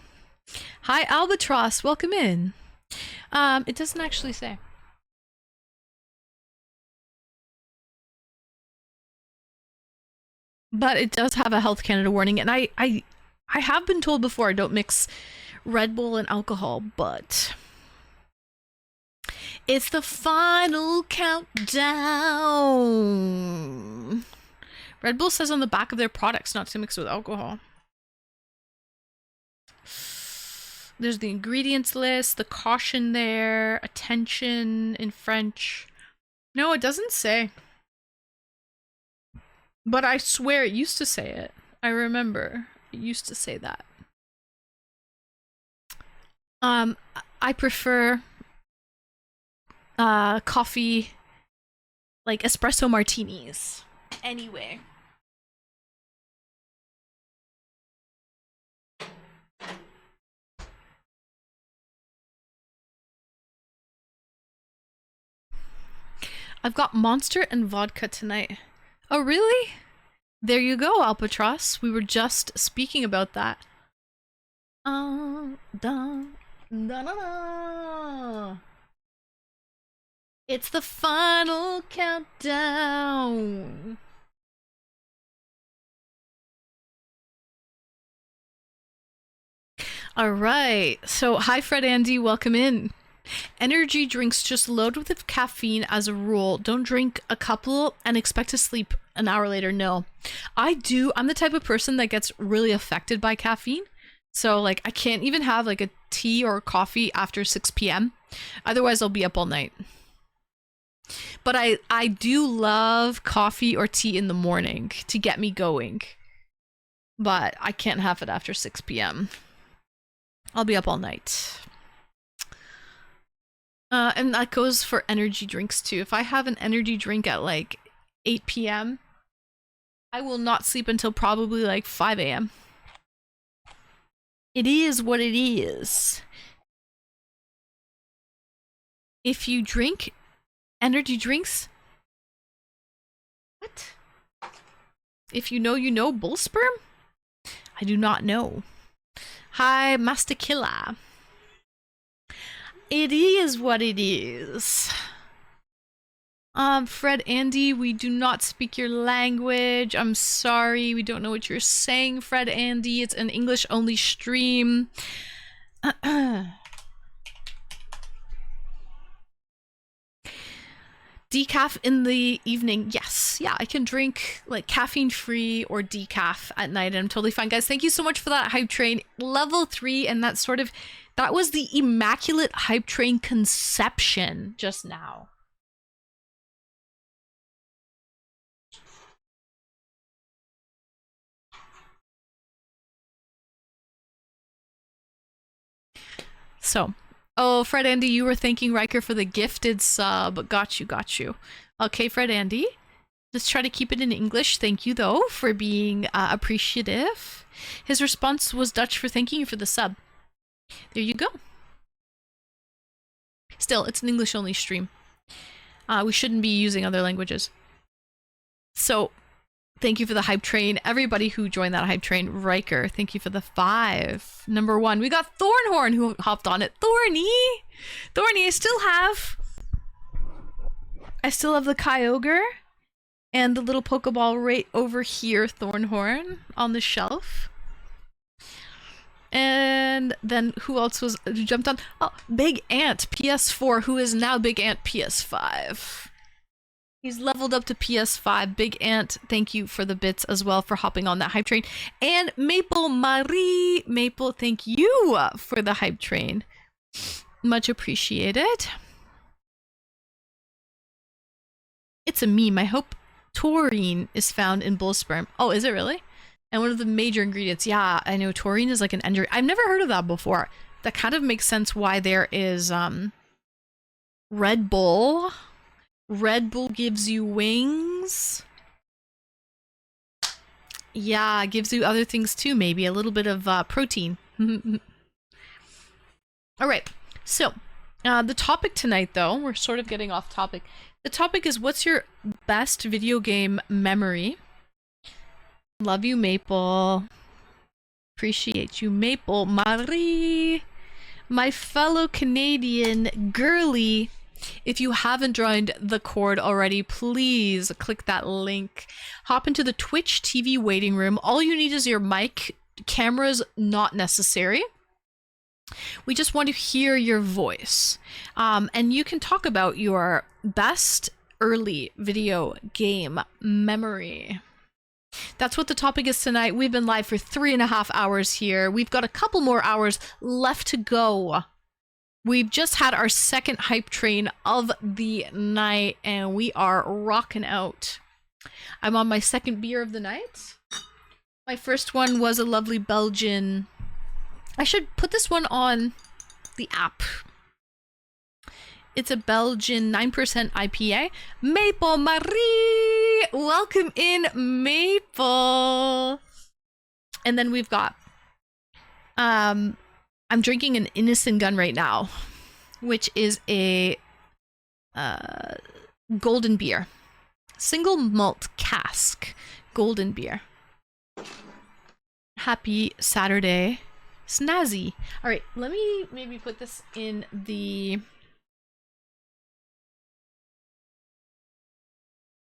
Hi Albatross, welcome in. It doesn't actually say. But it does have a Health Canada warning, and I have been told before don't mix Red Bull and alcohol, but It's the final countdown. Red Bull says on the back of their products not to mix with alcohol. There's the ingredients list, the caution there, attention in French. No, it doesn't say. But I swear it used to say it. I remember it used to say that. I prefer coffee, like espresso martinis. Anyway. I've got Monster and vodka tonight. Oh, really? There you go, Albatross. We were just speaking about that. Da, da, da, da. It's the final countdown. All right. So, hi, Fred Andy. Welcome in. Energy drinks just load with caffeine as a rule. Don't drink a couple and expect to sleep an hour later. No, I do. I'm the type of person that gets really affected by caffeine. So like I can't even have like a tea or coffee after 6 p.m. Otherwise I'll be up all night. But I do love coffee or tea in the morning to get me going. But I can't have it after 6 p.m. I'll be up all night. And that goes for energy drinks too. If I have an energy drink at like 8 p.m., I will not sleep until probably like 5 a.m. It is what it is. If you drink energy drinks... What? If you know, you know, bull sperm? I do not know. Hi, Master Killer. It is what it is. Fred Andy, we do not speak your language. I'm sorry, we don't know what you're saying, Fred Andy. It's an English only stream. Decaf in the evening. Yes. Yeah, I can drink like caffeine free or decaf at night and I'm totally fine. Guys, thank you so much for that hype train. Level 3 and that sort of... That was the immaculate hype train conception just now. So, oh, Fred Andy, you were thanking Riker for the gifted sub. Got you. Okay, Fred Andy. Let's try to keep it in English. Thank you, though, for being appreciative. His response was Dutch for thanking you for the sub. There you go. Still, it's an English-only stream. We shouldn't be using other languages. So, thank you for the hype train. Everybody who joined that hype train. Riker, thank you for the 5. Number 1. We got Thornhorn who hopped on it. Thorny, I still have the Kyogre and the little Pokeball right over here, Thornhorn, on the shelf. And then who else was who jumped on? Oh, Big Ant PS4, who is now Big Ant PS5. He's leveled up to PS5. Big Ant, thank you for the bits as well for hopping on that hype train. And Maple Marie, Maple, thank you for the hype train. Much appreciated. It's a meme. I hope taurine is found in bull sperm. Oh, is it really? And one of the major ingredients, yeah, I know taurine is like an ender. I've never heard of that before. That kind of makes sense why there is Red Bull. Red Bull gives you wings. Yeah, it gives you other things too, maybe a little bit of protein. All right, so the topic tonight, though, we're sort of getting off topic. The topic is, what's your best video game memory? Love you, Maple. Appreciate you, Maple. Marie, my fellow Canadian girly. If you haven't joined the Cord already, please click that link. Hop into the Twitch TV waiting room. All you need is your mic. Cameras not necessary. We just want to hear your voice. And you can talk about your best early video game memory. That's what the topic is tonight. We've been live for 3.5 hours here. We've got a couple more hours left to go. We've just had our second hype train of the night, and we are rocking out. I'm on my second beer of the night. My first one was a lovely Belgian. I should put this one on the app. It's a Belgian 9% IPA. Maple Marie! Welcome in, Maple! And then we've got... I'm drinking an Innocent Gun right now, which is a golden beer. Single malt cask golden beer. Happy Saturday. Snazzy. All right, let me maybe put this in the...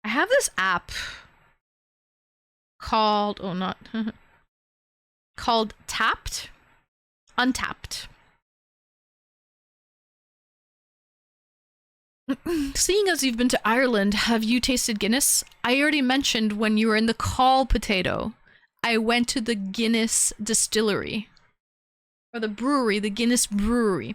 I have this app called, oh, not, called Tapped, Untapped. Seeing as you've been to Ireland, have you tasted Guinness? I already mentioned when you were in the call, Potato. I went to the Guinness distillery. Or the brewery, the Guinness brewery.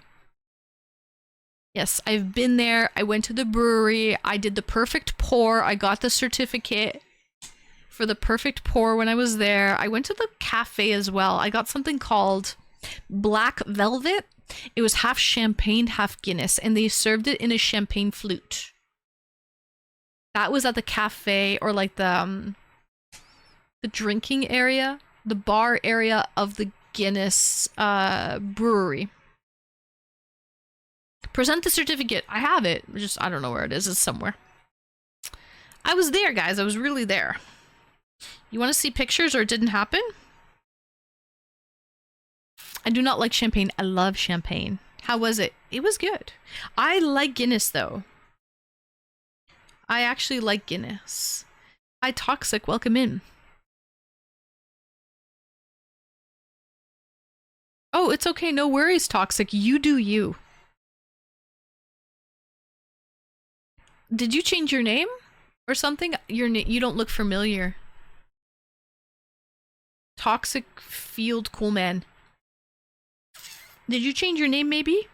Yes, I've been there. I went to the brewery. I did the perfect pour. I got the certificate for the perfect pour when I was there. I went to the cafe as well. I got something called Black Velvet. It was half champagne, half Guinness, and they served it in a champagne flute. That was at the cafe, or like the drinking area, the bar area of the Guinness brewery. Present the certificate. I have it. I don't know where it is. It's somewhere. I was there, guys. I was really there. You want to see pictures or it didn't happen? I do not like champagne. I love champagne. How was it? It was good. I like Guinness, though. I actually like Guinness. Hi, Toxic. Welcome in. Oh, it's okay. No worries, Toxic. You do you. Did you change your name or something? You don't look familiar. Toxic Field Coolman. Did you change your name maybe?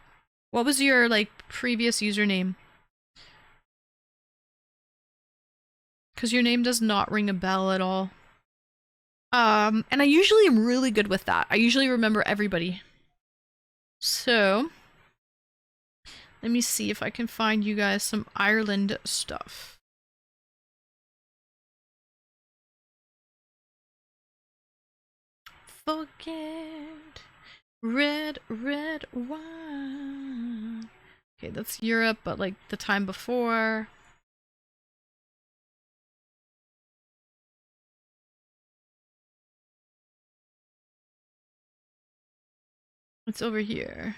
What was your previous username? Because your name does not ring a bell at all. And I usually am really good with that. I usually remember everybody. So let me see if I can find you guys some Ireland stuff. Forget red wine. Okay, that's Europe, but like the time before. It's over here.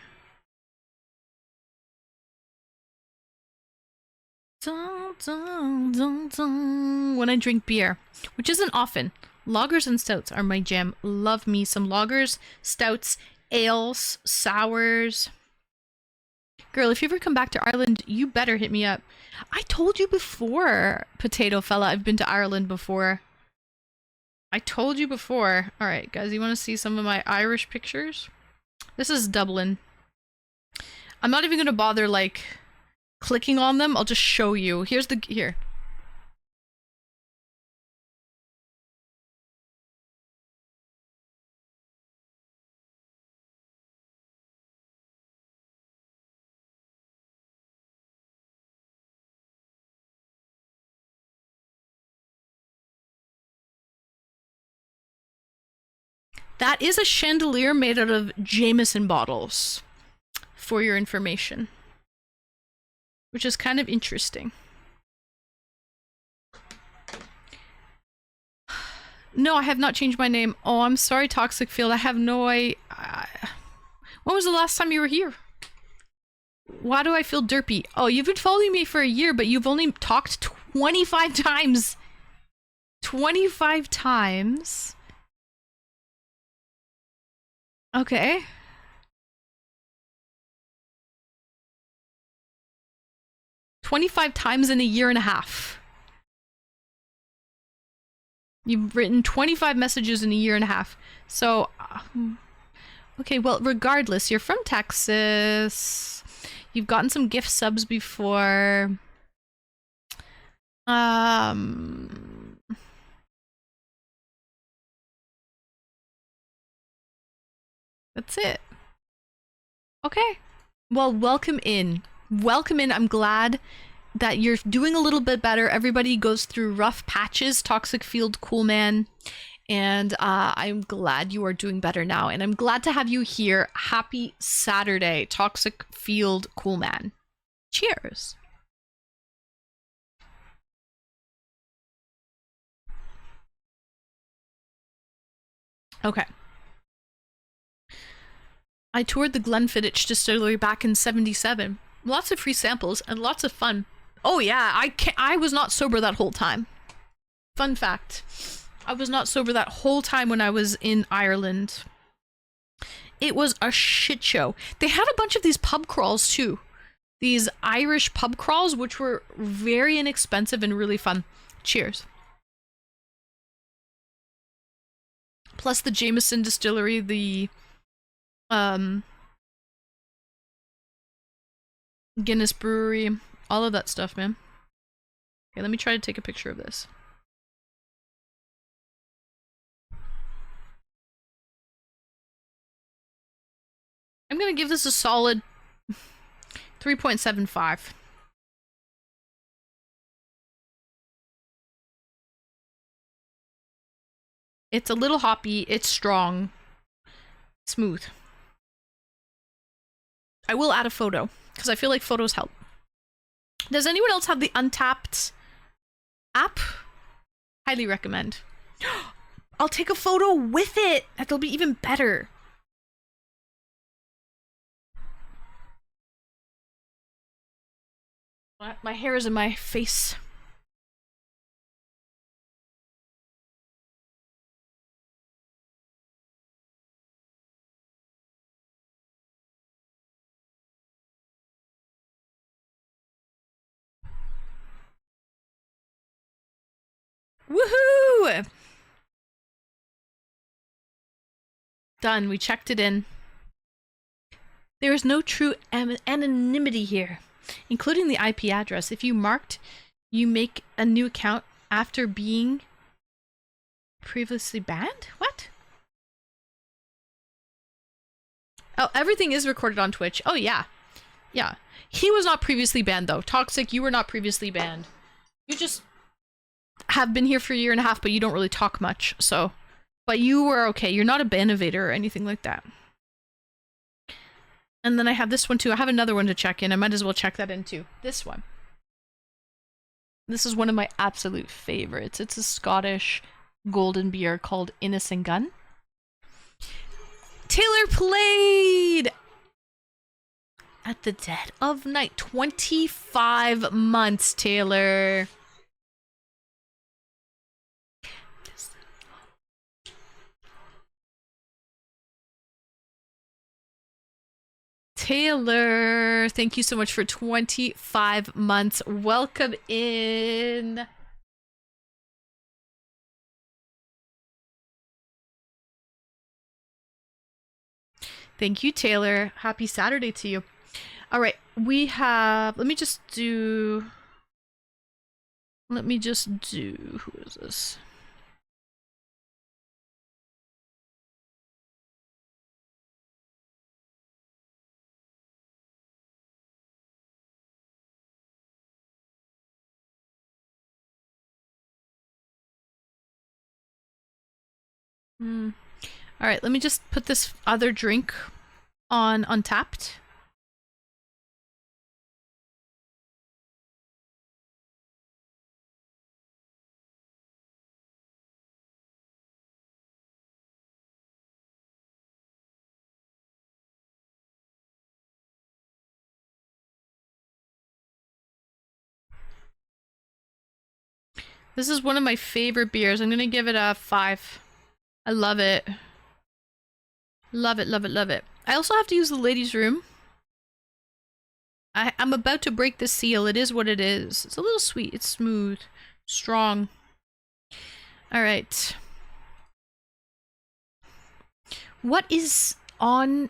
Dun, dun, dun, dun. When I drink beer, which isn't often. Lagers and stouts are my jam. Love me some lagers, stouts, ales, sours. Girl, if you ever come back to Ireland, you better hit me up. I told you before, Potato Fella, I've been to Ireland before. I told you before. Alright, guys, you want to see some of my Irish pictures? This is Dublin. I'm not even going to bother, clicking on them. I'll just show you. Here. That is a chandelier made out of Jameson bottles, for your information. Which is kind of interesting. No, I have not changed my name. Oh, I'm sorry, Toxic Field. I have no idea. When was the last time you were here? Why do I feel derpy? Oh, you've been following me for a year, but you've only talked 25 times. 25 times. Okay. 25 times in a year and a half. You've written 25 messages in a year and a half. So, okay, well, regardless, you're from Texas. You've gotten some gift subs before. That's it. Okay. Well, welcome in. Welcome in. I'm glad that you're doing a little bit better. Everybody goes through rough patches. Toxic Field, Cool Man. And I'm glad you are doing better now. And I'm glad to have you here. Happy Saturday, Toxic Field, Cool Man. Cheers. Okay. I toured the Glenfiddich distillery back in '77. Lots of free samples and lots of fun. Oh yeah, I was not sober that whole time. Fun fact. I was not sober that whole time when I was in Ireland. It was a shit show. They had a bunch of these pub crawls too. These Irish pub crawls, which were very inexpensive and really fun. Cheers. Plus the Jameson distillery, the Guinness brewery, all of that stuff, man. Okay, let me try to take a picture of this. I'm gonna give this a solid 3.75. It's a little hoppy, it's strong, smooth. I will add a photo, because I feel like photos help. Does anyone else have the Untapped app? Highly recommend. I'll take a photo with it! That'll be even better. My hair is in my face. Woohoo! Done. We checked it in. There is no true anonymity here, including the IP address. If you marked, you make a new account after being previously banned? What? Oh, everything is recorded on Twitch. Oh, yeah. Yeah. He was not previously banned, though. Toxic, you were not previously banned. You just have been here for a year and a half, but you don't really talk much, so. But you were okay. You're not a banovator or anything like that. And then I have this one too. I have another one to check in. I might as well check that in too. This one. This is one of my absolute favorites. It's a Scottish golden beer called Innocent Gun. Taylor played at the dead of night. 25 months, Taylor. Taylor, thank you so much for 25 months. Welcome in. Thank you, Taylor. Happy Saturday to you. All right, we have, let me just do, who is this? All right, let me just put this other drink on Untapped. This is one of my favorite beers. I'm gonna give it a 5. I love it. Love it, love it, love it. I also have to use the ladies' room. I'm about to break the seal. It is what it is. It's a little sweet. It's smooth. Strong. Alright. What is on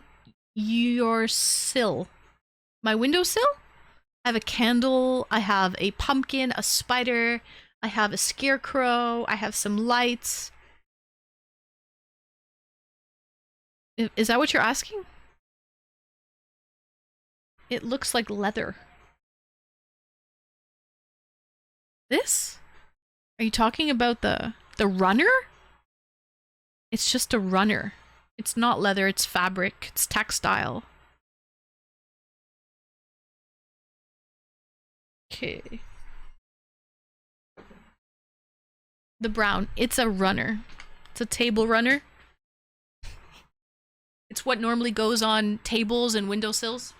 your sill? My windowsill? I have a candle. I have a pumpkin, a spider. I have a scarecrow. I have some lights. Is that what you're asking? It looks like leather. This? Are you talking about the runner? It's just a runner. It's not leather, it's fabric. It's textile. Okay. The brown. It's a runner. It's a table runner. It's what normally goes on tables and windowsills.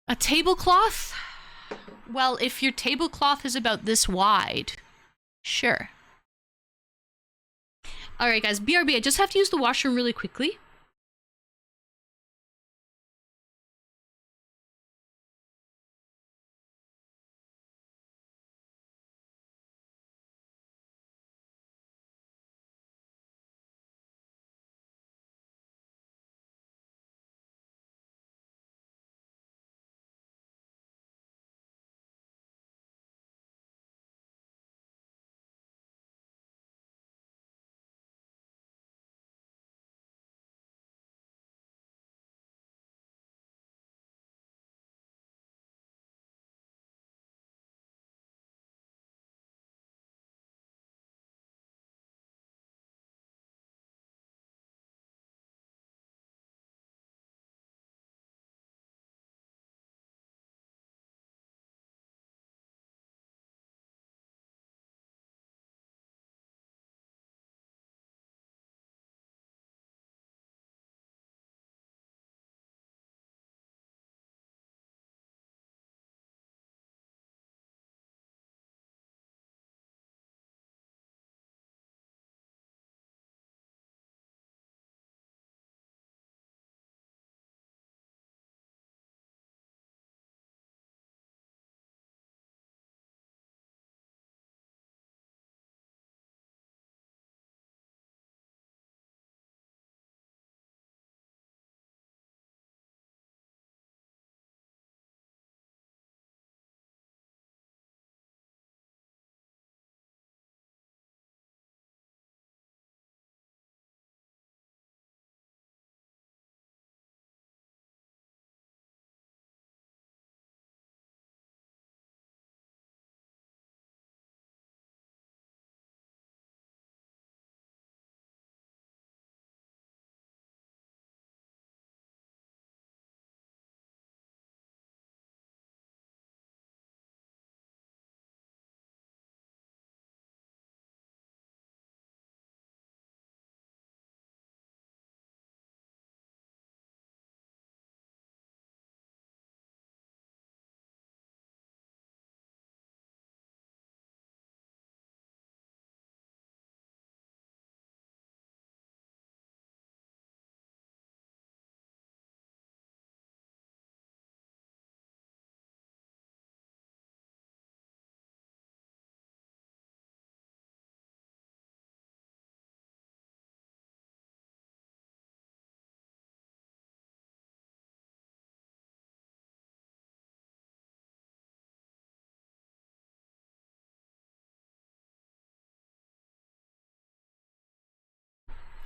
A tablecloth? Well, if your tablecloth is about this wide, sure. Alright guys, BRB, I just have to use the washroom really quickly.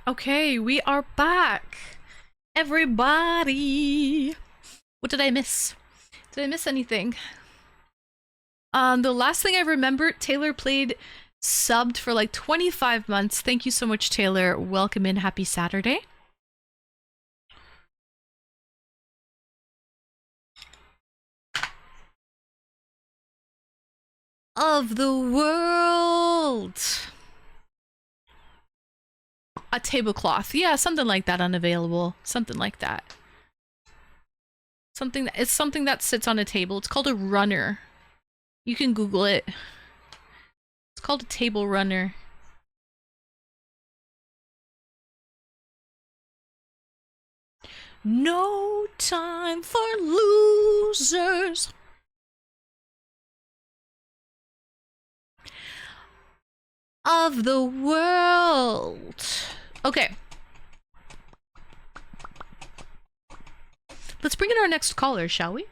Okay, we are back. Everybody. What did I miss? Did I miss anything? The last thing I remember, Taylor played subbed for like 25 months. Thank you so much, Taylor. Welcome in. Happy Saturday. of the world. A tablecloth. Yeah, something like that. Unavailable. Something like that. It's something that sits on a table. It's called a runner. You can Google it. It's called a table runner. No time for losers. Of the world. Okay. Let's bring in our next caller, shall we?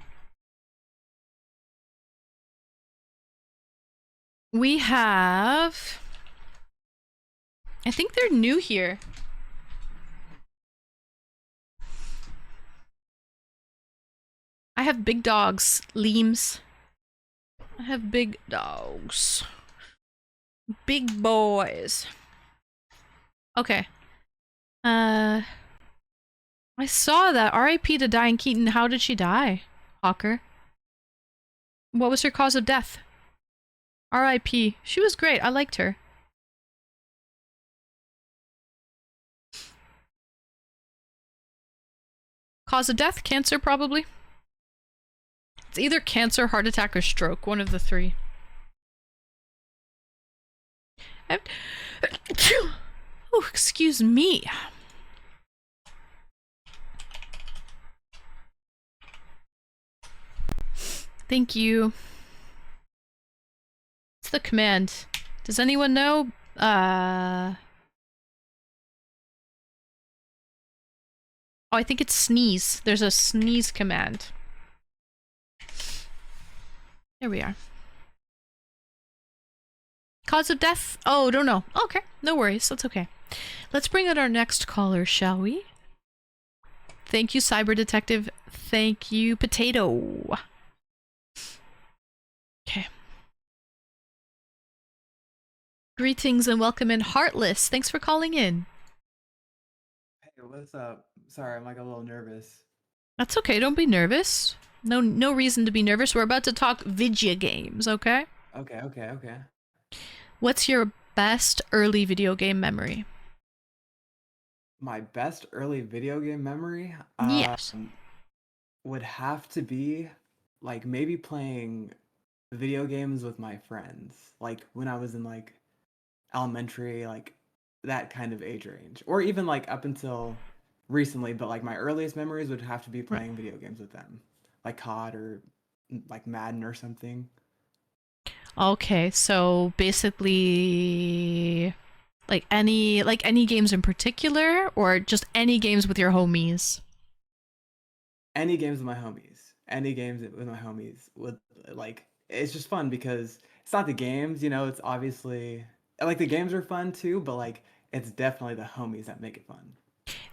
We have... I think they're new here. I have big dogs, Leams. I have big dogs. Big boys. Okay. I saw that. R.I.P. to Diane Keaton. How did she die, Hawker? What was her cause of death? R.I.P. She was great. I liked her. Cause of death? Cancer, probably. It's either cancer, heart attack, or stroke. One of the three. Oh, excuse me. Thank you. What's the command? Does anyone know? Oh, I think it's sneeze. There's a sneeze command. There we are. Cause of death? Oh, don't know. Okay, no worries. That's okay. Let's bring in our next caller, shall we? Thank you, Cyber Detective. Thank you, Potato. Okay. Greetings and welcome in, Heartless. Thanks for calling in.
Hey, what's up? Sorry, I'm like a little nervous.
That's okay. Don't be nervous. No reason to be nervous. We're about to talk video games, okay?
Okay.
What's your best early video game memory?
My best early video game memory
Yes.
would have to be like maybe playing video games with my friends, like when I was in like elementary, like that kind of age range, or even like up until recently. But like my earliest memories would have to be playing video games with them, like COD or like Madden or something.
Okay, so basically like any games in particular or just any games with your homies?
Any games with my homies. Any games with my homies would like it's just fun because it's not the games, you know, it's obviously like the games are fun too, but like it's definitely the homies that make it fun.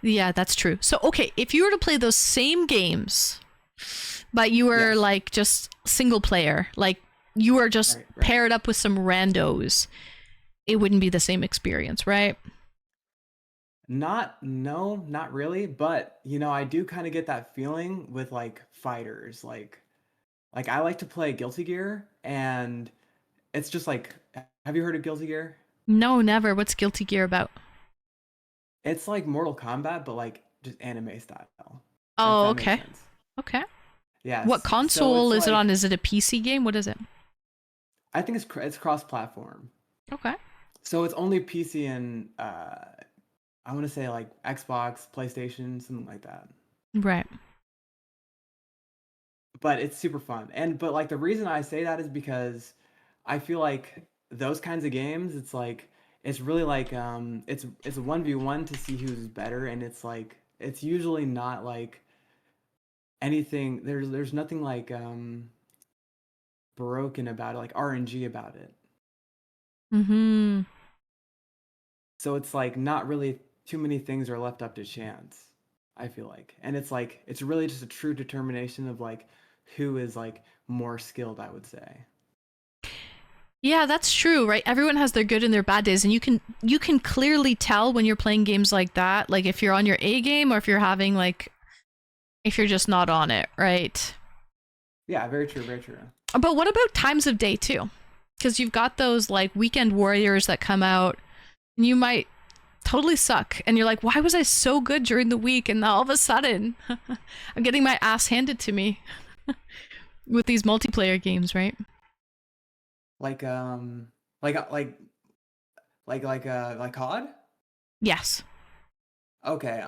Yeah, that's true. So okay, if you were to play those same games, but you were
Yes.
like just single player, like you were just
Right.
paired up with some randos, it wouldn't be the same experience, right?
Not really, but you know, I do kind of get that feeling with like fighters. Like I like to play Guilty Gear and it's just like have you heard of Guilty Gear?
No, never. What's Guilty Gear about?
It's like Mortal Kombat, but like just anime style. If
Oh,
that makes
okay.
sense.
Okay.
Yes.
What
So
console
it's
is it
like-
on? Is it a PC game? What is it?
I think it's cross-platform.
Okay.
So it's only PC and I want to say like Xbox, PlayStation, something like that.
Right.
But it's super fun. But like the reason I say that is because I feel like those kinds of games, it's like it's really like it's a 1v1 to see who's better, and it's like it's usually not like anything there's nothing like broken about it, like RNG about it.
Mm-hmm.
So it's like not really too many things are left up to chance, I feel like. And it's like it's really just a true determination of like who is like more skilled, I would say.
Yeah, that's true, right? Everyone has their good and their bad days, and you can clearly tell when you're playing games like that, like if you're on your A game or if you're having like if you're just not on it, right?
Yeah, very true, very true.
But what about times of day too? Because you've got those like weekend warriors that come out, and you might totally suck, and you're like, why was I so good during the week, and all of a sudden I'm getting my ass handed to me with these multiplayer games, right?
Like like COD?
Yes.
Okay.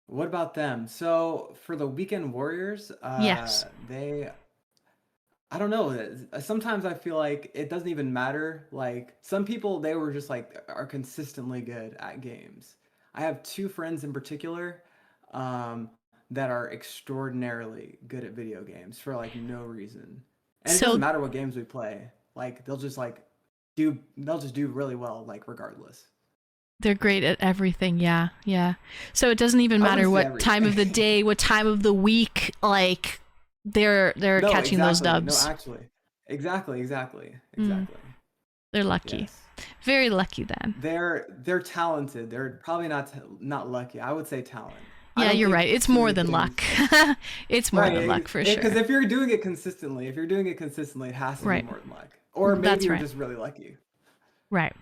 What about them? So for the Weekend Warriors,
Yes.
I don't know. Sometimes I feel like it doesn't even matter. Like some people, they were just like are consistently good at games. I have two friends in particular, um, that are extraordinarily good at video games for like no reason. And it doesn't
So
matter what games we play. Like they'll just do really well, like regardless.
they're great at everything, yeah, yeah. So it doesn't even
I
matter
wouldn't say
what time of the
everything.
day, what time of the week, like they're
No,
catching those
exactly. No,
dubs.
actually. Exactly.
Mm, they're lucky.
Yes.
Very lucky then.
They're talented. They're probably not lucky. I would say talent. I
Yeah,
don't
you're
think
right. It's
too
more
many
than
things
luck. It's more than
right,
luck for
because
sure.
if you're doing it consistently, it has to be
Right.
more than luck. Or maybe
That's
you're
right.
just really lucky.
Right.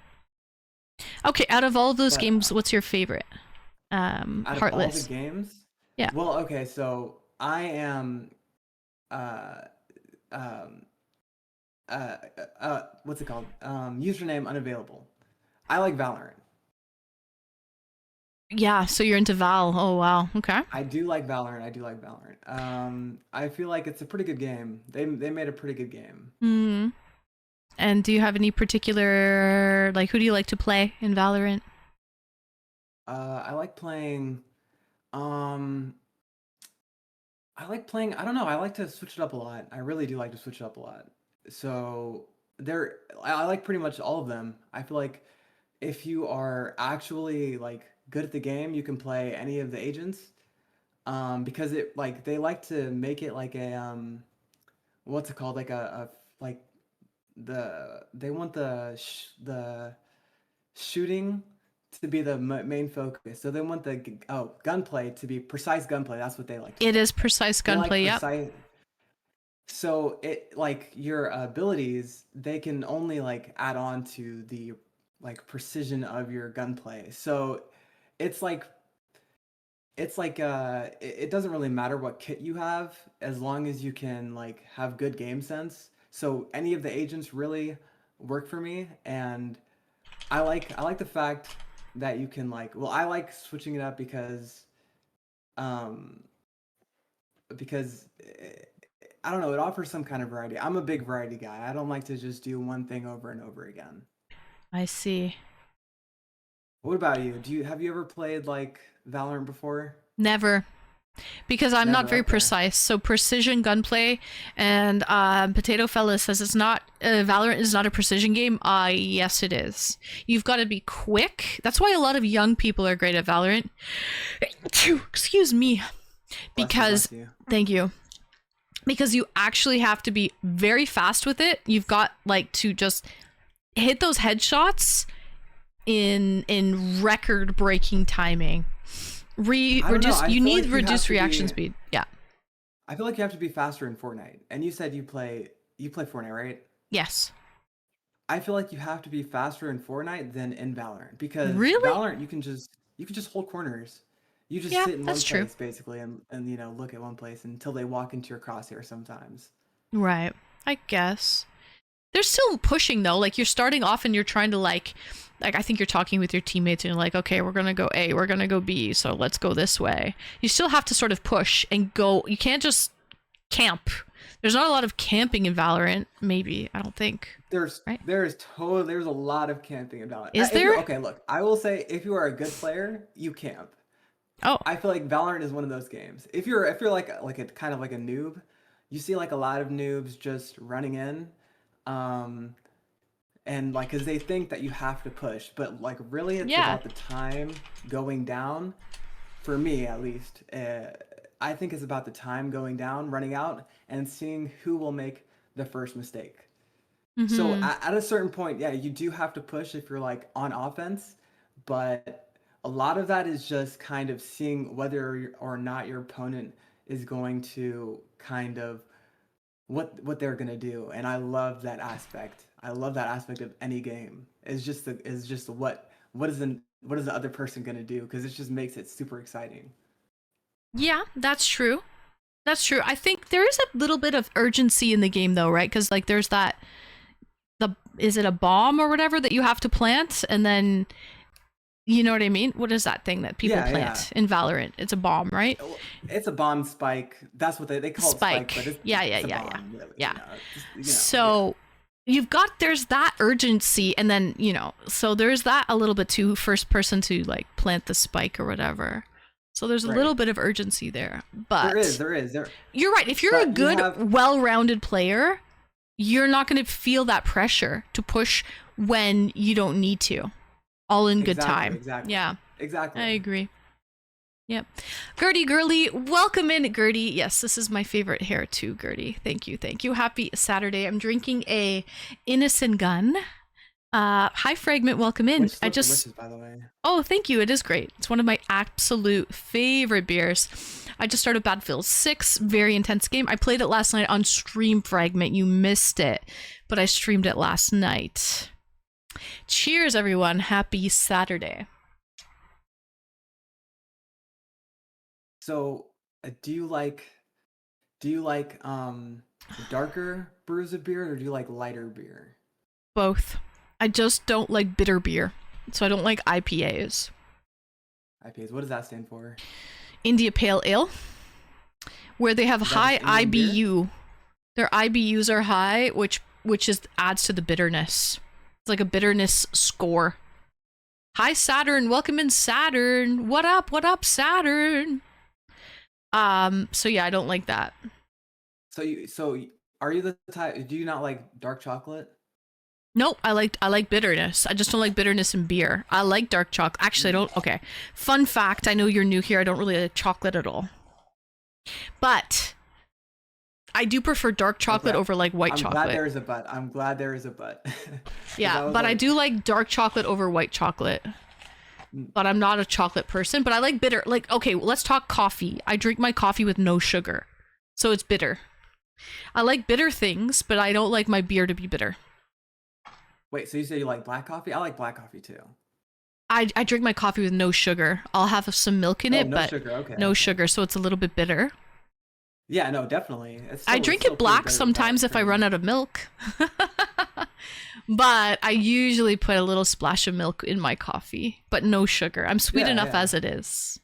Okay, out of all of those
But
games, what's your favorite?
out of all the
Heartless.
games,
Yeah.
well, okay, so I am uh um what's it called? Username unavailable. I like Valorant.
Yeah, so you're into Val. Oh wow. Okay.
I do like Valorant. I do like Valorant. I feel like it's a pretty good game. They made a pretty good game.
Hmm. And do you have any particular like who do you like to play in Valorant?
I like playing. Um, I don't know. I like to switch it up a lot. I really do like to switch it up a lot. So I like pretty much all of them. I feel like if you are actually like good at the game, you can play any of the agents. Because it like they like to make it like a what's it called? Like a like they want the shooting to be the main focus. So they want the gunplay to be precise gunplay. That's what they like to
It
play.
is precise
They like
gunplay, yep.
precise. So it like your abilities, they can only like add on to the like precision of your gunplay. So it's like it doesn't really matter what kit you have as long as you can like have good game sense. So any of the agents really work for me, and I like the fact that you can like, well, I like switching it up um because I don't know, it offers some kind of variety. I'm a big variety guy. I don't like to just do one thing over and over again.
I see.
What about you? Have you ever played like Valorant before?
Never. Because I'm not
Never.
very
Okay.
precise. So precision gunplay, and Potato Fella says it's not Valorant is not a precision game. Yes, it is. You've got to be quick. That's why a lot of young people are great at Valorant. Excuse me. Because
Bless you.
thank you. Because you actually have to be very fast with it. You've got like to just hit those headshots in record breaking timing.
I don't know.
Reduce
I
you
feel
need
like you have
reduced
to
reaction
be.
speed. Yeah.
I feel like you have to be faster in Fortnite. And you said you play Fortnite, right?
Yes.
I feel like you have to be faster in Fortnite than in Valorant because
Really?
Valorant you can just hold corners. You just
Yeah,
sit in one
that's true.
place basically and you know look at one place until they walk into your crosshair sometimes.
Right. I guess. They're still pushing though. Like you're starting off and you're trying to like I think you're talking with your teammates and you're like, okay, we're gonna go A, we're gonna go B, so let's go this way. You still have to sort of push and go. You can't just camp. There's not a lot of camping in Valorant. Maybe I don't think. Right?
There's a lot of camping in Valorant.
Is there?
Okay, look, I will say if you are a good player, you camp.
Oh,
I feel like Valorant is one of those games. If you're like a kind of like a noob, you see like a lot of noobs just running in, um, and like because they think that you have to push, but like really it's
yeah.
about the time going down. For me, at least, I think it's about the time going down, running out, and seeing who will make the first mistake. So
Mm-hmm.
at a certain point, yeah, you do have to push if you're like on offense, but a lot of that is just kind of seeing whether or not your opponent is going to kind of what they're gonna do, and I love that aspect. I love that aspect of any game. It's just what is the other person gonna do? Because it just makes it super exciting.
Yeah, that's true. That's true. I think there is a little bit of urgency in the game though, right? Because like there's that is it a bomb or whatever that you have to plant, and then you know what I mean? What is that thing that people
Yeah,
plant in Valorant? It's a bomb, right?
Well, it's a bomb spike. That's what they call
Spike.
it spike, but it's,
Yeah,
it's a
yeah.
bomb, really,
Yeah.
you know,
So you've got there's that urgency, and then so there's that a little bit too, first person to like plant the spike or whatever. So there's a
Right.
little bit of urgency there, but
there is.
you're right. If you're a
But you
good,
have-
well-rounded player, you're not going to feel that pressure to push when you don't need to. All in good time.
Exactly.
Yeah,
Exactly.
I agree. Yep. Gertie Gurley, welcome in, Gertie. Yes, this is my favorite hair too, Gertie. Thank you, thank you. Happy Saturday. I'm drinking a Innocent Gun. Hi, Fragment. Welcome in.
Which is delicious, by the way.
Oh, thank you. It is great. It's one of my absolute favorite beers. I just started Battlefield 6, very intense game. I played it last night on stream, Fragment. You missed it, but I streamed it last night. Cheers, everyone. Happy Saturday.
So, do you like darker brews of beer, or do you like lighter beer?
Both. I just don't like bitter beer, so I don't like IPAs.
IPAs. What does that stand for?
India Pale Ale, where they have
Is that
high
just Indian beer?
IBU. Their IBUs are high, which adds to the bitterness. It's like a bitterness score. Hi, Saturn. Welcome in, Saturn. What up? What up, Saturn? So yeah, I don't like that.
So are you the type? Do you not like dark chocolate?
Nope, I like bitterness. I just don't like bitterness in beer. I like dark chocolate. Actually, I don't. Okay. Fun fact, I know you're new here. I don't really like chocolate at all. But I do prefer dark chocolate
Okay.
over like white
I'm
chocolate.
glad there is a but. I'm glad there is a but. 'Cause
Yeah,
was
but I
like-
do like dark chocolate over white chocolate. But I'm not a chocolate person, but I like bitter. Like, okay, let's talk coffee. I drink my coffee with no sugar. So it's bitter. I like bitter things, but I don't like my beer to be bitter.
Wait, so you say you like black coffee? I like black coffee too.
I drink my coffee with no sugar. I'll have some milk in
Oh,
it,
no
but
sugar. Okay.
no sugar, so it's a little bit bitter.
Yeah, no, definitely.
I drink it black sometimes if I run out of milk. But I usually put a little splash of milk in my coffee, but no sugar. I'm sweet
Yeah,
enough
yeah.
as it is.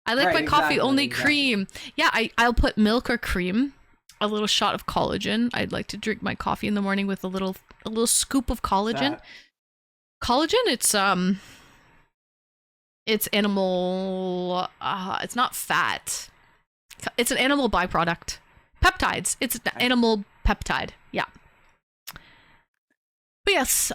I like
Right,
my coffee
exactly,
only
exactly.
cream. Yeah, I'll put milk or cream, a little shot of collagen. I'd like to drink my coffee in the morning with a little scoop of collagen. Collagen, it's animal. It's not fat. It's an animal byproduct. Peptides. It's an animal peptide. Yeah. But yes, so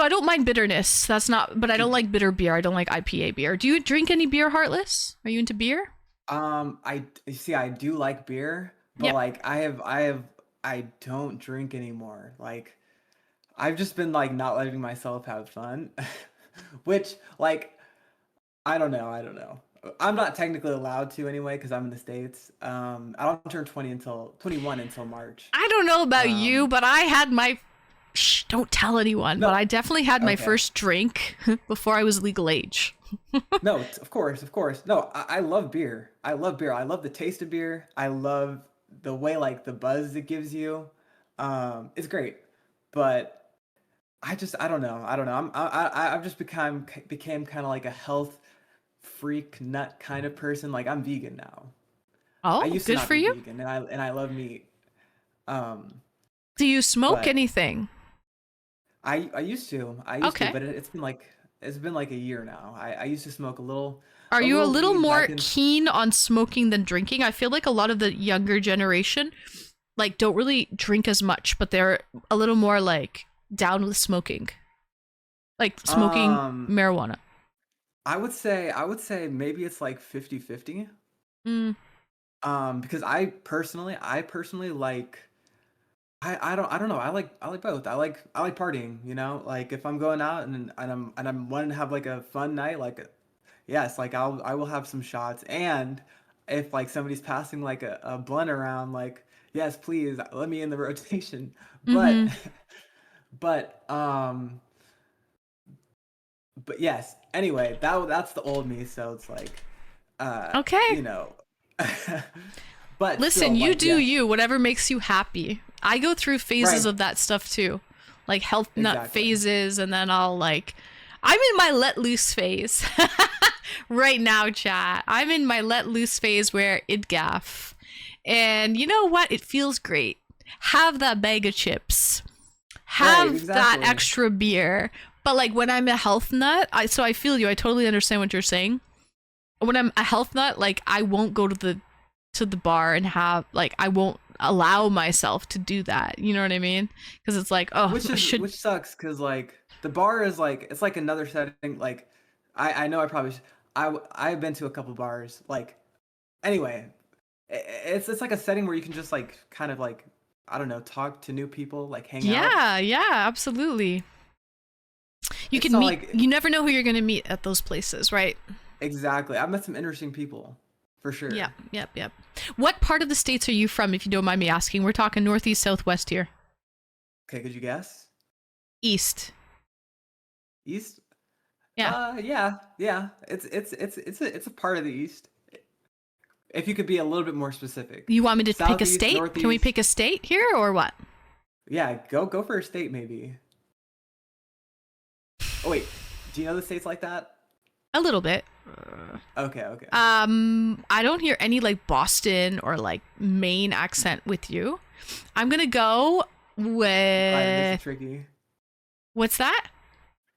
I don't mind bitterness. That's not, but I don't like bitter beer. I don't like IPA beer. Do you drink any beer, Heartless? Are you into beer?
You see, I do like beer, but
Yep.
like I don't drink anymore. Like, I've just been like not letting myself have fun, which like, I don't know. I'm not technically allowed to anyway because I'm in the States. I don't turn 21 until March.
I don't know about you,
Um,
but I had my. Shh, don't tell anyone.
No.
But I definitely had my
Okay.
first drink before I was legal age.
No, of course. No, I love beer. I love beer. I love the taste of beer. I love the way like the buzz it gives you. It's great, but I don't know. I've just became kind of like a health freak nut kind of person. Like I'm vegan now.
Oh,
I used to
good
not
for
be
you.
vegan, and I love meat.
Do you smoke
but-
anything?
I used to,
Okay.
but it's been like a year now. I used to smoke a little.
Are you a little
weed
more
back in-
keen on smoking than drinking? I feel like a lot of the younger generation like don't really drink as much, but they're a little more like down with smoking. Like smoking
Um,
marijuana.
I would say maybe it's like 50-50.
Mm.
Because I personally like I don't know. I like both. I like partying, you know? Like if I'm going out and I'm wanting to have like a fun night, like yes, like I will have some shots, and if like somebody's passing like a blunt around, like, yes, please let me in the rotation. But but but yes. Anyway, that's the old me. So it's like,
Okay.
you know, but
Listen,
still,
you
like,
do
yeah,
you, whatever makes you happy. I go through phases
Right.
of that stuff too. Like health nut
Exactly.
phases, and then I'm in my let loose phase. Right now, chat. I'm in my let loose phase where it gaff. And you know what? It feels great. Have that bag of chips. Have that
exactly.
extra beer. But like when I'm a health nut, so I feel you. I totally understand what you're saying. When I'm a health nut, like I won't go to the bar and have like I won't allow myself to do that. You know what I mean? Because it's like, oh,
Which sucks because like the bar is like it's like another setting. Like I know I probably I've been to a couple bars. Like anyway, it's like a setting where you can just like kind of like, I don't know, talk to new people, like hang out.
yeah, absolutely. You
It's
can
not
meet.
like
You never know who you're gonna meet at those places, right?
exactly. I've met some interesting people for sure.
Yeah, yep. What part of the States are you from, if you don't mind me asking? We're talking northeast, southwest here.
Okay, could you guess?
East.
East?
Yeah.
Yeah. It's a part of the East. If you could be a little bit more specific.
You want me to pick a
Southeast,
state? Can we
northeast.
pick a state here or what?
Yeah, go for a state maybe. Oh wait, do you know the states like that?
A little bit.
Okay.
I don't hear any like Boston or like Maine accent with you. I'm gonna go
It makes
with
it tricky.
what's that?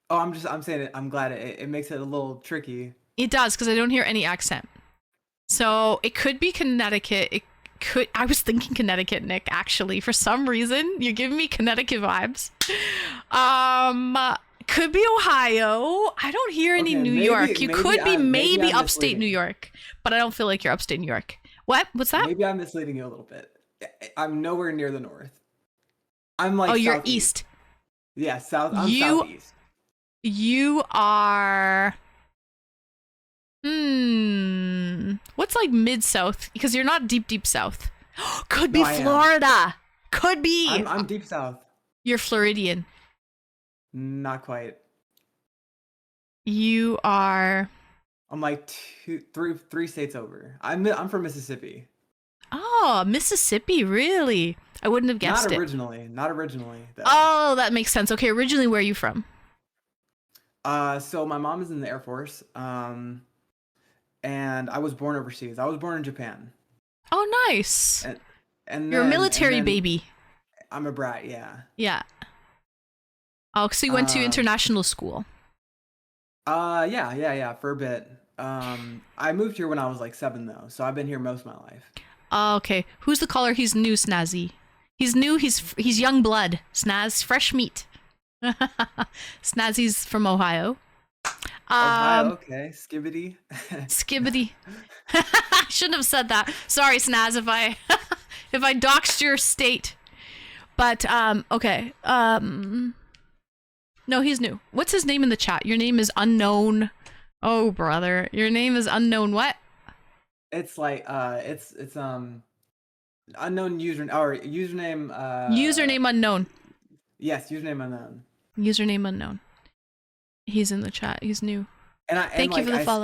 Oh, I'm saying it. I'm glad it makes it a little tricky.
It does because I don't hear any accent. So it could be Connecticut. It could. I was thinking Connecticut, Nick. Actually, for some reason, you're giving me Connecticut vibes. Could be Ohio. I don't hear any
Okay,
New
maybe-
York. You
maybe
could be
I'm- maybe
maybe
I'm
upstate New
misleading.
York, but I don't feel like you're upstate New York. What? What's that?
Maybe I'm misleading you a little bit. I'm nowhere near the north. I'm like
Oh, you're
southeast.
east.
Yeah, south. I'm
You-
southeast.
You are. What's like mid south? Because you're not deep south. Could be
No, I am.
Florida. Could be.
I'm deep south.
You're Floridian.
Not quite.
You are.
I'm like three states over. I'm from Mississippi.
Oh, Mississippi, really? I wouldn't have guessed
Not
it.
originally. Not originally. Though.
Oh, that makes sense. Okay, originally, where are you from?
So my mom is in the Air Force. And I was born overseas. I was born in Japan.
Oh, nice.
And
You're a
then-
military
and then
baby.
I'm a brat. Yeah.
Yeah. Oh, so you went to
Um,
international school.
Yeah. For a bit. I moved here when I was like 7 though, so I've been here most of my life.
Oh, okay. Who's the caller? He's new, Snazzy. He's new. He's young blood. Snaz, fresh meat. Snazzy's from Ohio.
Ohio, okay. Skibbity.
Skibbity. I shouldn't have said that. Sorry, Snaz, if I if I doxed your state. But okay. No, he's new. What's his name in the chat? Your name is unknown. Oh, brother. Your name is unknown what?
It's like it's unknown username or username
Username unknown.
Yes, username unknown.
Username unknown. He's in the chat. He's new.
And
Thank you for the follow.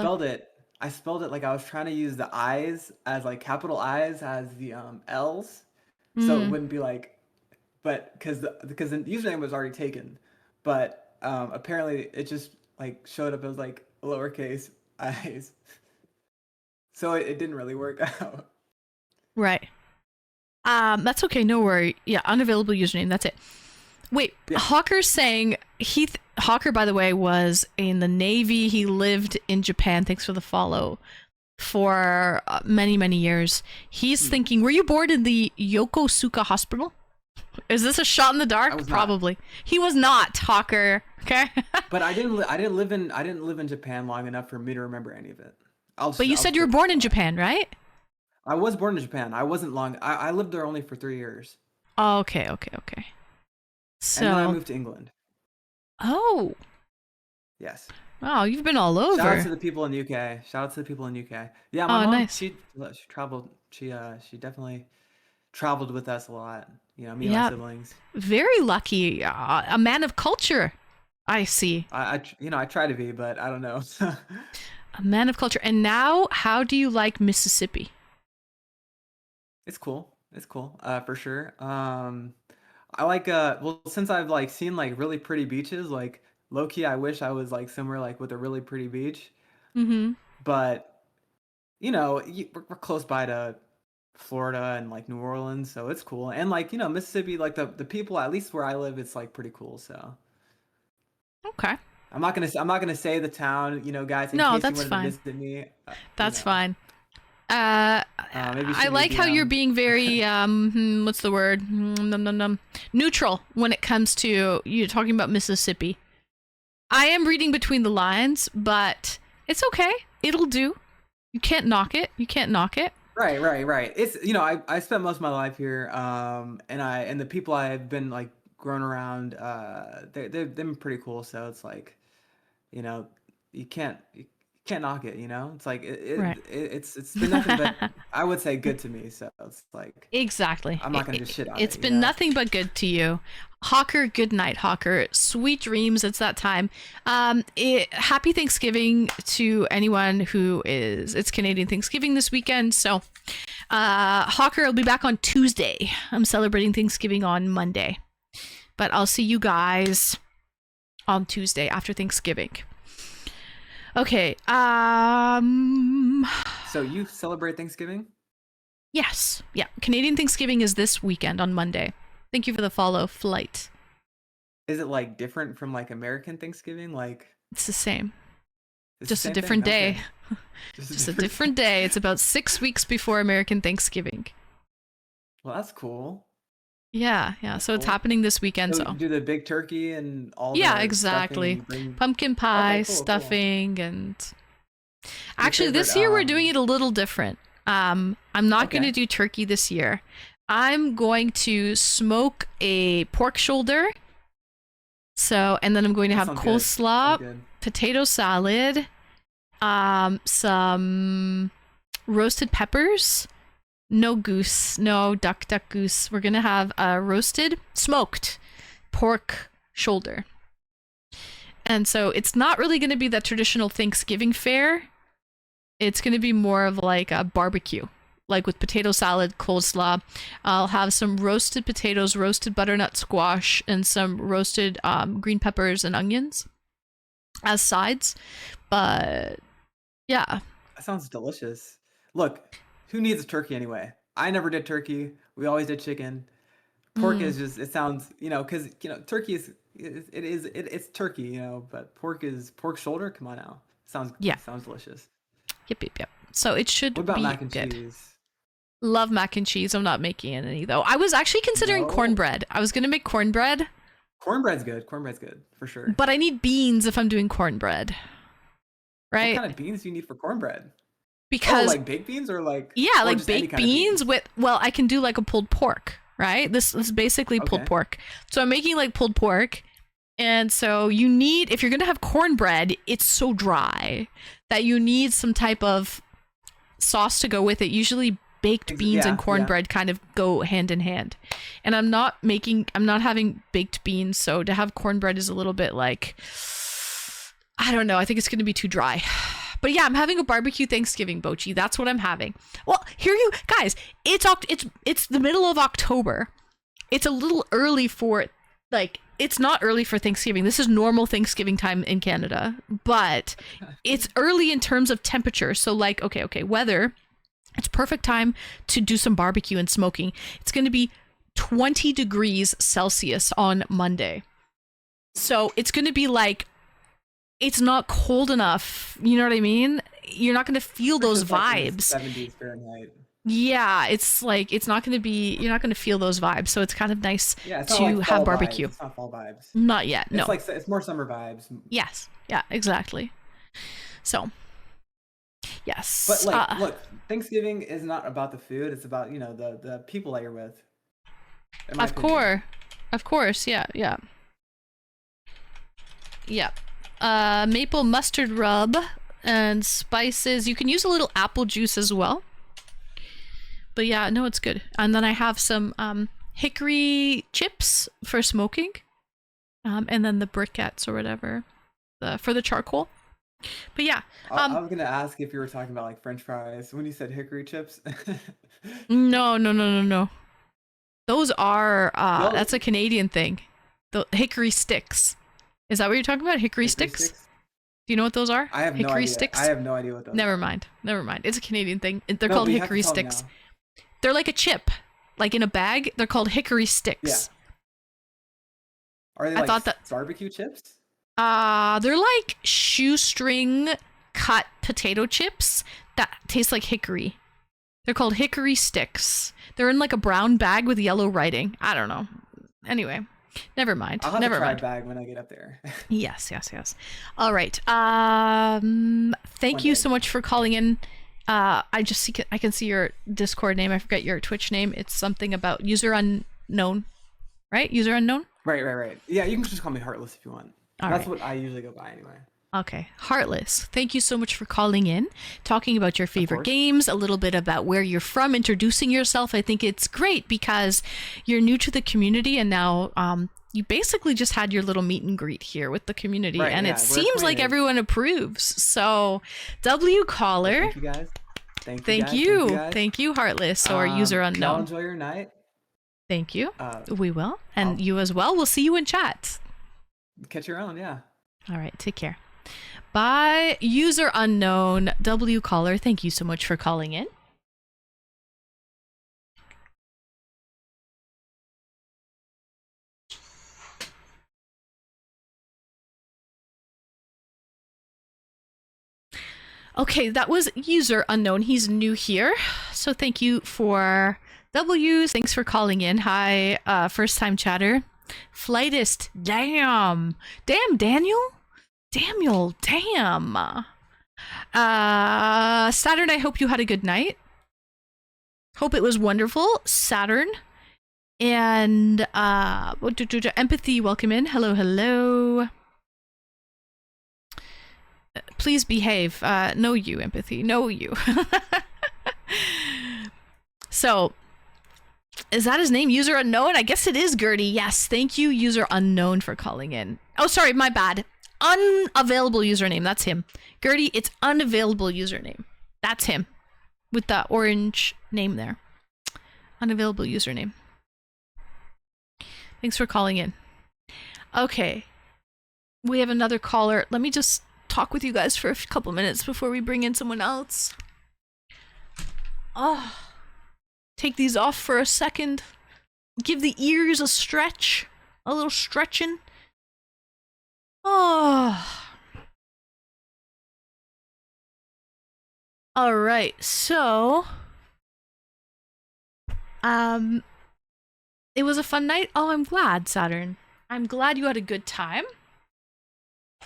I spelled it like I was trying to use the I's as like capital I's as the L's. So it wouldn't be like, but because the username was already taken, but apparently it just like showed up as like lowercase I's. So it didn't really work out.
Right. That's okay. No worry. Yeah, unavailable username. That's it. Wait,
Yeah.
Hawker's saying Hawker, by the way, was in the Navy. He lived in Japan. Thanks for the follow. For many, many years. He's thinking, were you born in the Yokosuka Hospital? Is this a shot in the
I
dark?
was not.
Probably. He was not, Hawker. Okay.
But I didn't live in Japan long enough for me to remember any of it.
But you said you were born in Japan, right?
I was born in Japan. I wasn't long. I lived there only for 3 years.
Oh, okay. So.
And then I moved to England.
Oh.
Yes.
Oh, you've been all
Shout out to
over.
the people in UK. Shout out to the people in UK. Yeah, my
Oh,
mom,
nice.
she traveled. She definitely traveled with us a lot. You know, me and my
Yeah,
siblings.
very lucky. A man of culture. I see.
I try to be, but I don't know.
A man of culture. And now, how do you like Mississippi?
It's cool. It's cool. For sure. I like well, since I've like seen like really pretty beaches, like low key I wish I was like somewhere like with a really pretty beach.
Mm-hmm.
But you know, we're close by to Florida and like New Orleans, so it's cool. And like, you know, Mississippi, like the people at least where I live, it's like pretty cool. So
Okay.
I'm not gonna say the town, you know, guys, in
No,
case you
that's
wanted
fine.
to visit me.
That's
know,
fine.
maybe
I
shoot me
like
a
how you're
DM.
being very what's the word? Neutral when it comes to you talking about Mississippi. I am reading between the lines, but it's okay. It'll do. You can't knock it. You can't knock it.
Right. It's, you know, I spent most of my life here, and the people I've been like grown around, they've been pretty cool. So it's like, you know, you can't knock it. You know, it's like
Right.
it's been nothing but I would say good to me. So it's like
Exactly.
I'm not gonna just shit on
It's
it.
been nothing but good to you. Hawker, good night, Hawker. Sweet dreams. It's that time. Happy Thanksgiving to anyone who is. It's Canadian Thanksgiving this weekend. So, Hawker will be back on Tuesday. I'm celebrating Thanksgiving on Monday. But I'll see you guys on Tuesday after Thanksgiving. Okay.
So you celebrate Thanksgiving?
Yes. Yeah. Canadian Thanksgiving is this weekend on Monday. Thank you for the follow, Flight.
Is it like different from like American Thanksgiving? Like
It's the same.
it's the
Just a
same
different
thing?
day.
Okay.
Just a different day. It's about 6 weeks before American Thanksgiving.
Well, that's cool.
Yeah. So it's
Cool.
happening this weekend.
So
So
you do the big turkey and all
yeah,
the
exactly.
stuffing and bring...
Pumpkin pie,
cool.
stuffing, and actually
favorite,
this year we're doing it a little different. I'm not going to
Okay.
do turkey this year. I'm going to smoke a pork shoulder. So, and then I'm going to
That
have
sounds good.
coleslaw,
Sounds good.
potato salad, some roasted peppers, no goose, no duck goose. We're gonna have a roasted, smoked pork shoulder. And so it's not really gonna be that traditional Thanksgiving fare. It's gonna be more of like a barbecue, like with potato salad, coleslaw. I'll have some roasted potatoes, roasted butternut squash, and some roasted green peppers and onions as sides. But yeah.
That sounds delicious. Look, who needs a turkey anyway? I never did turkey. We always did chicken. Pork is just, it sounds, you know, because, you know, turkey is, it's turkey, you know, but pork shoulder. Come on now.
Yeah.
Sounds delicious.
Yep. So it should
What about
be
mac and
good.
cheese?
Love mac and cheese. I'm not making any though. I was actually considering
No?
cornbread. I was gonna make cornbread,
Cornbread's good. Cornbread's good for sure.
but I need beans if I'm doing cornbread. Right?
What kind of beans do you need for cornbread?
Because
like baked beans or like
yeah,
or
like
just any
baked
kind of
beans with I can do like a pulled pork, right? This is basically pulled
Okay.
pork. So I'm making like pulled pork. And so you need, if you're gonna have cornbread, it's so dry that you need some type of sauce to go with it. Usually baked beans and
yeah.
cornbread kind of go hand in hand. And I'm not having baked beans, so to have cornbread is a little bit like, I don't know, I think it's gonna be too dry. But yeah, I'm having a barbecue Thanksgiving, Bochi. That's what I'm having. Well, here you guys, it's the middle of October. It's a little early for it's not early for Thanksgiving. This is normal Thanksgiving time in Canada, but it's early in terms of temperature. So like, okay, weather, it's perfect time to do some barbecue and smoking. It's going to be 20 degrees Celsius on Monday. So it's going to be like, it's not cold enough. You know what I mean? You're not going to feel those
It's like in the
vibes.
70s Fahrenheit.
Yeah, it's like, it's not going to be, you're not going to feel those vibes. So it's kind of nice
Yeah, it's not
to
like
have
fall
barbecue.
Vibes. It's not fall vibes.
Not yet. No.
It's more summer vibes.
Yes. Yeah, exactly. So, yes.
But like, look, Thanksgiving is not about the food. It's about, you know, the people that you're with. in my
Of
opinion.
course. Of course. Yeah. maple mustard rub and spices. You can use a little apple juice as well. But yeah, no, it's good. And then I have some hickory chips for smoking. And then the briquettes or whatever for the charcoal. But yeah.
I was gonna ask if you were talking about like French fries when you said hickory chips.
No. Those are
No.
that's a Canadian thing. The hickory sticks. Is that what you're talking about? Hickory sticks? Do you know what those are?
I have no
hickory
idea.
sticks?
I have no idea what those
Never
are.
mind. It's a Canadian thing. They're
No,
called
but you have to
hickory
tell me
sticks.
now.
They're like a chip, like in a bag. They're called hickory sticks.
Are they
I
like
thought that-
barbecue chips?
They're like shoestring cut potato chips that taste like hickory. They're called hickory sticks. They're in like a brown bag with yellow writing. I don't know. Anyway, never mind.
I'll have
Never
to try
mind.
a bag when I get up there.
Yes. All right. Thank you
day.
so much for calling in. I can see your Discord name. I forget your Twitch name. It's something about user unknown, right? User unknown.
Right. Yeah, you can just call me Heartless if you want.
All
That's
right.
what I usually go by anyway.
Okay, Heartless, thank you so much for calling in, talking about your favorite
course.
games, a little bit about where you're from, introducing yourself. I think it's great because you're new to the community and now you basically just had your little meet and greet here with the community,
Right,
and
yeah,
it
we're
seems like
acquainted.
everyone approves. So, W caller,
Thank you guys. Thank
thank
you.
you, Heartless or user
Y'all
unknown.
enjoy your night.
Thank you.
Uh,
We will, and
I'll-
you as well. We'll see you in chat.
Catch your own, yeah.
All right, take care. Bye, user unknown. W caller, thank you so much for calling in. Okay, that was user unknown. He's new here. So thank you for W's. Thanks for calling in. Hi, first time chatter. Flightist, damn. Damn, Daniel. Daniel, damn. Saturn, I hope you had a good night. Hope it was wonderful, Saturn. And Empathy, welcome in. Hello. Please behave. No you, Empathy. No you. So, is that his name? User unknown? I guess it is Gertie. Yes, thank you, user unknown, for calling in. Oh, sorry, my bad. Unavailable username. That's him. Gertie, it's unavailable username. That's him. With the orange name there. Unavailable username. Thanks for calling in. Okay. We have another caller. Let me just talk with you guys for a couple minutes before we bring in someone else. Oh. Take these off for a second. Give the ears a stretch. A little stretching. Oh. All right. So, it was a fun night. Oh, I'm glad, Saturn. I'm glad you had a good time.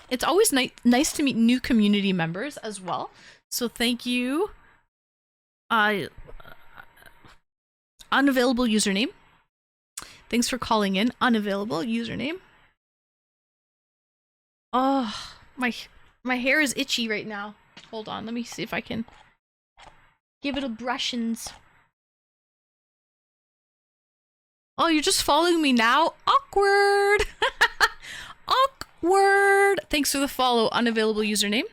It's always nice to meet new community members as well. So thank you. Unavailable username. Thanks for calling in. Unavailable username. Oh, my hair is itchy right now. Hold on, let me see if I can give it a brushins. Oh, you're just following me now? Awkward. Awkward. Thanks for the follow, unavailable username.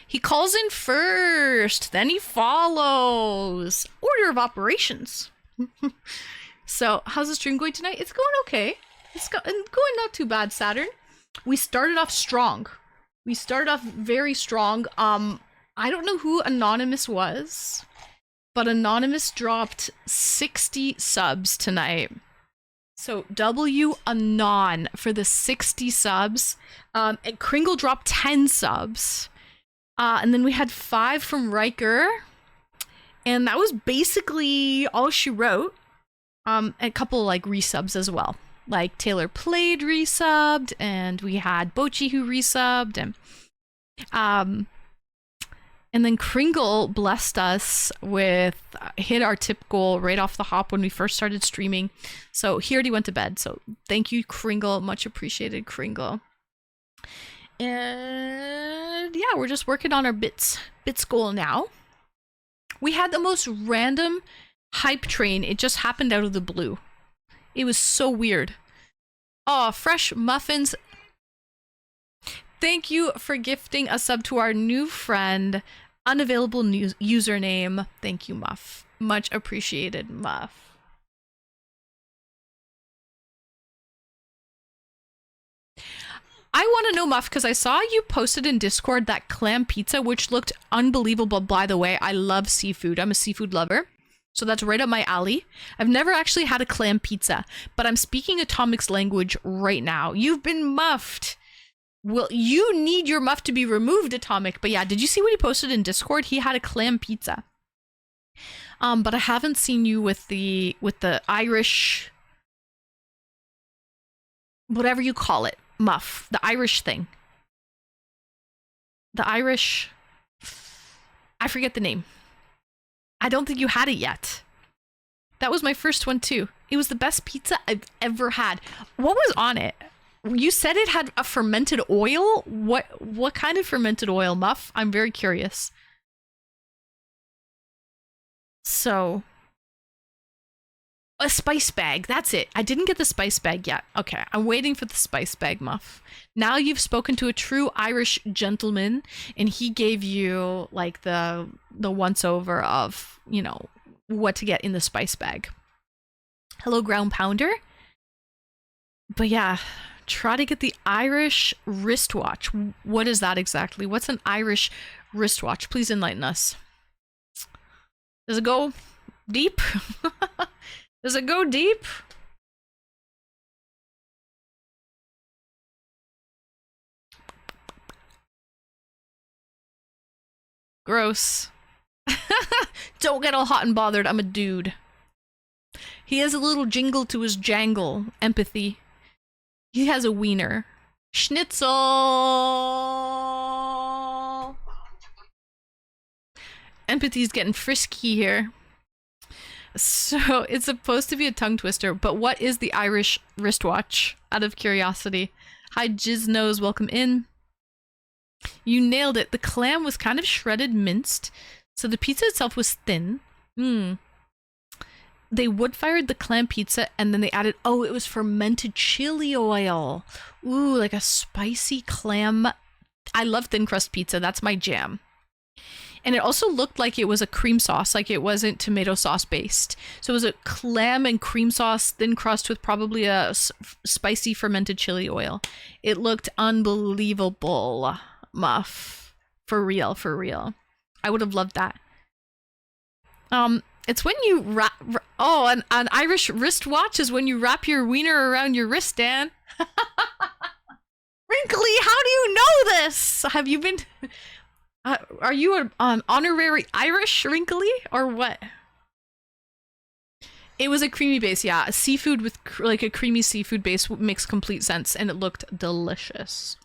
He calls in first, then he follows. Order of operations. So, how's the stream going tonight? It's going okay. It's going not too bad, Saturn. We started off strong. We started off very strong. I don't know who Anonymous was, but Anonymous dropped 60 subs tonight. So W Anon for the 60 subs. And Kringle dropped 10 subs. And then we had 5 from Riker. And that was basically all she wrote. A couple like resubs as well. Like Taylor Played resubbed, and we had Bochi who resubbed, and then Kringle blessed us with hit our tip goal right off the hop when we first started streaming. So he already went to bed. So thank you, Kringle. Much appreciated, Kringle. And yeah, we're just working on our bits goal now. We had the most random hype train. It just happened out of the blue. It was so weird. Oh, fresh muffins. Thank you for gifting a sub to our new friend. Unavailable username. Thank you, Muff. Much appreciated, Muff. I want to know, Muff, because I saw you posted in Discord that clam pizza, which looked unbelievable. By the way, I love seafood. I'm a seafood lover. So that's right up my alley. I've never actually had a clam pizza, but I'm speaking Atomic's language right now. You've been muffed. Well, you need your muff to be removed, Atomic. But yeah, did you see what he posted in Discord? He had a clam pizza. But I haven't seen you with the Irish, whatever you call it, muff, the Irish thing. The Irish, I forget the name. I don't think you had it yet. That was my first one too. It was the best pizza I've ever had. What was on it? You said it had a fermented oil? What kind of fermented oil, Muff? I'm very curious. So, a spice bag. That's it. I didn't get the spice bag yet. Okay, I'm waiting for the spice bag, Muff. Now you've spoken to a true Irish gentleman, and he gave you like the once over of, you know, what to get in the spice bag. Hello, Ground Pounder. But yeah, try to get the Irish wristwatch. What is that exactly? What's an Irish wristwatch? Please enlighten us. Does it go deep? Does it go deep? Gross. Don't get all hot and bothered. I'm a dude. He has a little jingle to his jangle. Empathy. He has a wiener. Schnitzel. Empathy's getting frisky here. So it's supposed to be a tongue twister, but what is the Irish wristwatch? Out of curiosity. Hi, Jiznose, welcome in. You nailed it. The clam was kind of shredded minced, so the pizza itself was thin. They wood-fired the clam pizza, and then they added, oh, it was fermented chili oil. Ooh, like a spicy clam. I love thin crust pizza. That's my jam. And it also looked like it was a cream sauce, like it wasn't tomato sauce based. So it was a clam and cream sauce, thin crust with probably a spicy fermented chili oil. It looked unbelievable, Muff. For real, for real. I would have loved that. It's when you wrap... Oh, an Irish wristwatch is when you wrap your wiener around your wrist, Dan. Wrinkly, how do you know this? Have you been... are you an honorary Irish, Wrinkly, or what? It was a creamy base, yeah. A seafood with like a creamy seafood base makes complete sense, and it looked delicious.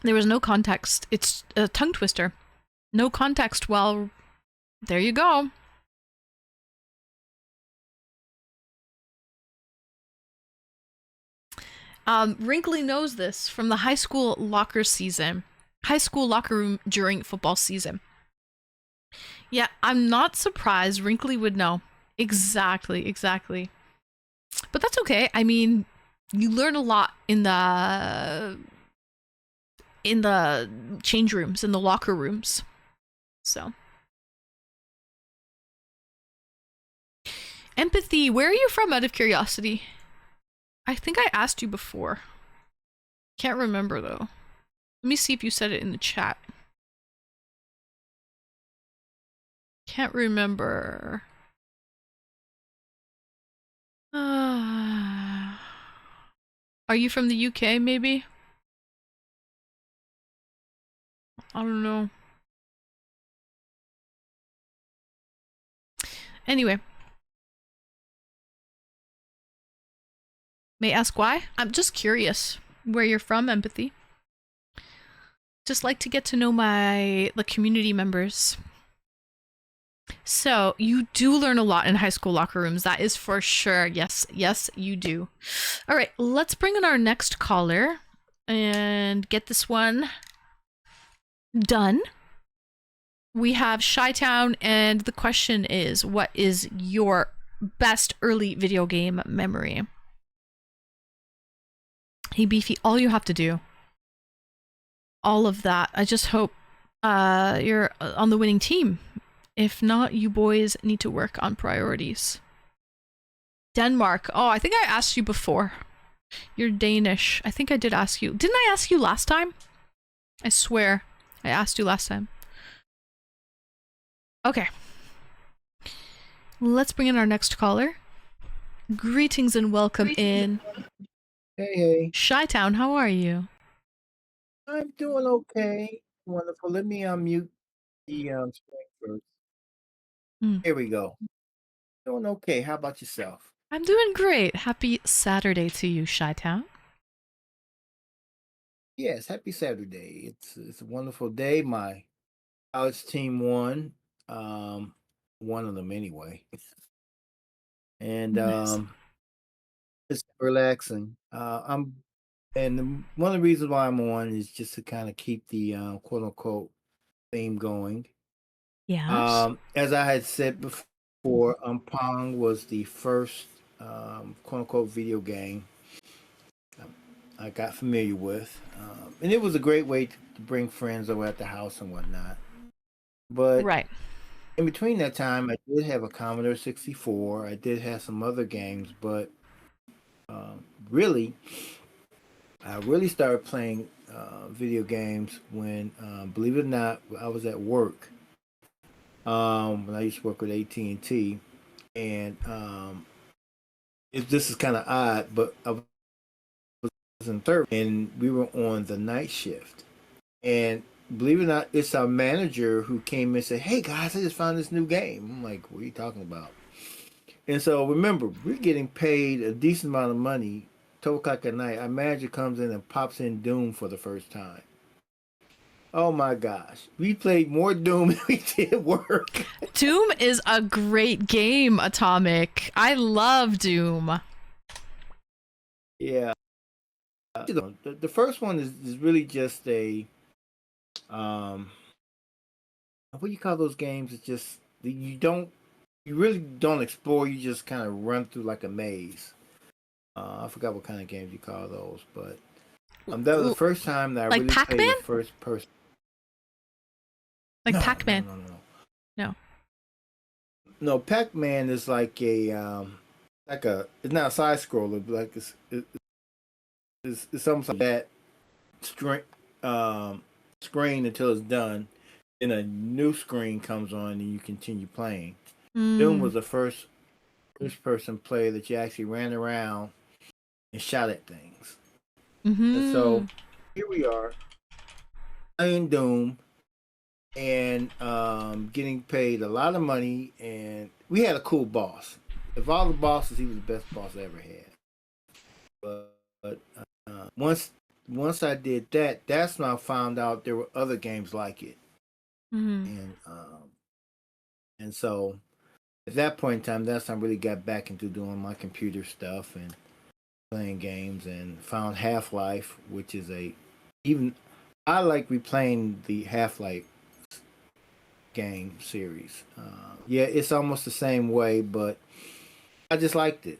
There was no context. It's a tongue twister. No context. Well, there you go. Wrinkly knows this from the high school locker season. High school locker room during football season. Yeah, I'm not surprised Wrinkly would know. Exactly, exactly. But that's okay. I mean, you learn a lot in the change rooms, in the locker rooms. So. Empathy, where are you from, out of curiosity? I think I asked you before. Can't remember, though. Let me see if you said it in the chat. Can't remember. Are you from the UK, maybe? I don't know. Anyway. May I ask why? I'm just curious where you're from, Empathy. Just like to get to know the community members. So you do learn a lot in high school locker rooms. That is for sure. Yes, yes, you do. All right, let's bring in our next caller and get this one done. We have Chi-Town, and the question is, what is your best early video game memory? Hey, Beefy, all you have to do, all of that. I just hope you're on the winning team. If not, you boys need to work on priorities. Denmark. Oh, I think I asked you before. You're Danish. I think I did ask you. Didn't I ask you last time? I swear I asked you last time. Okay. Let's bring in our next caller. Greetings and welcome in.
Hey,
Chi-Town, how are you?
I'm doing okay. Wonderful. Let me unmute the screen first. Here we go. Doing okay. How about yourself?
I'm doing great. Happy Saturday to you, Chi-Town.
Yes, happy Saturday. It's a wonderful day. My college team won. One of them anyway. And
Nice.
it's relaxing. One of the reasons why I'm on is just to kind of keep the quote unquote theme going.
Yes.
As I had said before, Pong was the first quote unquote video game I got familiar with. And it was a great way to bring friends over at the house and whatnot. But
Right.
in between that time, I did have a Commodore 64. I did have some other games, but really, I really started playing video games when, believe it or not, I was at work. When I used to work with AT&T, and this is kind of odd, but I was in third, and we were on the night shift, and believe it or not, it's our manager who came in and said, "Hey guys, I just found this new game." I'm like, "What are you talking about?" And so remember, we're getting paid a decent amount of money. 12 o'clock at night, our manager comes in and pops in Doom for the first time. Oh my gosh. We played more Doom than we did work.
Doom is a great game, Atomic. I love Doom.
Yeah. The first one is really just a what do you call those games? It's just you really don't explore, you just kind of run through like a maze. I forgot what kind of games you call those, but that was the first time that I
Like
really
Pac-Man?
played a first person.
Like
No,
Pac-Man.
No.
No.
No, Pac-Man is like a it's not a side scroller, but like it's almost like that screen until it's done. Then a new screen comes on and you continue playing. Doom was the first person play that you actually ran around and shot at things. And so here we are playing Doom and getting paid a lot of money, and we had a cool boss. Of all the bosses, he was the best boss I ever had. But once I did that, that's when I found out there were other games like it. And so at that point in time, that's when I really got back into doing my computer stuff and playing games, and found Half-Life, which is I like replaying the Half-Life game series. Yeah, it's almost the same way, but I just liked it.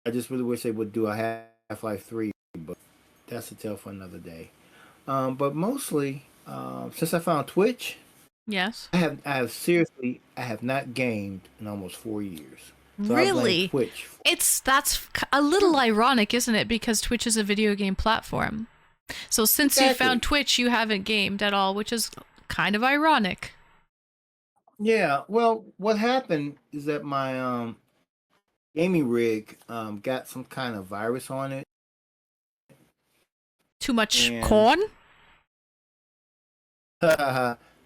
I just really wish they would do a Half-Life 3, but that's a tale for another day. But mostly, since I found Twitch,
Yes.
I have not gamed in almost 4 years. So I blame
Really?
Twitch.
That's a little ironic, isn't it? Because Twitch is a video game platform. So since you found Twitch, you haven't gamed at all, which is kind of ironic.
Yeah, well, what happened is that my gaming rig got some kind of virus on it.
Too much
And-
corn?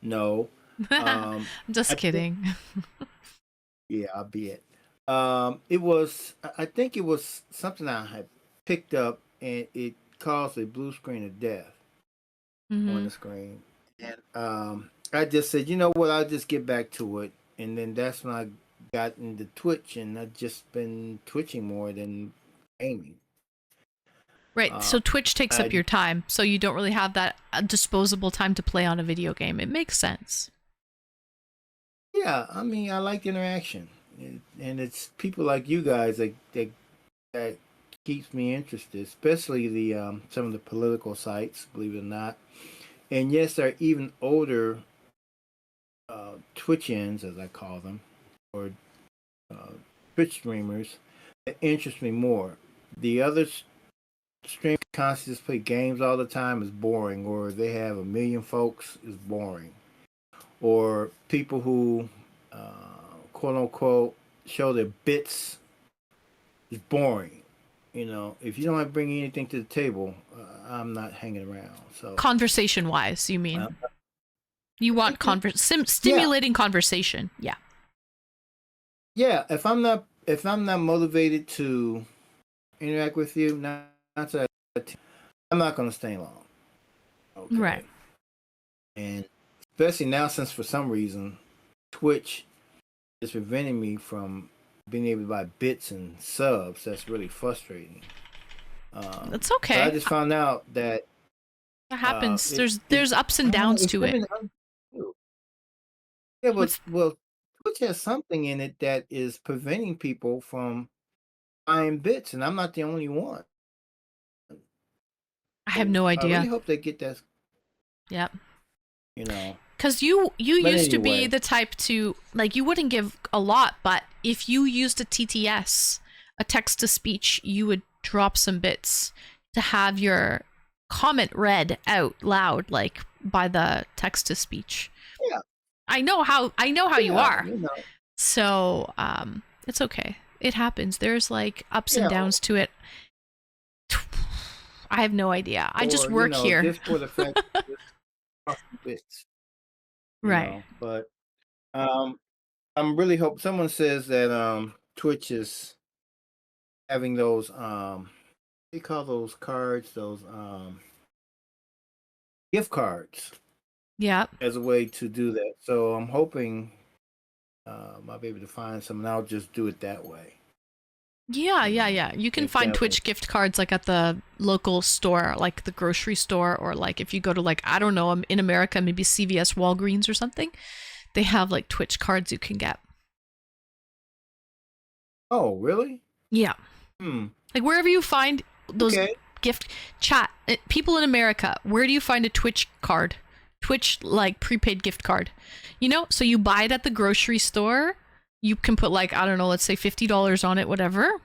No.
I'm just kidding.
Yeah, I'll be it. I think it was something I had picked up, and it caused a blue screen of death on the screen. And I just said, you know what, I'll just get back to it. and then that's when I got into Twitch, and I've just been twitching more than gaming.
Right. So Twitch takes up
I-
your time, so you don't really have that disposable time to play on a video game. It makes sense.
Yeah, I mean, I like interaction, and it's people like you guys that keeps me interested, especially the some of the political sites, believe it or not. And yes, there are even older Twitch-ins, as I call them, or Twitch streamers that interest me more. The other stream constantly just play games all the time is boring, or they have a million folks is boring, or people who quote unquote show their bits is boring. You know, if you don't have bringing anything to the table, I'm not hanging around. So
Conversation wise, you mean? You want stimulating conversation. Yeah.
yeah, if I'm not motivated to interact with you, not to, I'm not going to stay long. Okay?
Right.
And especially now, since for some reason Twitch is preventing me from being able to buy bits and subs, that's really frustrating.
That's
So
okay.
I just found out that
That happens.
it-
There's ups and downs
it's
to it.
something yeah,
What's-
well, Twitch has something in it that is preventing people from buying bits, and I'm not the only one.
I have no
I
idea.
really hope they get that.
Yep.
You know,
Because you
But
used to be
anyway.
the type to, like, you wouldn't give a lot, but if you used a TTS, a text to speech, you would drop some bits to have your comment read out loud, like by the text to speech.
Yeah.
I know how you
Yeah,
are.
you know.
So it's okay. It happens. There's like ups and
Yeah.
downs to it. I have no idea. I just
Or,
work here.
Just for the fact that it's awesome bits. you
Right.
know, But I'm really hope someone says that Twitch is having those what do you call those cards, those gift cards
Yeah.
as a way to do that. So I'm hoping I'll be able to find some, and I'll just do it that way.
Yeah. You can find
Exactly.
Twitch gift cards like at the local store, like the grocery store, or like if you go to like, I don't know, in America, maybe CVS, Walgreens or something. They have like Twitch cards you can get.
Oh, really?
Yeah.
Hmm.
Like wherever you find those
Okay.
gift chat, people in America, where do you find a Twitch card? Twitch like prepaid gift card. You know, so you buy it at the grocery store. You can put like, I don't know, let's say $50 on it, whatever.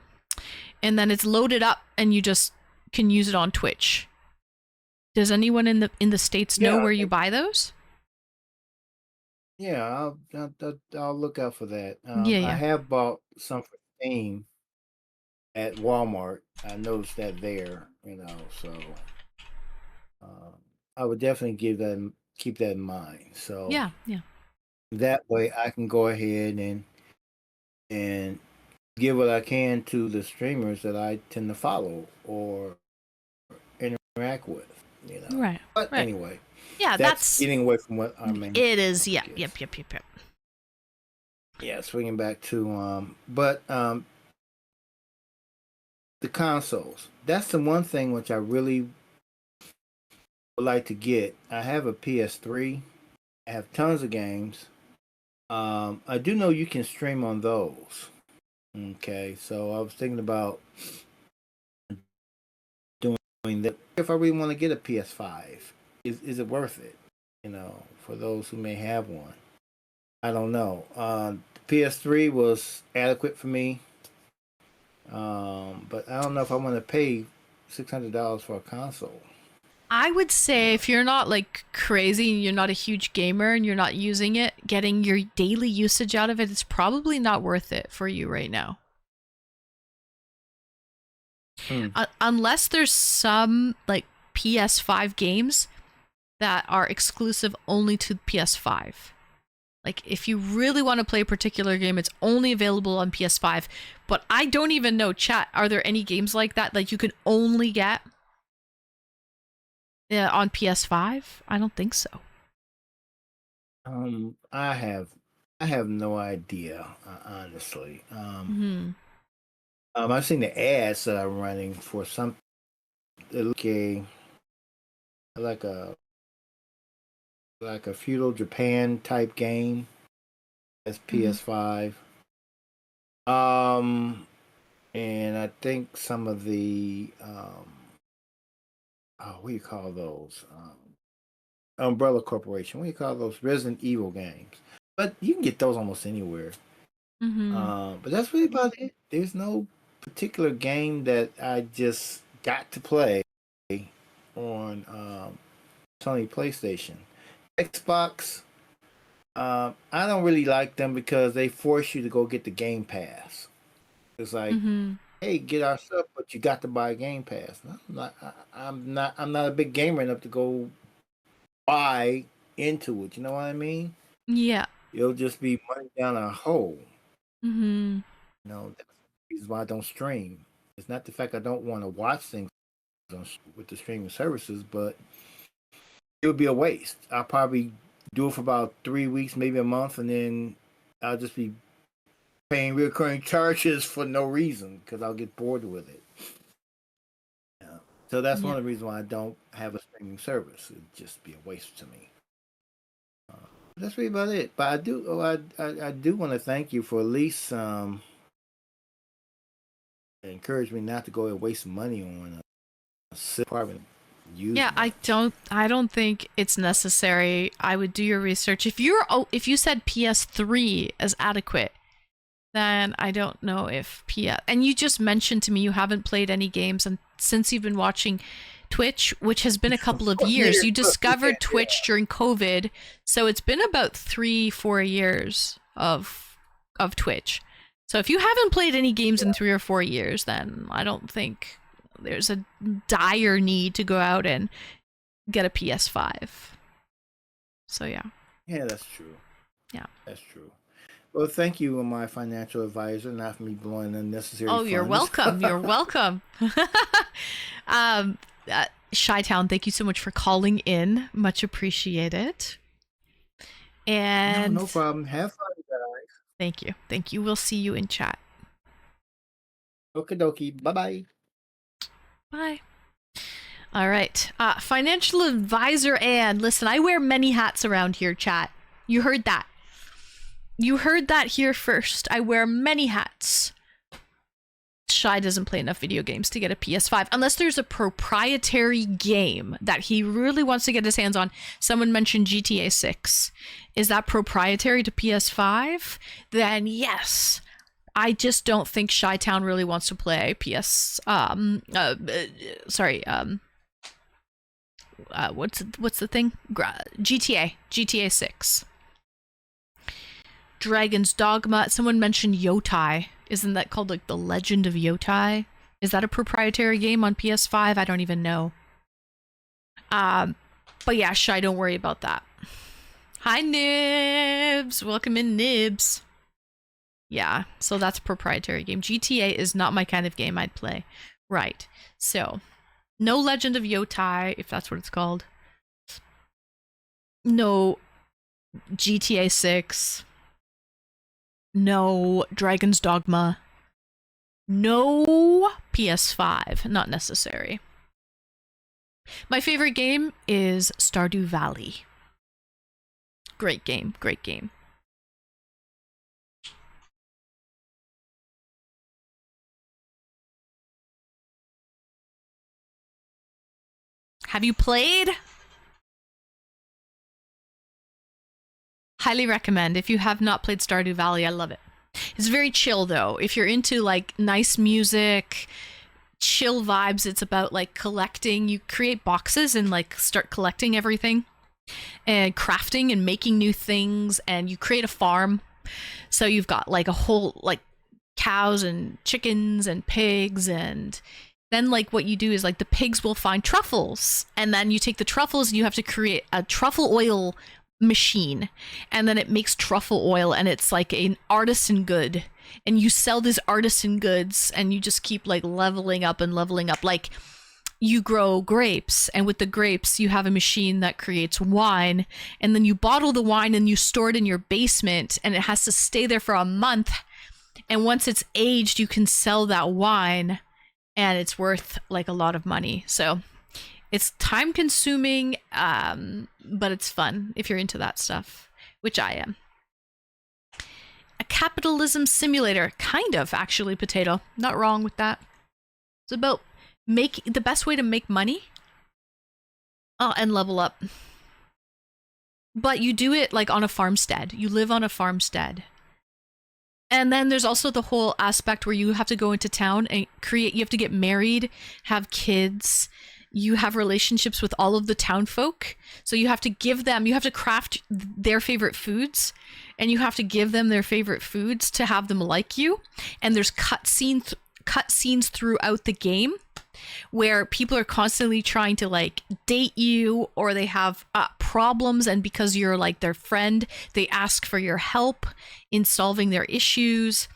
And then it's loaded up and you just can use it on Twitch. Does anyone in the States know
Yeah,
where you buy those?
Yeah, I'll look out for that.
Yeah.
I have bought some for Steam at Walmart. I noticed that there, so I would definitely keep that in mind. So
Yeah.
that way I can go ahead and give what I can to the streamers that I tend to follow or interact with.
Right.
But
right.
anyway,
Yeah,
that's getting away from what our main.
it is. Yeah.
topic is.
Yep.
Yeah, swinging back to the consoles. That's the one thing which I really would like to get. I have a PS3. I have tons of games. I do know you can stream on those. Okay, so I was thinking about doing that. If I really want to get a PS5, is it worth it? For those who may have one. I don't know. The PS3 was adequate for me. But I don't know if I want to pay $600 for a console.
I would say if you're not like crazy and you're not a huge gamer and you're not using it, getting your daily usage out of it is probably not worth it for you right now. Unless there's some like PS5 games that are exclusive only to PS5. Like if you really want to play a particular game, it's only available on PS5. But I don't even know, chat, are there any games like that you can only get on PS5? I don't think so.
I have I have no idea, honestly.
Mm-hmm.
I've seen the ads that are running for some like a feudal Japan type game. That's PS5. And I think some of the what do you call those? Umbrella Corporation. What do you call those? Resident Evil games. But you can get those almost anywhere.
Mm-hmm.
But that's really about it. There's no particular game that I just got to play on Sony PlayStation. Xbox, I don't really like them because they force you to go get the Game Pass. It's like, hey, get our stuff, but you got to buy Game Pass. I'm not a big gamer enough to go buy into it. You know what I mean?
Yeah.
It'll just be money down a hole.
Mm-hmm.
You know, that's the reason why I don't stream. It's not the fact I don't want to watch things with the streaming services, but it would be a waste. I'll probably do it for about 3 weeks, maybe a month, and then I'll just be paying recurring charges for no reason because I'll get bored with it. Yeah. So that's one of the reasons why I don't have a streaming service. It'd just be a waste to me. That's really about it. But I do want to thank you for at least encourage me not to go and waste money on a apartment.
Yeah, I don't think it's necessary. I would do your research. If you said PS3 as adequate, then I don't know if and you just mentioned to me you haven't played any games and since you've been watching Twitch, which has been a couple of years. You discovered Twitch during COVID, so it's been about 3-4 years of Twitch. So if you haven't played any games in 3 or 4 years, then I don't think there's a dire need to go out and get a PS5. So yeah.
Yeah, that's true.
Yeah.
That's true. Well, thank you, my financial advisor, not for me blowing unnecessary funds.
You're welcome. You're welcome. Chi-Town, thank you so much for calling in. Much appreciated. And
no problem. Have fun, guys.
Thank you. Thank you. We'll see you in chat.
Okie dokie. Bye-bye.
Bye. All right. Financial advisor Anne. Listen, I wear many hats around here, chat. You heard that. You heard that here first. I wear many hats. Shy doesn't play enough video games to get a PS5 unless there's a proprietary game that he really wants to get his hands on. Someone mentioned GTA 6. Is that proprietary to PS5? Then yes. I just don't think Chi-Town really wants to play what's the thing? GTA 6. Dragon's Dogma. Someone mentioned Yotai. Isn't that called like The Legend of Yotai? Is that a proprietary game on PS5? I don't even know. But yeah, Shy, don't worry about that. Hi, Nibs. Welcome in, Nibs. Yeah, so that's a proprietary game. GTA is not my kind of game I'd play. Right. So, no Legend of Yotai, if that's what it's called. No GTA 6. No Dragon's Dogma. No PS5. Not necessary. My favorite game is Stardew Valley. Great game. Great game. Have you played? Highly recommend. If you have not played Stardew Valley, I love it. It's very chill though. If you're into like nice music, chill vibes, it's about like collecting. You create boxes and like start collecting everything and crafting and making new things, and you create a farm. So you've got like a whole like cows and chickens and pigs, and then like what you do is like the pigs will find truffles, and then you take the truffles and you have to create a truffle oil machine, and then it makes truffle oil, and it's like an artisan good, and you sell these artisan goods, and you just keep like leveling up and leveling up. Like you grow grapes, and with the grapes you have a machine that creates wine, and then you bottle the wine and you store it in your basement, and it has to stay there for a month, and once it's aged you can sell that wine and it's worth like a lot of money. So it's time consuming, but it's fun if you're into that stuff, which I am. A capitalism simulator, kind of, actually, Potato. Not wrong with that. It's about the best way to make money and level up. But you do it like on a farmstead. You live on a farmstead. And then there's also the whole aspect where you have to go into town and you have to get married, have kids. You have relationships with all of the town folk. So you have to craft their favorite foods, and you have to give them their favorite foods to have them like you. And there's cut scenes throughout the game where people are constantly trying to like date you, or they have problems, and because you're like their friend, they ask for your help in solving their issues.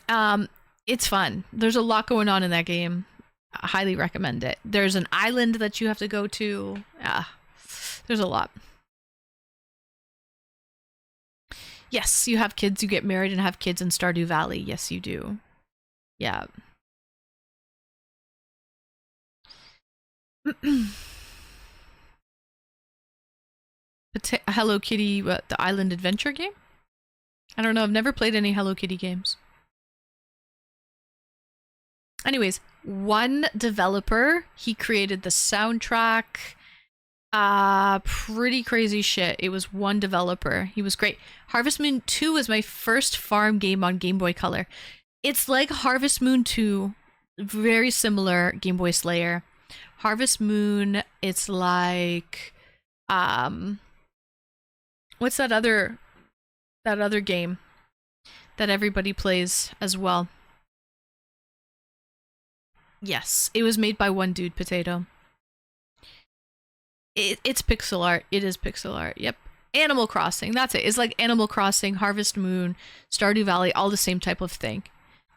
It's fun. There's a lot going on in that game. I highly recommend it. There's an island that you have to go to. There's a lot. Yes, you have kids. You get married and have kids in Stardew Valley. Yes, you do. Yeah. Hello Kitty, the Island Adventure game? I don't know. I've never played any Hello Kitty games. Anyways, one developer, he created the soundtrack. Pretty crazy shit. It was one developer. He was great. Harvest Moon 2 was my first farm game on Game Boy Color. It's like Harvest Moon 2, very similar, Game Boy Slayer. Harvest Moon, it's like what's that other game that everybody plays as well? Yes, it was made by one dude, Potato. It's pixel art. It is pixel art. Yep. Animal Crossing. That's it. It's like Animal Crossing, Harvest Moon, Stardew Valley, all the same type of thing.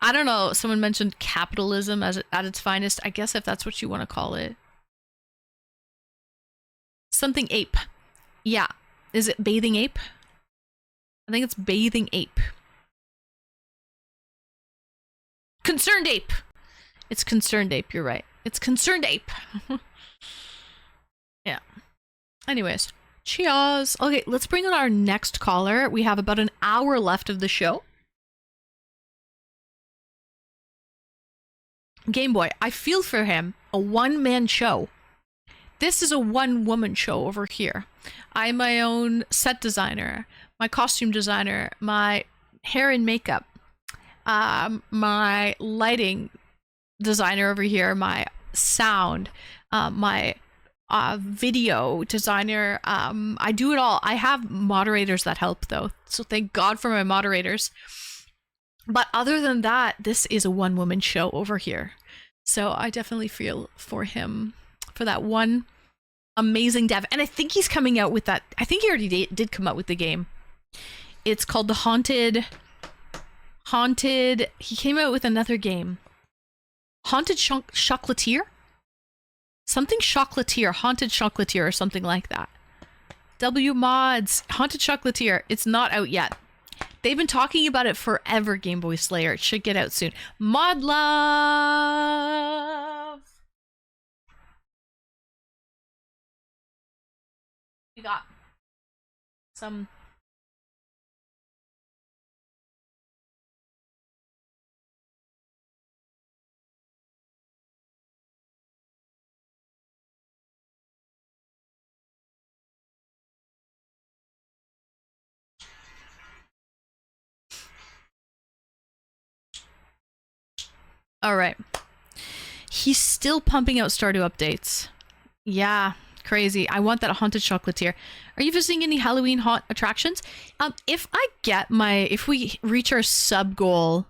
I don't know. Someone mentioned capitalism at its finest. I guess if that's what you want to call it. Something ape. Yeah. Is it Bathing Ape? I think it's Bathing Ape. Concerned Ape. It's Concerned Ape. You're right. It's Concerned Ape. Yeah. Anyways. Cheers. Okay, let's bring on our next caller. We have about an hour left of the show. Game Boy, I feel for him. A one-man show. This is a one-woman show over here. I'm my own set designer, my costume designer, my hair and makeup, my lighting designer over here, my sound, my video designer. I do it all. I have moderators that help though, so thank God for my moderators. But other than that, this is a one-woman show over here. So I definitely feel for him for that one amazing dev. And I think he's coming out with that. I think he already did come out with the game. It's called the Haunted. He came out with another game. Haunted Chocolatier? Something Chocolatier. Haunted Chocolatier or something like that. W Mods. Haunted Chocolatier. It's not out yet. They've been talking about it forever, Game Boy Slayer. It should get out soon. Mod Love! We got some... All right. He's still pumping out Stardew updates. Yeah, crazy. I want that Haunted Chocolatier. Are you visiting any Halloween haunt attractions? If we reach our sub goal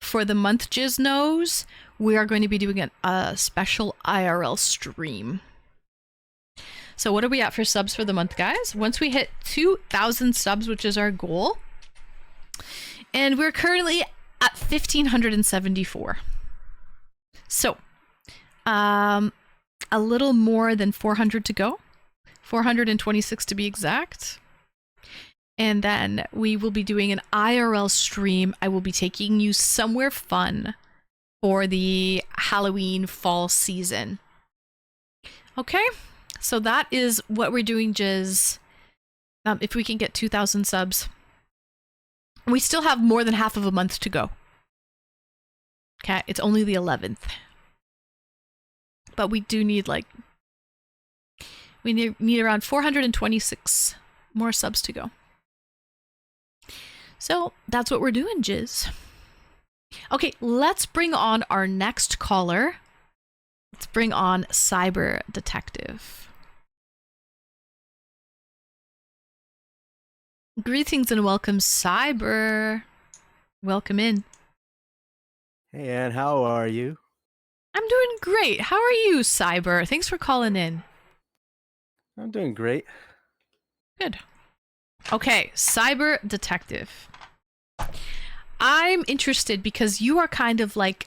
for the month Jizz knows, we are going to be doing a special IRL stream. So what are we at for subs for the month, guys? Once we hit 2,000 subs, which is our goal, and we're currently at 1,574. So A little more than 400 to go. 426 to be exact. And then we will be doing an IRL stream. I will be taking you somewhere fun for the Halloween fall season. Okay, so that is what we're doing, Jizz. If we can get 2,000 subs. We still have more than half of a month to go. Okay, it's only the 11th. But we do need we need around 426 more subs to go. So that's what we're doing, Jizz. Okay, let's bring on our next caller. Let's bring on Cyber Detective. Greetings and welcome, Cyber. Welcome in.
Hey, Ann, how are you?
I'm doing great. How are you, Cyber? Thanks for calling in.
I'm doing great.
Good. Okay, Cyber Detective. I'm interested because you are kind of like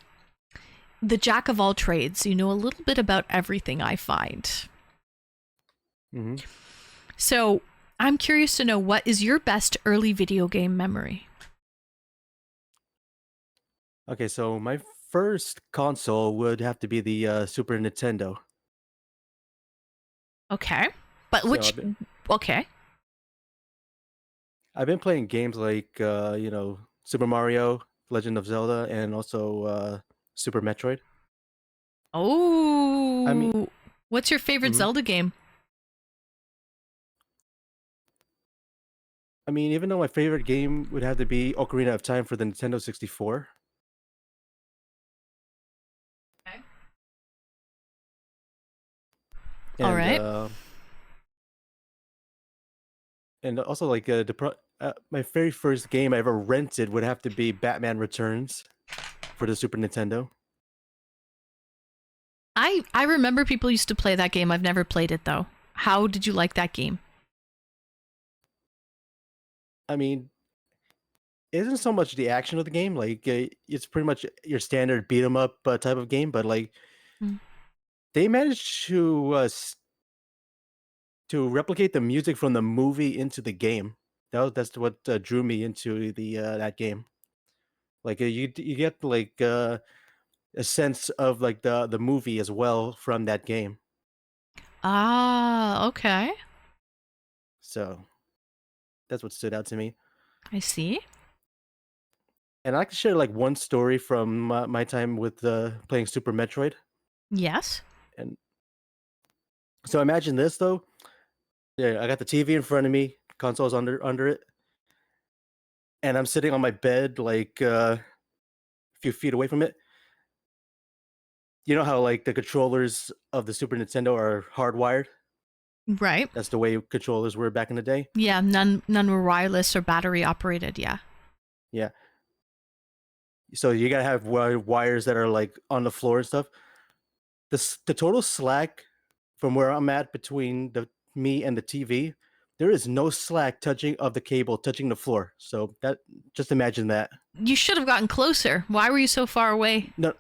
the jack of all trades. You know a little bit about everything, I find.
Mm-hmm.
So I'm curious to know, what is your best early video game memory?
Okay, so my first console would have to be the Super Nintendo.
Okay. But
So
which... Okay.
I've been playing games like, Super Mario, Legend of Zelda, and also Super Metroid.
Oh, what's your favorite
Mhm.
Zelda game?
I mean, even though my favorite game would have to be Ocarina of Time for the Nintendo 64.
Okay.
And,
All right.
And also, like, my very first game I ever rented would have to be Batman Returns for the Super Nintendo.
I remember people used to play that game. I've never played it, though. How did you like that game?
I mean, it isn't so much the action of the game. Like, it's pretty much your standard beat 'em up type of game, but like,
Mm.
they managed to replicate the music from the movie into the game. That's what drew me into the that game. Like, you get like a sense of like the movie as well from that game.
Ah, okay.
So that's what stood out to me.
I see.
And I like to share like one story from my time with playing Super Metroid.
Yes.
And so imagine this though. Yeah, I got the TV in front of me, console's under it, and I'm sitting on my bed like a few feet away from it. You know how like the controllers of the Super Nintendo are hardwired?
Right.
That's the way controllers were back in the day.
Yeah, none were wireless or battery operated, yeah.
Yeah. So you gotta have wires that are like on the floor and stuff. The total slack from where I'm at between me and the TV, there is no slack of the cable touching the floor. So that, just imagine that.
You should have gotten closer. Why were you so far away?
No,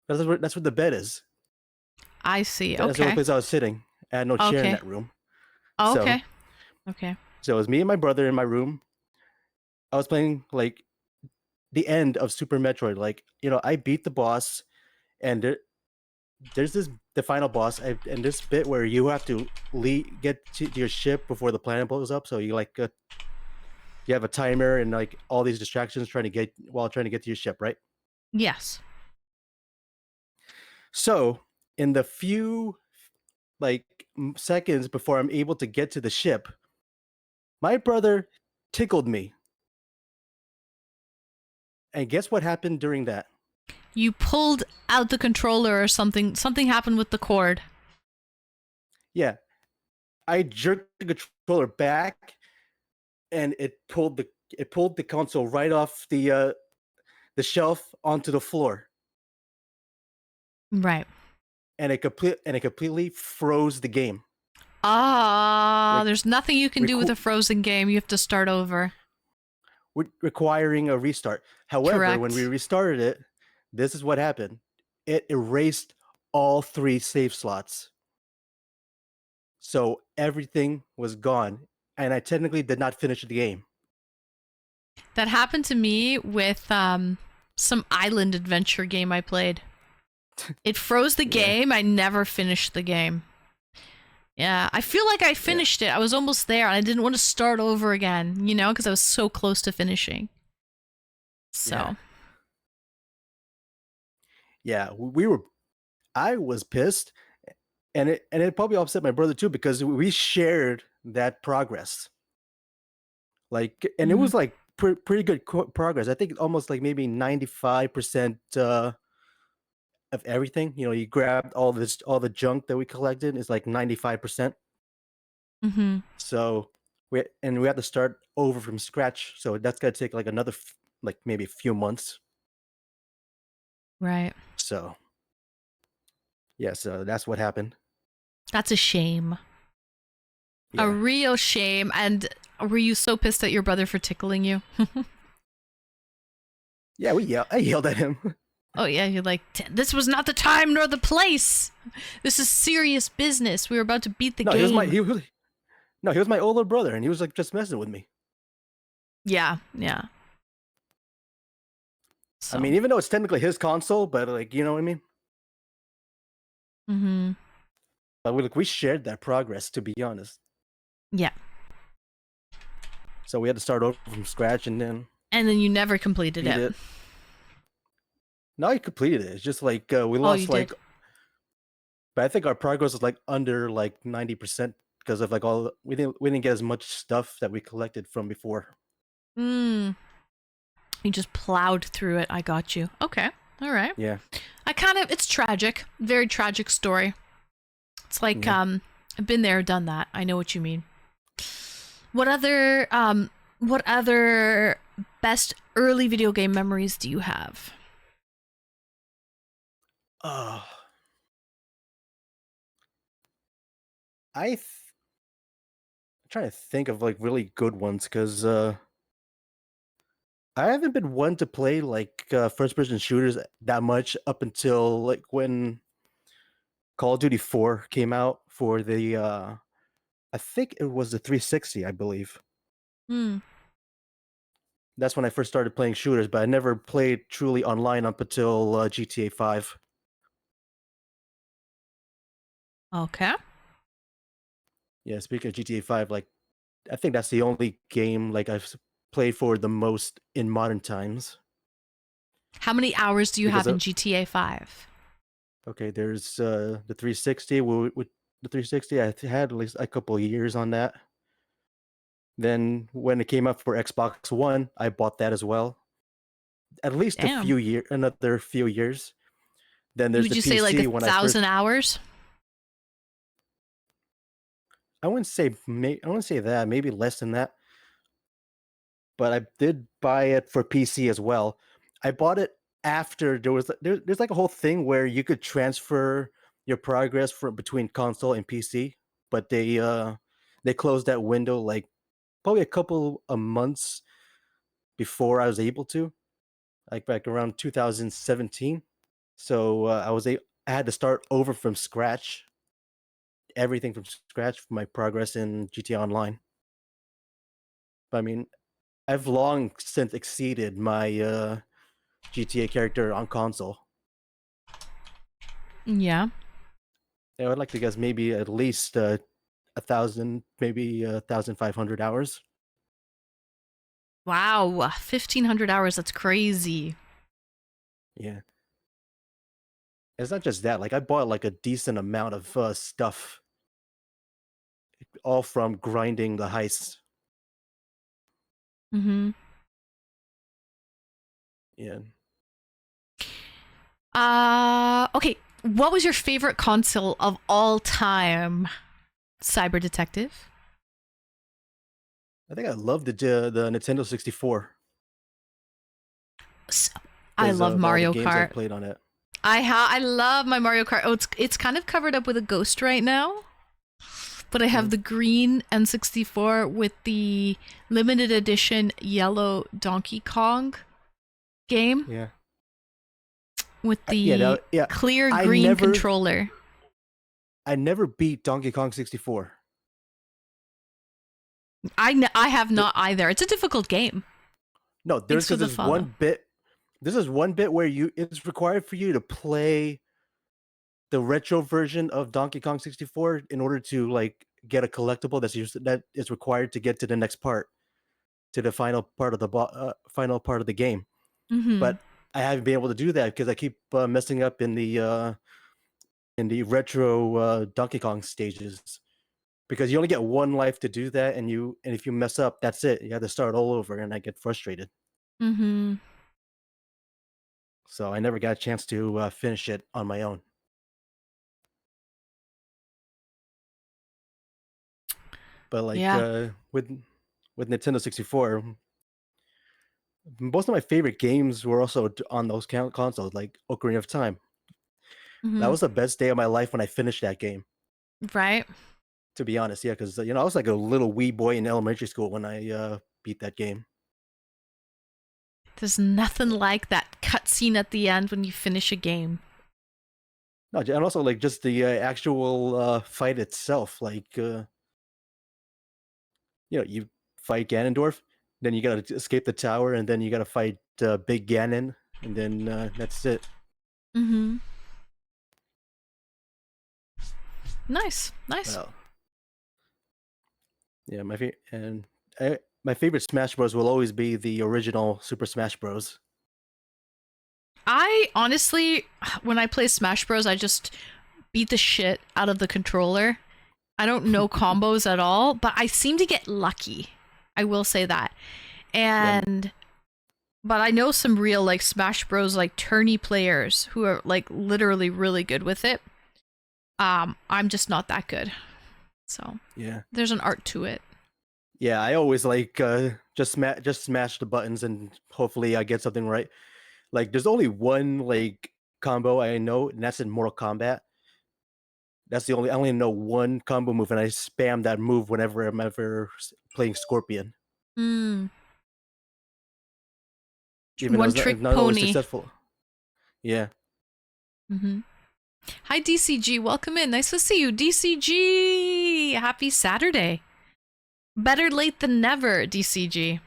that's where the bed is.
I see.
That's the only
Okay.
place I was sitting. I had no chair in
Okay.
that room.
Oh,
So-
okay. Okay.
So it was me and my brother in my room. I was playing like the end of Super Metroid. Like, I beat the boss, and there's the final boss, and this bit where you have to get to your ship before the planet blows up. So you like you have a timer and like all these distractions trying to get to your ship, right?
Yes.
So in the few like seconds before I'm able to get to the ship, my brother tickled me. And guess what happened during that?
You pulled out the controller or something. Something happened with the cord.
Yeah. I jerked the controller back, and it pulled the console right off the shelf onto the floor.
Right.
And it completely froze the game.
Ah,
Re-
there's nothing you can do with
reco-
a frozen game. You have to start over.
Requiring a restart. However, when
Correct.
we restarted it, this is what happened. It erased all 3 save slots. So everything was gone, and I technically did not finish the game.
That happened to me with some island adventure game I played. It froze the game. I never finished the game. Yeah, I feel like I finished it. I was almost there, and I didn't want to start over again, you know, because I was so close to finishing. So.
Yeah, I was pissed, and it probably upset my brother too, because we shared that progress. Like, and it was like pretty good progress. I think almost like maybe 95% of everything. You know, you grabbed all the junk that we collected is like 95%.
Mm-hmm.
So we have to start over from scratch. So that's gonna take like another like maybe a few months.
Right.
So yeah, so that's what happened.
That's a shame.
Yeah.
A real shame. And were you so pissed at your brother for tickling you?
Yeah, I yelled at him.
Oh yeah, you're like, this was not the time nor the place. This is serious business. We were about to beat the game.
He was my older brother, and he was like just messing with me.
Yeah.
I mean, even though it's technically his console, but like, you know what I mean?
Mm-hmm.
But we shared that progress, to be honest.
Yeah.
So we had to start over from scratch, and then
you never completed it.
No, I completed it. It's just like we lost like, but I think our progress was like under like 90% because of like we didn't get as much stuff that we collected from before.
You just plowed through it. I got you. Okay. All right.
Yeah.
It's tragic. Very tragic story. It's like, I've been there, done that. I know what you mean. What other best early video game memories do you have?
I'm trying to think of like really good ones, because I haven't been one to play like first-person shooters that much up until like when Call of Duty 4 came out for the I think it was the 360, I believe. That's when I first started playing shooters, but I never played truly online up until GTA 5.
Okay.
Yeah, speaking of GTA 5, like I think that's the only game like I've played for the most in modern times.
How many hours do you have in GTA 5?
Okay, there's the 360. With the 360, I had at least a couple of years on that. Then when it came up for Xbox One, I bought that as well. At least another few years. Then there's
Would you
PC,
say like 1,000 hours?
I wouldn't say that. Maybe less than that. But I did buy it for PC as well. I bought it after there's like a whole thing where you could transfer your progress from between console and PC, but they closed that window like probably a couple of months before I was able to, like back around 2017. So I had to start over from scratch, everything from scratch for my progress in GTA Online. But I mean, I've long since exceeded my GTA character on console.
Yeah.
I would like to guess maybe at least 1,000, maybe 1,500 hours.
Wow, 1,500 hours. That's crazy.
Yeah. It's not just that. Like I bought like a decent amount of stuff, all from grinding the heists.
Mm-hmm.
Yeah.
Okay. What was your favorite console of all time, Cyber Detective?
I think I loved the Nintendo 64.
I love Mario
games
Kart.
I played on it.
I love my Mario Kart. Oh, it's kind of covered up with a ghost right now. But I have the green N64 with the limited edition yellow Donkey Kong game.
Yeah.
with the
yeah.
clear
I
green
never-
controller.
I never beat Donkey Kong 64.
I have not either. It's a difficult game.
No,
Thanks for the
there's
follow.
one bit. This is one bit where it's required for you to play the retro version of Donkey Kong 64 in order to like get a collectible that is required to get to the next part, to the final part of the final part of the game.
Mm-hmm.
But I haven't been able to do that because I keep messing up in the retro Donkey Kong stages. Because you only get one life to do that, and if you mess up, that's it. You have to start all over, and I get frustrated.
Mm-hmm.
So I never got a chance to finish it on my own. But like
Yeah.
with Nintendo 64, most of my favorite games were also on those consoles, like Ocarina of Time.
Mm-hmm.
That was the best day of my life when I finished that game.
Right.
To be honest, yeah, because I was like a little wee boy in elementary school when I beat that game.
There's nothing like that cutscene at the end when you finish a game.
No, and also like just the actual fight itself, like you fight Ganondorf, then you gotta escape the tower, and then you gotta fight Big Ganon, and then that's it.
Mm-hmm. Nice.
Well, yeah, my favorite Smash Bros will always be the original Super Smash Bros.
I honestly, when I play Smash Bros, I just beat the shit out of the controller. I don't know combos at all, but I seem to get lucky. I will say that. But I know some real like Smash Bros like tourney players who are like literally really good with it. I'm just not that good. So
Yeah.
there's an art to it.
Yeah, I always like just smash the buttons and hopefully I get something right. Like there's only one like combo I know, and that's in Mortal Kombat. I only know one combo move, and I spam that move whenever I'm ever playing Scorpion.
Mm.
Even
One
though
trick
it's not always
pony.
successful. Yeah.
Mm-hmm. Hi DCG, welcome in. Nice to see you, DCG. Happy Saturday. Better late than never, DCG.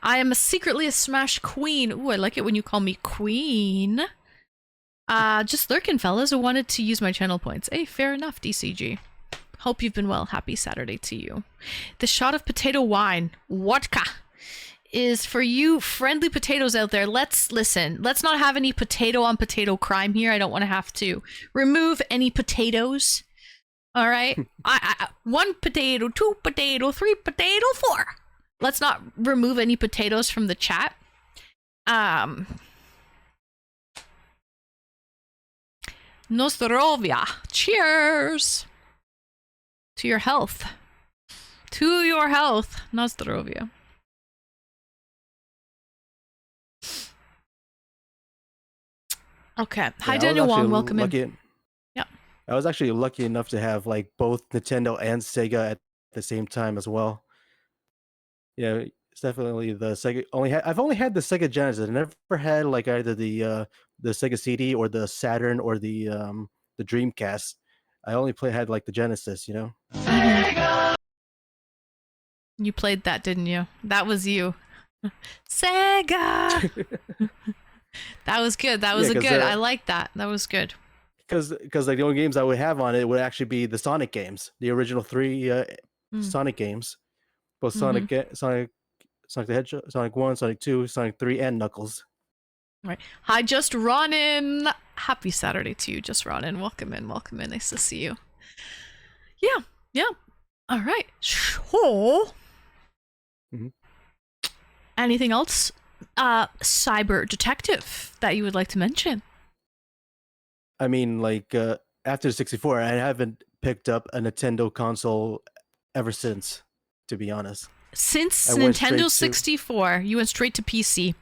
I am secretly a Smash queen. Ooh, I like it when you call me queen. Just lurking, fellas. I wanted to use my channel points. Hey, fair enough, DCG. Hope you've been well. Happy Saturday to you. The shot of potato wine, vodka, is for you friendly potatoes out there. Let's listen. Let's not have any potato on potato crime here. I don't want to have to remove any potatoes. All right. I 1 potato, 2 potato, 3 potato, 4. Let's not remove any potatoes from the chat. Nostrovia. Cheers. To your health. To your health. Nostrovia. Okay. Hi,
Yeah,
Daniel Wong. Welcome in. Yeah.
I was actually lucky enough to have like both Nintendo and Sega at the same time as well. Yeah, it's definitely the Sega. I've only had the Sega Genesis. I never had like either the Sega CD or the Saturn or the Dreamcast. I only had like the Genesis, you know.
You played that, didn't you? That was you. Sega. That was good. That was good. I like that. That was good.
Because like the only games I would have on it would actually be the Sonic games, the original 3 Sonic games, both Sonic the Hedgehog, Sonic 1, Sonic 2, Sonic 3, and Knuckles.
Right. Hi, Just Ronin. Happy Saturday to you, Just Ronin. Welcome in. Welcome in. Nice to see you. Yeah. All right. So, anything else, Cyber Detective, that you would like to mention?
I mean, like after the 64, I haven't picked up a Nintendo console ever since, to be honest.
Since
I went
Nintendo
straight to-
64, you went straight to PC.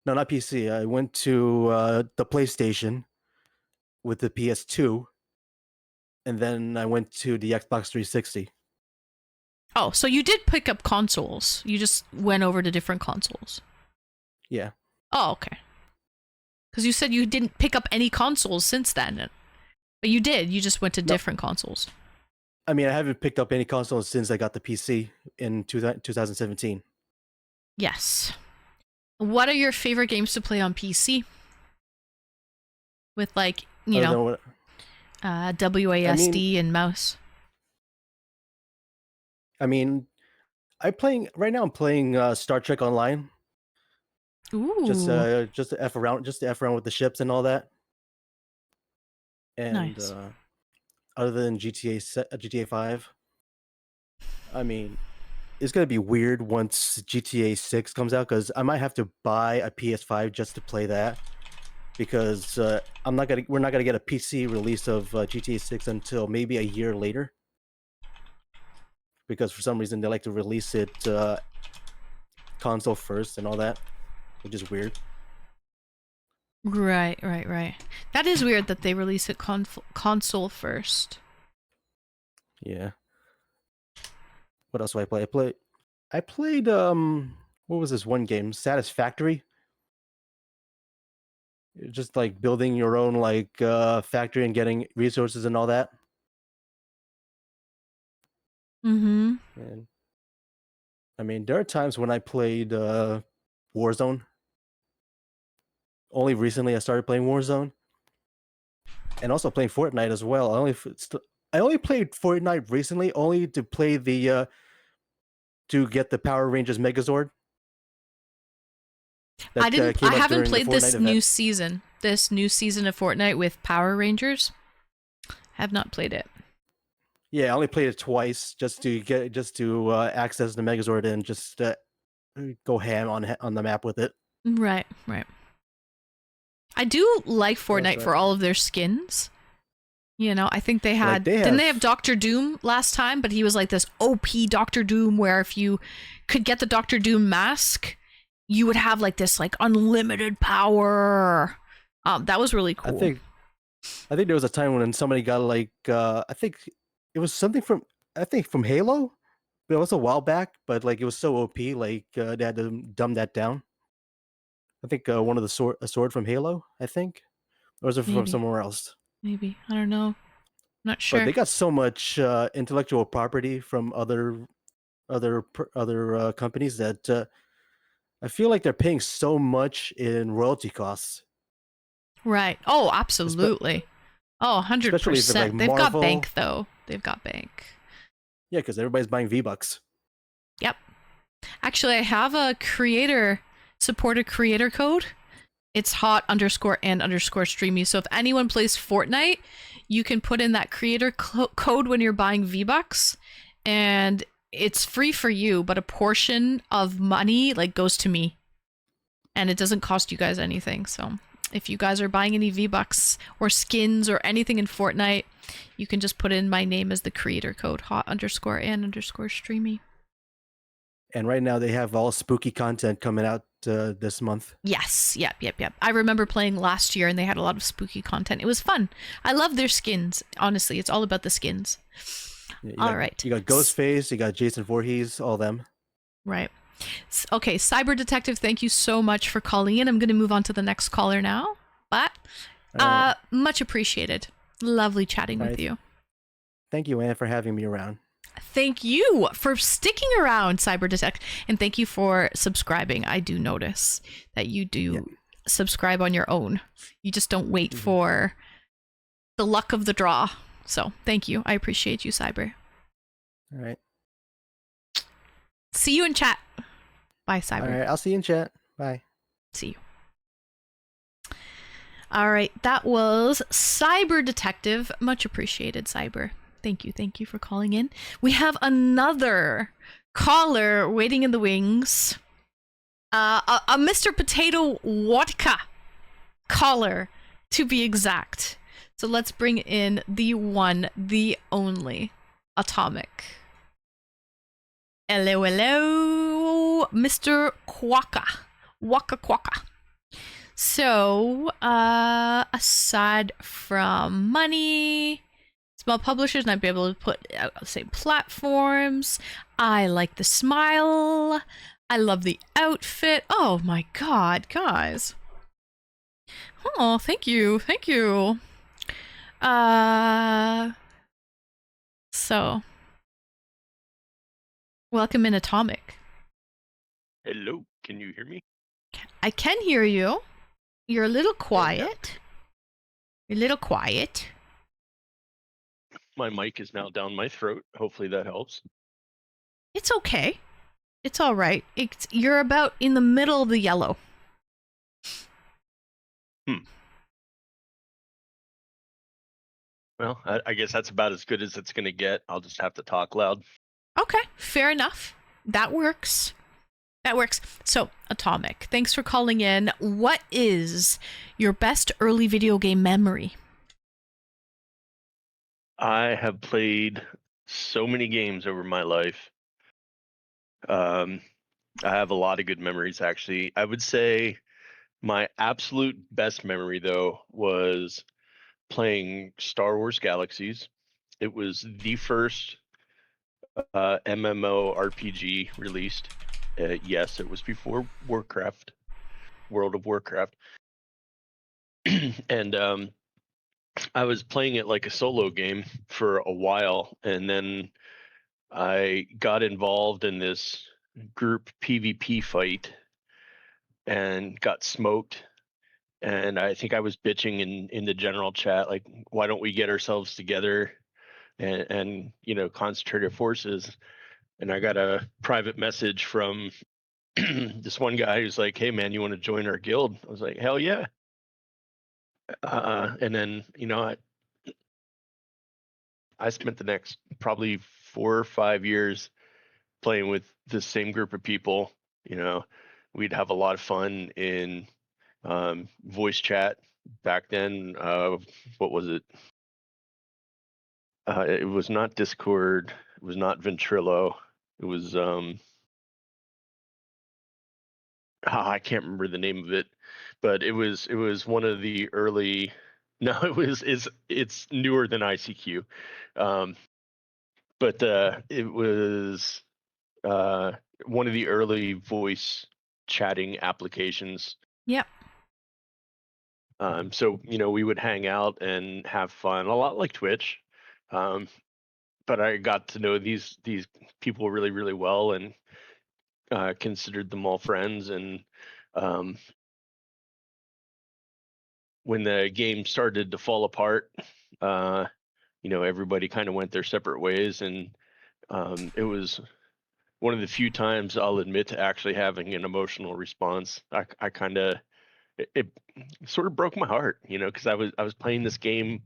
No, not PC. I went to the PlayStation with the PS2, and then I went to the Xbox 360.
Oh, so you did pick up consoles. You just went over to different consoles.
Yeah.
Oh, okay. Because you said you didn't pick up any consoles since then. But you did. You just went to
No.
different consoles.
I mean, I haven't picked up any consoles since I got the PC in 2017.
Yes. What are your favorite games to play on PC? With like, you
Other
know,
than what-
WASD and mouse.
I mean, I'm playing Star Trek Online.
Ooh.
Just to f around with the ships and all that. And
Nice.
Other than GTA 5, I mean, it's gonna be weird once GTA 6 comes out because I might have to buy a PS5 just to play that because we're not gonna get a PC release of GTA 6 until maybe a year later because for some reason they like to release it console first and all that, which is weird.
Right. That is weird that they release it console first.
Yeah. What else do I play? I played what was this one game? Satisfactory. Just like building your own like factory and getting resources and all that.
Mm-hmm.
And I mean, there are times when I played Warzone. Only recently I started playing Warzone, and also playing Fortnite as well. I only played Fortnite recently, only to play the to get the Power Rangers Megazord.
I
came out
haven't
during the
played this
Fortnite
new
event.
season. This new season of Fortnite with Power Rangers. Have not played it.
Yeah, I only played it twice just to access the Megazord and just go ham on the map with it.
Right. I do like Fortnite
right.
for all of their skins. You know, I think they had didn't they have Doctor Doom last time, but he was like this OP Doctor Doom where if you could get the Doctor Doom mask, you would have like this like unlimited power. That was really cool.
I think there was a time when somebody got like I think it was something from Halo, but it was a while back. But like it was so OP, like they had to dumb that down. I think one of a sword from Halo, I think, or was it from
Maybe.
somewhere else?
Maybe, I don't know. Not sure.
But they got so much intellectual property from other companies that I feel like they're paying so much in royalty costs.
Right. Oh, absolutely. Oh, 100%.
Especially if it's like
They've got
Marvel.
bank though. They've got bank.
Yeah, because everybody's buying V-Bucks.
Yep. Actually, I have a supported creator code. It's hot_and_streamy. So if anyone plays Fortnite, you can put in that creator code when you're buying V-Bucks, and it's free for you, but a portion of money like goes to me, and it doesn't cost you guys anything. So if you guys are buying any V-Bucks or skins or anything in Fortnite, you can just put in my name as the creator code, hot_and_streamy.
And right now they have all spooky content coming out this month.
Yes, yep. I remember playing last year and they had a lot of spooky content. It was fun. I love their skins. Honestly, it's all about the skins.
Yeah,
all right.
You got Ghostface, you got Jason Voorhees, all them.
Right. Okay, Cyber Detective, thank you so much for calling in. I'm going to move on to the next caller now. But much appreciated. Lovely chatting with you.
Thank you, Anne, for having me around.
Thank you for sticking around, Cyber Detective, and thank you for subscribing. I do notice that you do subscribe on your own. You just don't wait for the luck of the draw. So thank you. I appreciate you, Cyber.
All right.
See you in chat. Bye, Cyber.
All right, I'll see you in chat. Bye.
See you. All right, that was Cyber Detective. Much appreciated, Cyber. Thank you for calling in. We have another caller waiting in the wings. A Mr. Potato Vodka caller, to be exact. So let's bring in the one, the only, Atomic. Hello, Mr. Quokka. Waka Quokka. So, aside from money, small publishers might be able to put out the same platforms. I like the smile. I love the outfit. Oh my god, guys. Oh, thank you. Thank you. So welcome in Atomic.
Hello, can you hear me?
I can hear you. You're a little
yeah.
quiet. You're a little quiet.
My mic is now down my throat. Hopefully that helps.
It's okay. It's all right. You're about in the middle of the yellow.
Well, I guess that's about as good as it's going to get. I'll just have to talk loud.
Okay, fair enough. That works. That works. So, Atomic, thanks for calling in. What is your best early video game memory?
I have played so many games over my life. I have a lot of good memories, actually. I would say my absolute best memory, though, was playing Star Wars Galaxies. It was the first MMO RPG released. Yes, it was before Warcraft, World of Warcraft. And I was playing it like a solo game for a while, and then I got involved in this group PvP fight and got smoked. And I think I was bitching in the general chat, like, why don't we get ourselves together and concentrate our forces? And I got a private message from this one guy who's like, hey man, you want to join our guild? I was like, hell yeah. And then I spent the next probably 4 or 5 years playing with the same group of people. We'd have a lot of fun in voice chat back then. What was it? It was not Discord. It was not Ventrilo. It was I can't remember the name of it, but it was one of the early. No, it's newer than ICQ, but it was one of the early voice chatting applications.
Yep.
So we would hang out and have fun, a lot like Twitch. But I got to know these people really, really well, and considered them all friends. And when the game started to fall apart, everybody kind of went their separate ways, and it was one of the few times I'll admit to actually having an emotional response. I kind of it sort of broke my heart, because I was playing this game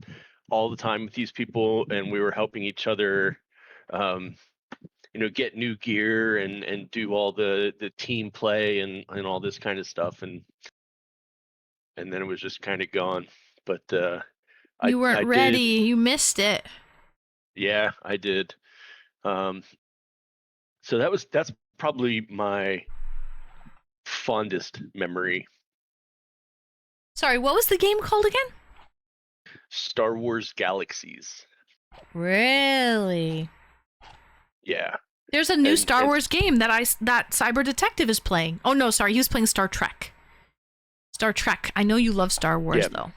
all the time with these people, and we were helping each other get new gear and do all the team play and all this kind of stuff, and then it was just kind of gone. But
you weren't ready. You missed it.
Yeah, I did. So that's probably my fondest memory.
Sorry, what was the game called again?
Star Wars Galaxies.
Really?
Yeah.
There's a new Star Wars game that Cyber Detective is playing. Oh no, sorry, he was playing Star Trek. Star Trek. I know you love Star Wars though.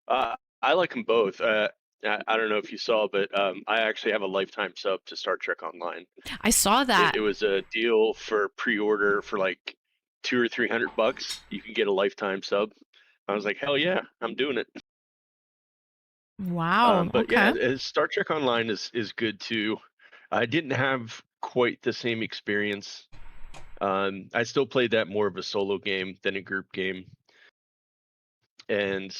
I like them both. I don't know if you saw, but I actually have a lifetime sub to Star Trek Online.
I saw that.
It was a deal for pre-order for like $200 or $300. You can get a lifetime sub. I was like, hell yeah, I'm doing it.
Wow.
But
okay.
yeah, Star Trek Online is good too. I didn't have quite the same experience. I still played that more of a solo game than a group game. And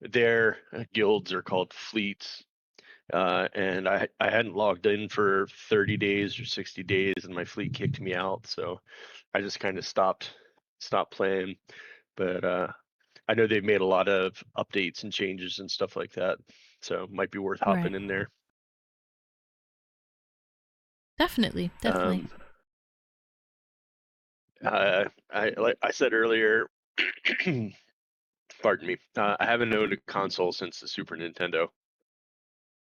their guilds are called fleets. And I hadn't logged in for 30 days or 60 days, and my fleet kicked me out. So I just kind of stopped playing. But I know they've made a lot of updates and changes and stuff like that. So it might be worth hopping in there.
Definitely.
Like I said earlier, pardon me, I haven't owned a console since the Super Nintendo.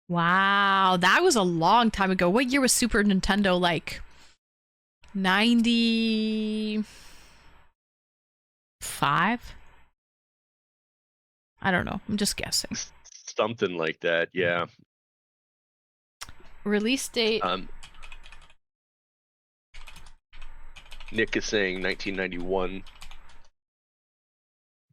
Wow, that was a long time ago. What year was Super Nintendo like? 94? 2005. I don't know. I'm just guessing.
Something like that, yeah.
Release date.
Nick is saying 1991,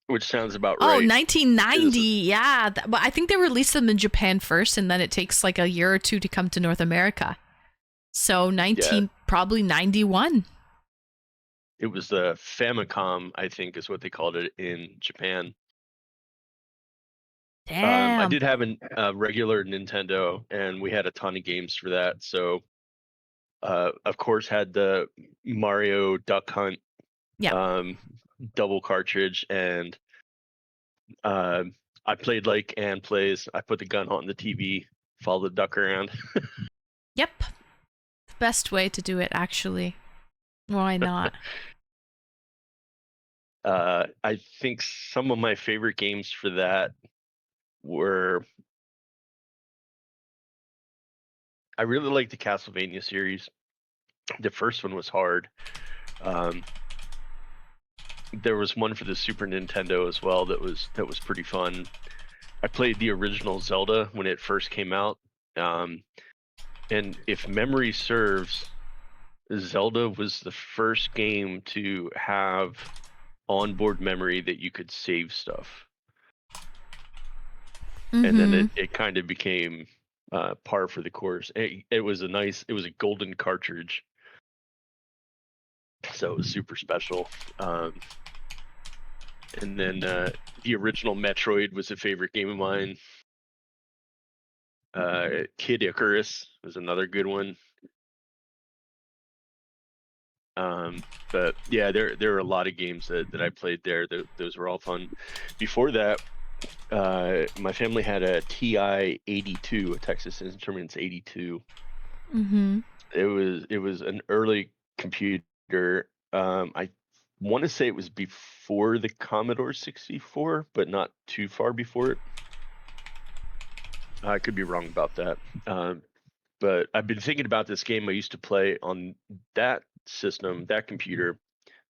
which sounds about
Oh,
right.
1990. Yeah, but I think they released them in Japan first, and then it takes like a year or two to come to North America. So probably 91.
It was the Famicom, I think, is what they called it in Japan.
Damn.
I did have a regular Nintendo, and we had a ton of games for that. So, of course, had the Mario Duck Hunt, double cartridge, and I played like Ann plays. I put the gun on the TV, follow the duck around.
Yep. Best way to do it, actually. Why not?
I think some of my favorite games for that were, I really like the Castlevania series. The first one was hard. There was one for the Super Nintendo as well that was pretty fun. I played the original Zelda when it first came out, and if memory serves, Zelda was the first game to have onboard memory that you could save stuff. And then it kind of became par for the course. It was a golden cartridge, so it was super special. And then the original Metroid was a favorite game of mine. Kid Icarus was another good one. But yeah, there are a lot of games that I played there. Those were all fun. Before that, my family had a TI-82, a Texas Instruments 82. It was an early computer. I want to say it was before the Commodore 64, but not too far before it. I could be wrong about that. But I've been thinking about this game I used to play on that system, that computer.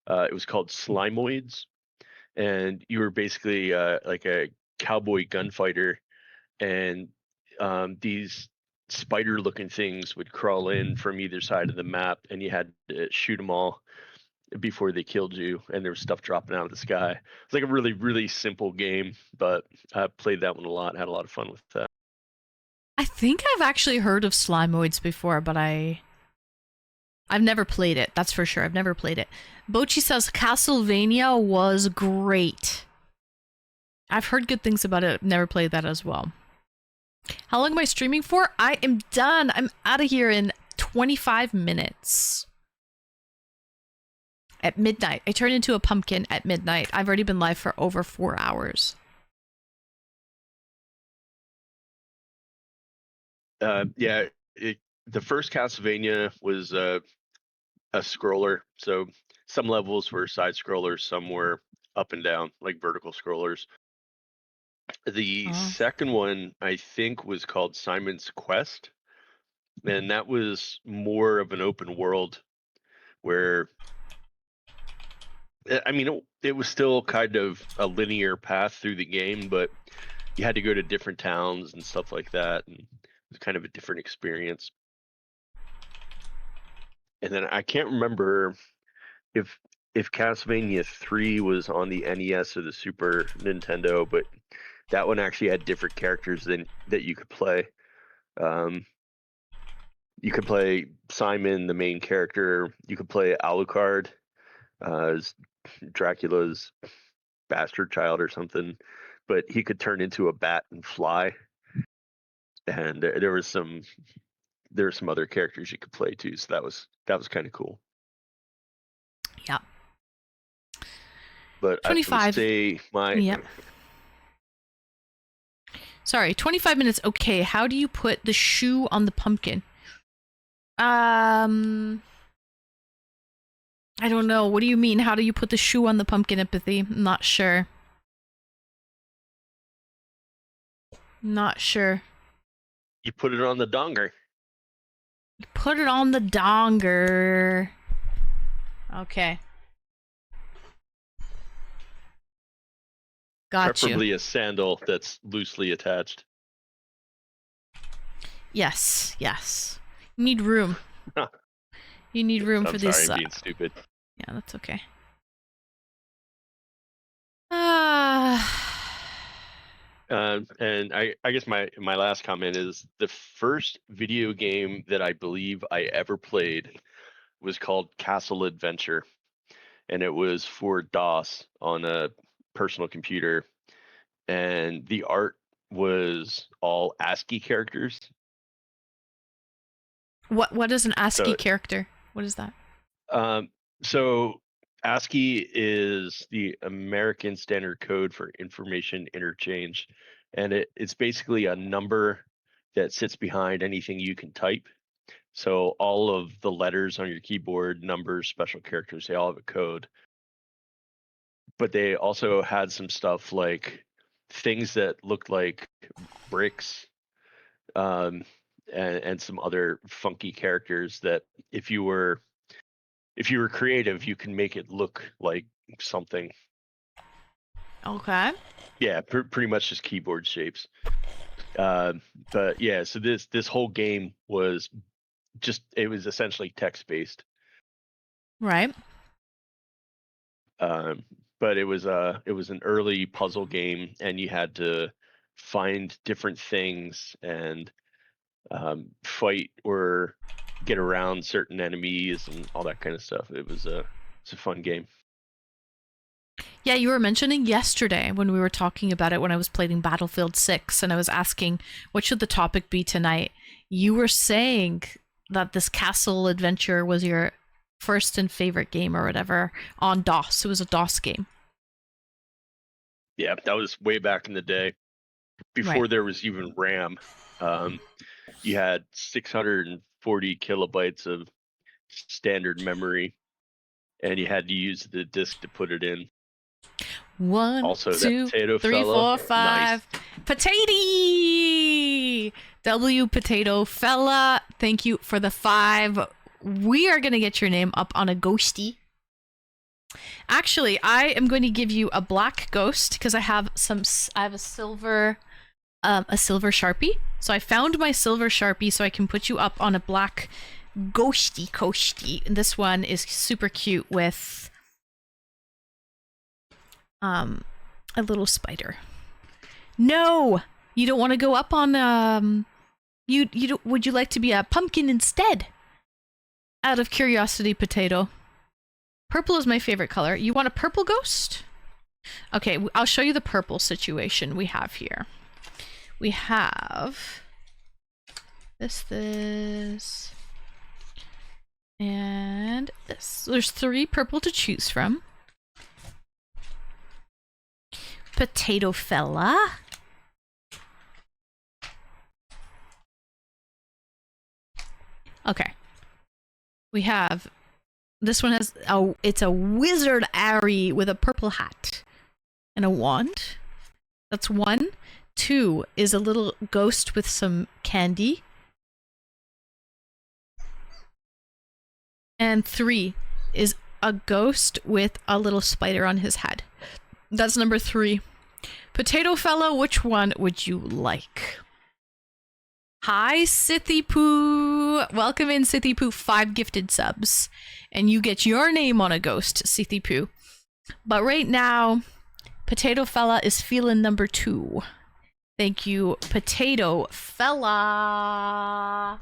It was called Slimoids, and you were basically like a cowboy gunfighter, and these spider-looking things would crawl in from either side of the map, and you had to shoot them all before they killed you, and there was stuff dropping out of the sky. It's like a really, really simple game, but I played that one a lot, had a lot of fun with that.
I think I've actually heard of Slimoids before, but I've never played it. That's for sure. I've never played it. Bochi says Castlevania was great. I've heard good things about it. Never played that as well. How long am I streaming for? I am done. I'm out of here in 25 minutes. At midnight. I turn into a pumpkin at midnight. I've already been live for over 4 hours.
Yeah, the first Castlevania was a scroller. So some levels were side scrollers, some were up and down, like vertical scrollers. The second one, I think, was called Simon's Quest, and that was more of an open world where, I mean, it was still kind of a linear path through the game, but you had to go to different towns and stuff like that, and it was kind of a different experience. And then I can't remember if Castlevania 3 was on the NES or the Super Nintendo, but that one actually had different characters that you could play. You could play Simon, the main character. You could play Alucard, Dracula's bastard child or something, but he could turn into a bat and fly. And there were some other characters you could play too, so that was kind of cool.
Yeah.
But
25.
I would say
Yep. Sorry, 25 minutes. Okay, how do you put the shoe on the pumpkin? I don't know. What do you mean? How do you put the shoe on the pumpkin, Empathy? I'm not sure. Not sure.
You put it on the donger.
You put it on the donger. Okay. Got you.
Preferably a sandal that's loosely attached.
Yes, yes. You need room. You need room
I'm
for
sorry,
this.
I'm being stupid.
Yeah, that's okay.
And I guess my last comment is the first video game that I believe I ever played was called Castle Adventure, and it was for DOS on a personal computer, and the art was all ASCII characters.
What is an ASCII
So-
character? What is that?
So ASCII is the American Standard Code for Information Interchange, and it's basically a number that sits behind anything you can type. So all of the letters on your keyboard, numbers, special characters, they all have a code. But they also had some stuff like things that looked like bricks, and some other funky characters that if you were creative, you can make it look like something.
Okay.
Yeah, pretty much just keyboard shapes. But yeah, so this whole game was it was essentially text based.
Right.
But it was an early puzzle game, and you had to find different things and fight or get around certain enemies and all that kind of stuff. It's a fun game.
Yeah, you were mentioning yesterday when we were talking about it when I was playing Battlefield 6 and I was asking what should the topic be tonight. You were saying that this Castle Adventure was your first and favorite game or whatever on DOS. It was a DOS game.
Yeah, that was way back in the day, before
Right.
there was even RAM. You had 640 kilobytes of standard memory, and you had to use the disk to put it in.
1,
Also, that
2,
potato
3,
fella,
4, 5. Potato! W Potato Fella, thank you for the 5. We are going to get your name up on a ghosty. Actually, I am going to give you a black ghost because I have a silver Sharpie. So I found my silver Sharpie so I can put you up on a black ghosty. And this one is super cute with a little spider. No, you don't want to go up on you don't, would you like to be a pumpkin instead? Out of curiosity, Potato. Purple is my favorite color. You want a purple ghost? Okay, I'll show you the purple situation we have here. We have this, and this. There's 3 purple to choose from. Potato Fella. Okay. We have this one it's a wizard Ari with a purple hat and a wand. That's 1. 2 is a little ghost with some candy. And 3 is a ghost with a little spider on his head. That's number 3. Potato Fella, which one would you like? Hi, Sithy Poo. Welcome in, Sithy Poo. 5 gifted subs. And you get your name on a ghost, Sithy Poo. But right now, Potato Fella is feeling number 2. Thank you, Potato Fella.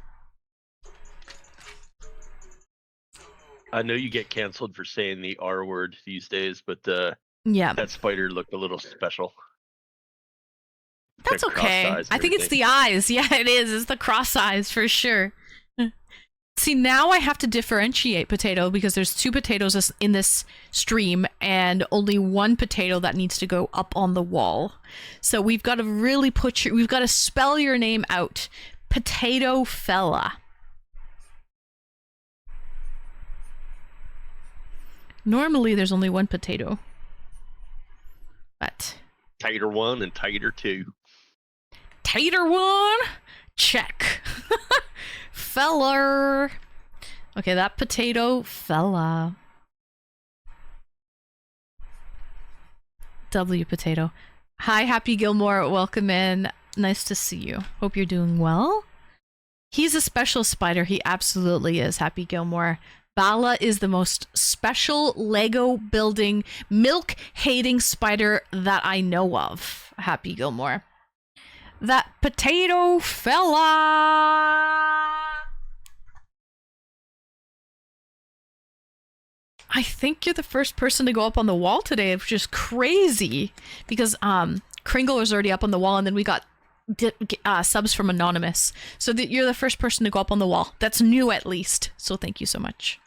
I know you get canceled for saying the R word these days, but
Yeah.
that spider looked a little special.
That's
The
okay.
cross eyes and
I think it's
everything.
the eyes. Yeah, it is. It's the cross eyes for sure. See, now I have to differentiate Potato because there's 2 potatoes in this stream and only 1 potato that needs to go up on the wall. So we've got to really we've got to spell your name out. Potato Fella. Normally there's only 1 potato. But
Tighter 1 and tighter 2.
Tater 1, check. Feller. Okay, that Potato Fella. W Potato. Hi, Happy Gilmore. Welcome in. Nice to see you. Hope you're doing well. He's a special spider. He absolutely is, Happy Gilmore. Bala is the most special Lego building, milk hating spider that I know of, Happy Gilmore. That potato fella. I think you're the first person to go up on the wall today, which is crazy because Kringle was already up on the wall, and then we got subs from Anonymous. So you're the first person to go up on the wall. That's new, at least. So thank you so much.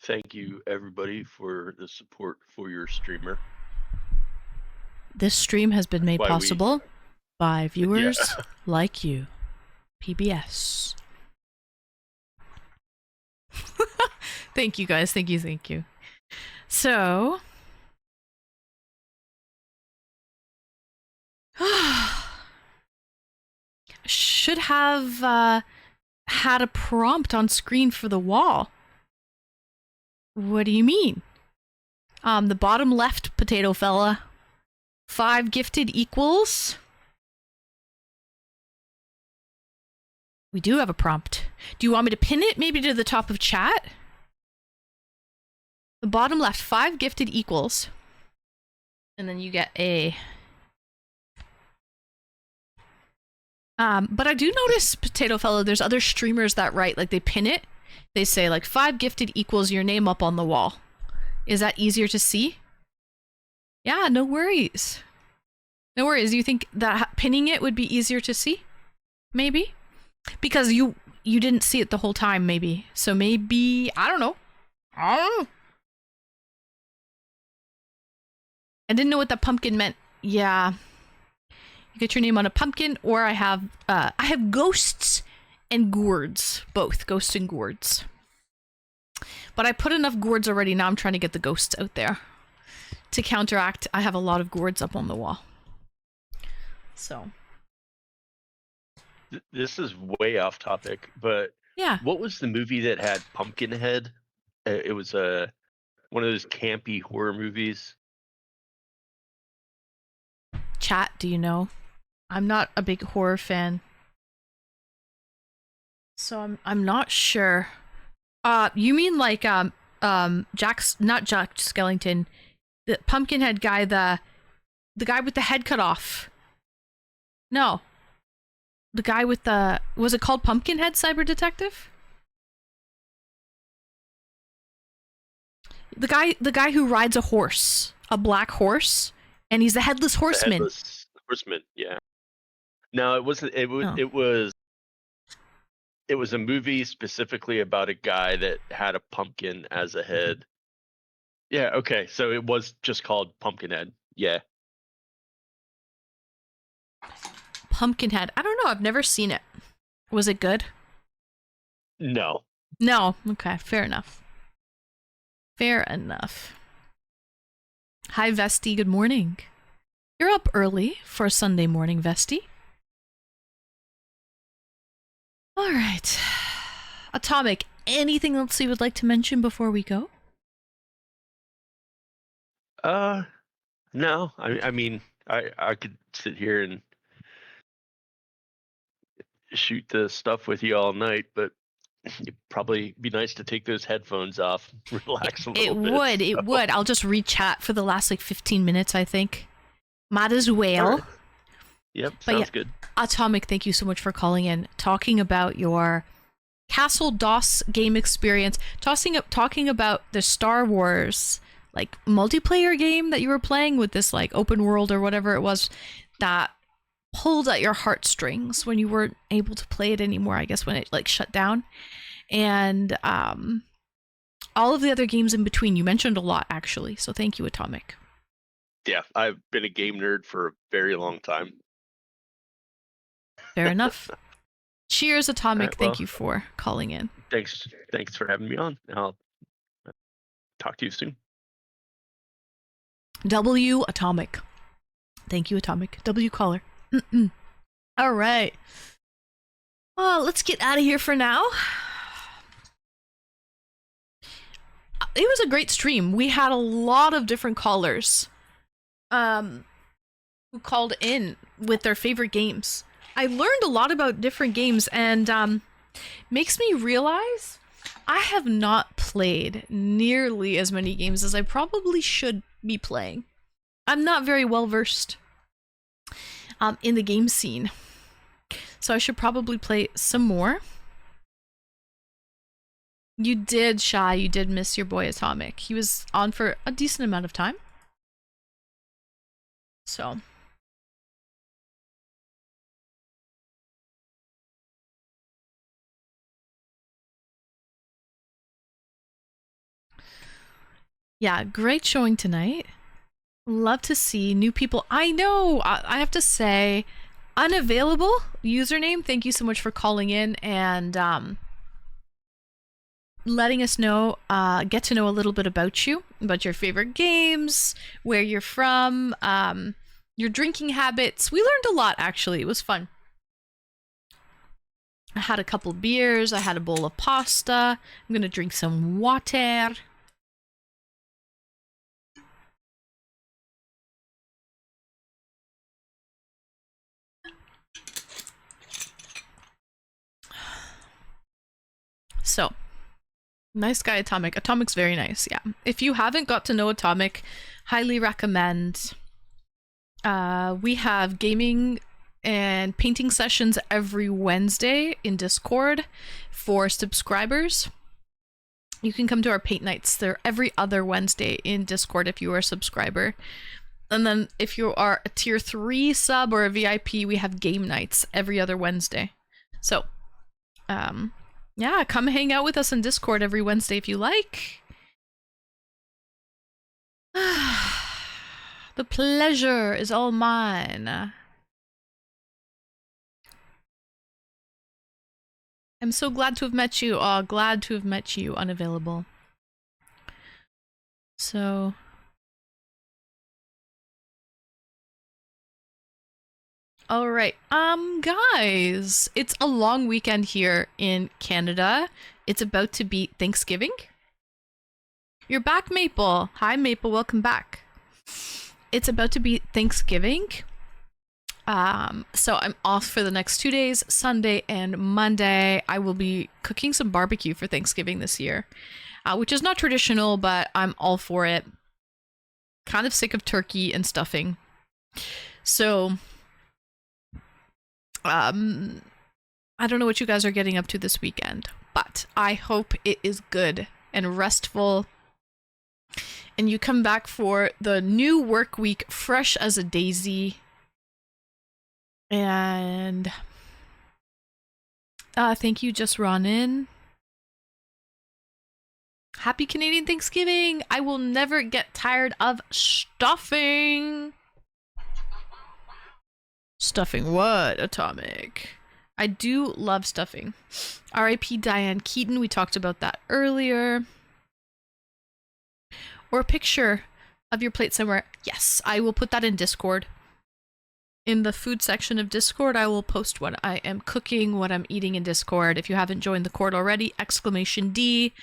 Thank you, everybody, for the support for your streamer.
This stream has been made
Why we-
possible by viewers like you. PBS. Thank you, guys. Thank you. So... should have had a prompt on screen for the wall. What do you mean? The bottom left, potato fella. 5 gifted equals. We do have a prompt. Do you want me to pin it maybe to the top of chat? The bottom left, 5 gifted equals. And then you get a... but I do notice, Potato Fellow, there's other streamers that write, like they pin it. They say like 5 gifted equals your name up on the wall. Is that easier to see? Yeah, no worries. No worries. You think that pinning it would be easier to see? Maybe? Because you didn't see it the whole time, maybe. So maybe, I don't know. I didn't know what that pumpkin meant. Yeah. You get your name on a pumpkin, or I have ghosts and gourds. Both, ghosts and gourds. But I put enough gourds already, now I'm trying to get the ghosts out there. To counteract, I have a lot of gourds up on the wall. So.
This is way off topic, but
Yeah.
what was the movie that had Pumpkinhead? It was one of those campy horror movies.
Chat, do you know? I'm not a big horror fan. So I'm not sure. You mean like not Jack Skellington, the Pumpkinhead guy, the guy with the head cut off. No. The guy with the, was it called Pumpkinhead, Cyber Detective? The guy who rides a horse, a black horse, and he's the headless horseman.
The Headless Horseman, yeah. No, it wasn't. It was.
Oh.
It was a movie specifically about a guy that had a pumpkin as a head. Yeah. Okay. So it was just called Pumpkinhead. Yeah.
Pumpkinhead. I don't know. I've never seen it. Was it good?
No.
No. Okay. Fair enough. Fair enough. Hi, Vesti. Good morning. You're up early for a Sunday morning, Vesti. All right. Atomic, anything else you would like to mention before we go?
No. I mean, I could sit here and shoot the stuff with you all night, but it'd probably be nice to take those headphones off, relax a little bit.
It would. I'll just re-chat for the last like 15 minutes, I think. Might as well.
Alright. Yep,
But
sounds
yeah,
good.
Atomic, thank you so much for calling in, talking about your Castle DOS game experience, talking about the Star Wars like multiplayer game that you were playing with this like open world or whatever it was that pulled at your heartstrings when you weren't able to play it anymore, I guess when it like shut down. And all of the other games in between, you mentioned a lot actually, so thank you, Atomic.
Yeah, I've been a game nerd for a very long time.
Fair enough. Cheers, Atomic.
Alright,
Thank
well.
you for calling in.
Thanks for having me on. I'll talk to you soon.
W Atomic. Thank you, Atomic. W caller. All right. Well, let's get out of here for now. It was a great stream. We had a lot of different callers who called in with their favorite games. I learned a lot about different games, and makes me realize I have not played nearly as many games as I probably should be playing. I'm not very well versed in the game scene, so I should probably play some more. You did, Shy. You did miss your boy Atomic. He was on for a decent amount of time. So. Yeah, great showing tonight. Love to see new people. I know, I have to say, unavailable username. Thank you so much for calling in and letting us know, get to know a little bit about you, about your favorite games, where you're from, your drinking habits. We learned a lot, actually. It was fun. I had a couple beers. I had a bowl of pasta. I'm gonna drink some water. So, nice guy Atomic. Atomic's very nice, yeah. If you haven't got to know Atomic, highly recommend. We have gaming and painting sessions every Wednesday in Discord for subscribers. You can come to our paint nights. They're every other Wednesday in Discord if you are a subscriber. And then if you are a tier 3 sub or a VIP, we have game nights every other Wednesday. So, yeah, come hang out with us in Discord every Wednesday if you like. The pleasure is all mine. I'm so glad to have met you. Oh, glad to have met you, unavailable. So... Alright, guys, it's a long weekend here in Canada. It's about to be Thanksgiving. You're back, Maple. Hi, Maple, welcome back. It's about to be Thanksgiving. So I'm off for the next 2 days, Sunday and Monday. I will be cooking some barbecue for Thanksgiving this year, which is not traditional, but I'm all for it. Kind of sick of turkey and stuffing. So... I don't know what you guys are getting up to this weekend, but I hope it is good and restful. And you come back for the new work week fresh as a daisy. And thank you, Just Ronin. Happy Canadian Thanksgiving! I will never get tired of stuffing. Stuffing what, Atomic? I do love stuffing. R.I.P. Diane Keaton, we talked about that earlier. Or a picture of your plate somewhere. Yes, I will put that in Discord. In the food section of Discord, I will post what I am cooking, what I'm eating in Discord. If you haven't joined the Court already, !D.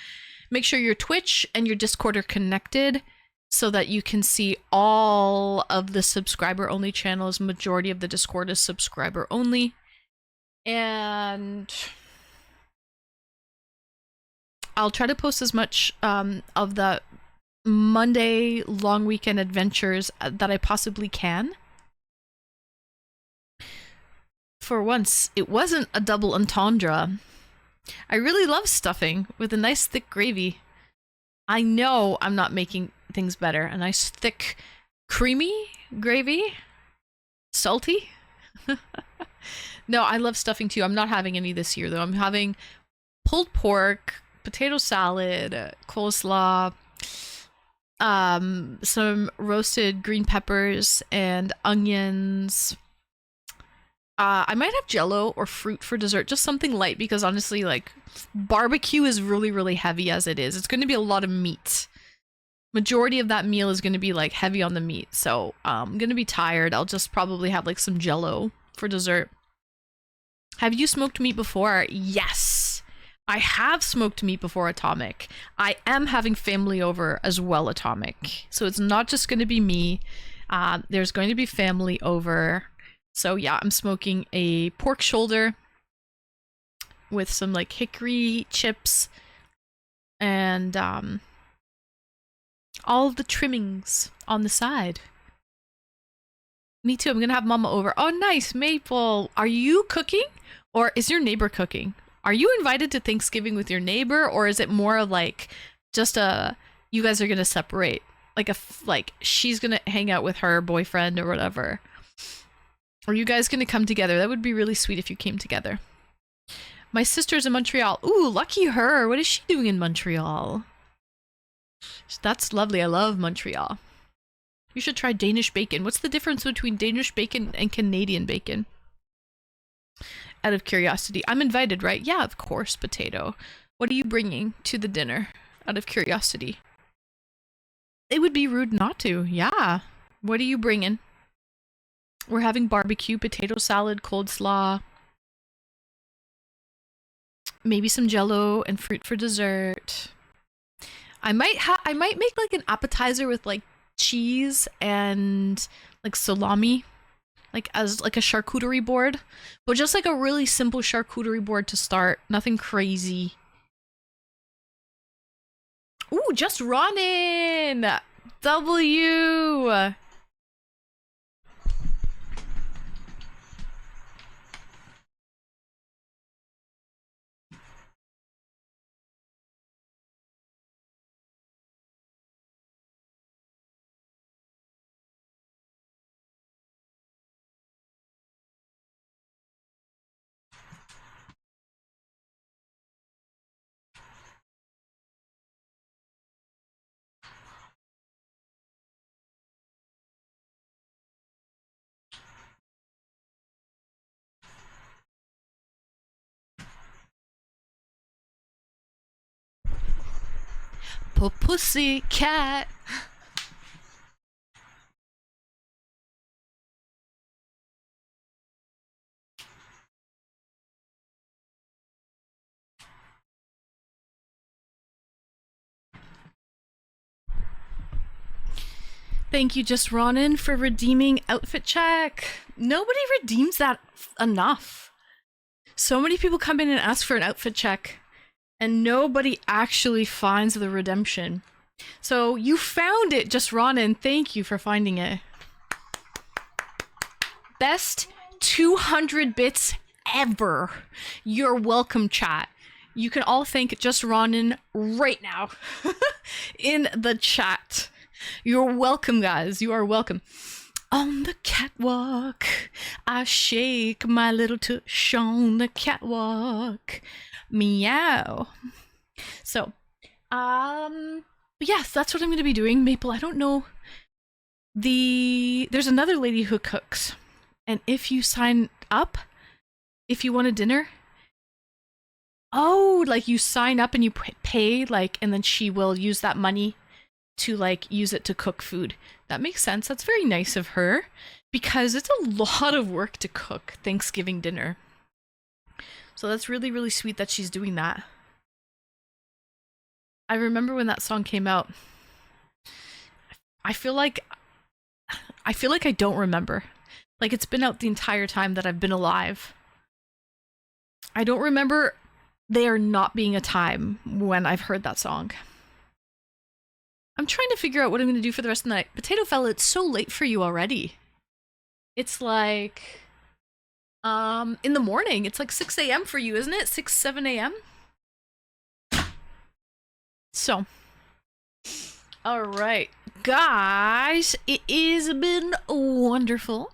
Make sure your Twitch and your Discord are connected, so that you can see all of the subscriber-only channels. Majority of the Discord is subscriber-only. And I'll try to post as much of the Monday long weekend adventures that I possibly can. For once, it wasn't a double entendre. I really love stuffing with a nice thick gravy. I know I'm not making things better. A nice thick creamy gravy, salty. No, I love stuffing too. I'm not having any this year though. I'm having pulled pork, potato salad, coleslaw, some roasted green peppers and onions, I might have Jello or fruit for dessert, just something light, because honestly, like, barbecue is really, really heavy as it is. It's going to be a lot of meat. Majority of that meal is going to be like heavy on the meat, so I'm going to be tired. I'll just probably have like some Jello for dessert. Have you smoked meat before? Yes, I have smoked meat before, Atomic. I am having family over as well, Atomic. So it's not just going to be me. There's going to be family over. So yeah, I'm smoking a pork shoulder with some like hickory chips and all of the trimmings on the side. Me too. I'm gonna have Mama over. Oh, nice, Maple. Are you cooking, or is your neighbor cooking? Are you invited to Thanksgiving with your neighbor, or is it more of like just you guys are gonna separate? Like she's gonna hang out with her boyfriend or whatever. Are you guys gonna come together? That would be really sweet if you came together. My sister's in Montreal. Ooh, lucky her. What is she doing in Montreal? That's lovely. I love Montreal. You should try Danish bacon. What's the difference between Danish bacon and Canadian bacon? Out of curiosity. I'm invited, right? Yeah, of course, Potato. What are you bringing to the dinner? Out of curiosity. It would be rude not to. Yeah. What are you bringing? We're having barbecue, potato salad, coleslaw. Maybe some Jello and fruit for dessert. I might make like an appetizer with like cheese and like salami, like as like a charcuterie board, but just like a really simple charcuterie board to start. Nothing crazy. Ooh, just Ronin! W! Pussy cat. Thank you, Just Ronin, for redeeming outfit check. Nobody redeems that enough. So many people come in and ask for an outfit check, and nobody actually finds the redemption. So you found it, Just Ronin. Thank you for finding it. Best 200 bits ever. You're welcome, chat. You can all thank Just Ronin right now in the chat. You're welcome, guys. You are welcome. On the catwalk, I shake my little tush on the catwalk. Meow. So, yes, that's what I'm going to be doing. Maple, I don't know. There's another lady who cooks. And if you sign up, if you want a dinner, oh, like you sign up and you pay, like, and then she will use that money to like use it to cook food. That makes sense. That's very nice of her, because it's a lot of work to cook Thanksgiving dinner. So that's really, really sweet that she's doing that. I remember when that song came out. I feel like I don't remember. Like it's been out the entire time that I've been alive. I don't remember there not being a time when I've heard that song. I'm trying to figure out what I'm going to do for the rest of the night. Potato Fella, it's so late for you already. It's like, in the morning. It's like 6 a.m. for you, isn't it? 6, 7 a.m.? So, alright. Guys, it has been wonderful.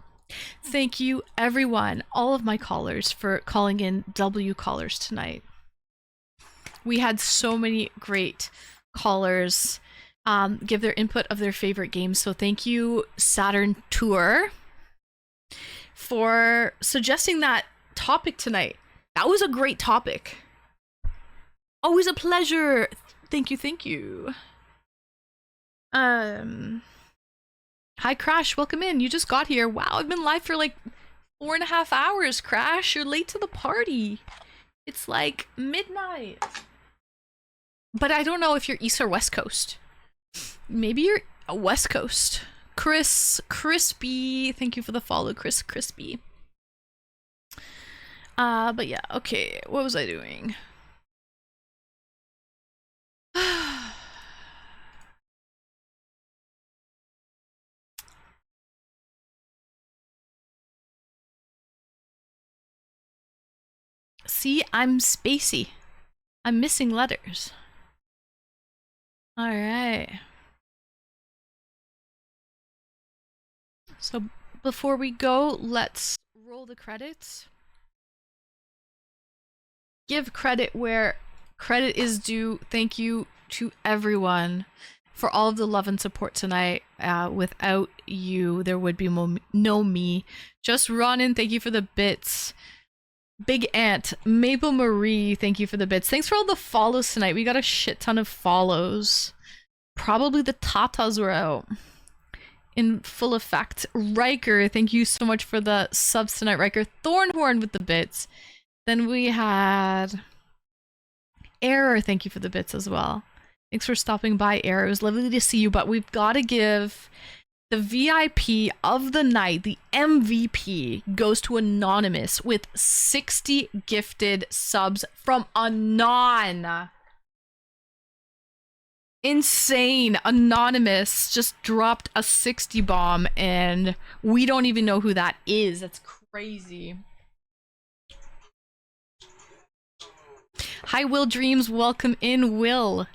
Thank you, everyone, all of my callers, for calling in W callers tonight. We had so many great callers give their input of their favorite games. So thank you, Saturn Tour, for suggesting that topic tonight. That was a great topic. Always a pleasure. Thank you, thank you. Hi Crash, welcome in. You just got here. Wow, I've been live for like 4.5 hours, Crash. You're late to the party. It's like midnight. But I don't know if you're East or West Coast. Maybe you're West Coast. Chris Crispy, thank you for the follow, Chris Crispy. But yeah, okay, what was I doing? See, I'm spacey. I'm missing letters. Alright. So before we go, let's roll the credits. Give credit where credit is due. Thank you to everyone for all of the love and support tonight. Without you, there would be no me. Just Ronan, thank you for the bits. Big Ant, Maple Marie, thank you for the bits. Thanks for all the follows tonight. We got a shit ton of follows. Probably the Tatas were out in full effect. Riker, thank you so much for the subs tonight, Riker. Thornhorn with the bits. Then we had Error, thank you for the bits as well. Thanks for stopping by, Error. It was lovely to see you, but we've got to give the VIP of the night, the MVP, goes to Anonymous with 60 gifted subs from Anon. Insane. Anonymous just dropped a 60 bomb and we don't even know who that is. That's crazy. Hi, Will Dreams. Welcome in, Will.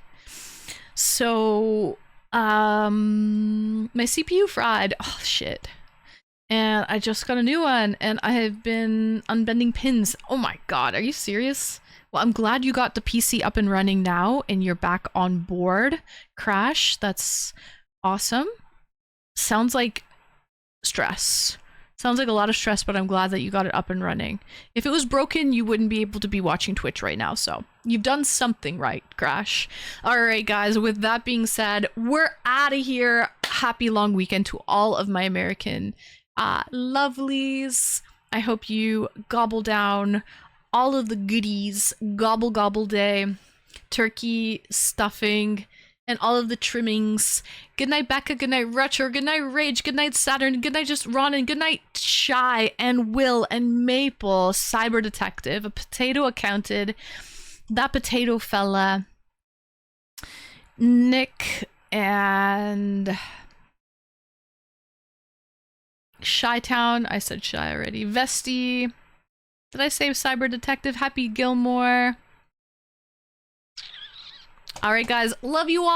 So, my CPU fried. Oh, shit. And I just got a new one, and I have been unbending pins. Oh my god, are you serious? Well, I'm glad you got the PC up and running now, and you're back on board, Crash. That's awesome. Sounds like stress. Sounds like a lot of stress, but I'm glad that you got it up and running. If it was broken, you wouldn't be able to be watching Twitch right now, so you've done something right, Crash. Alright, guys, with that being said, we're out of here. Happy long weekend to all of my American lovelies. I hope you gobble down all of the goodies. Gobble, gobble day. Turkey, stuffing, and all of the trimmings. Good night, Becca. Good night, Retro. Good night, Rage. Good night, Saturn. Good night, just Ronan. Good night, Shy and Will and Maple. Cyber Detective. A potato accounted. That potato fella. Nick and Shy-Town. I said Shy already. Vesty. Did I say Cyber Detective? Happy Gilmore. Alright, guys. Love you all.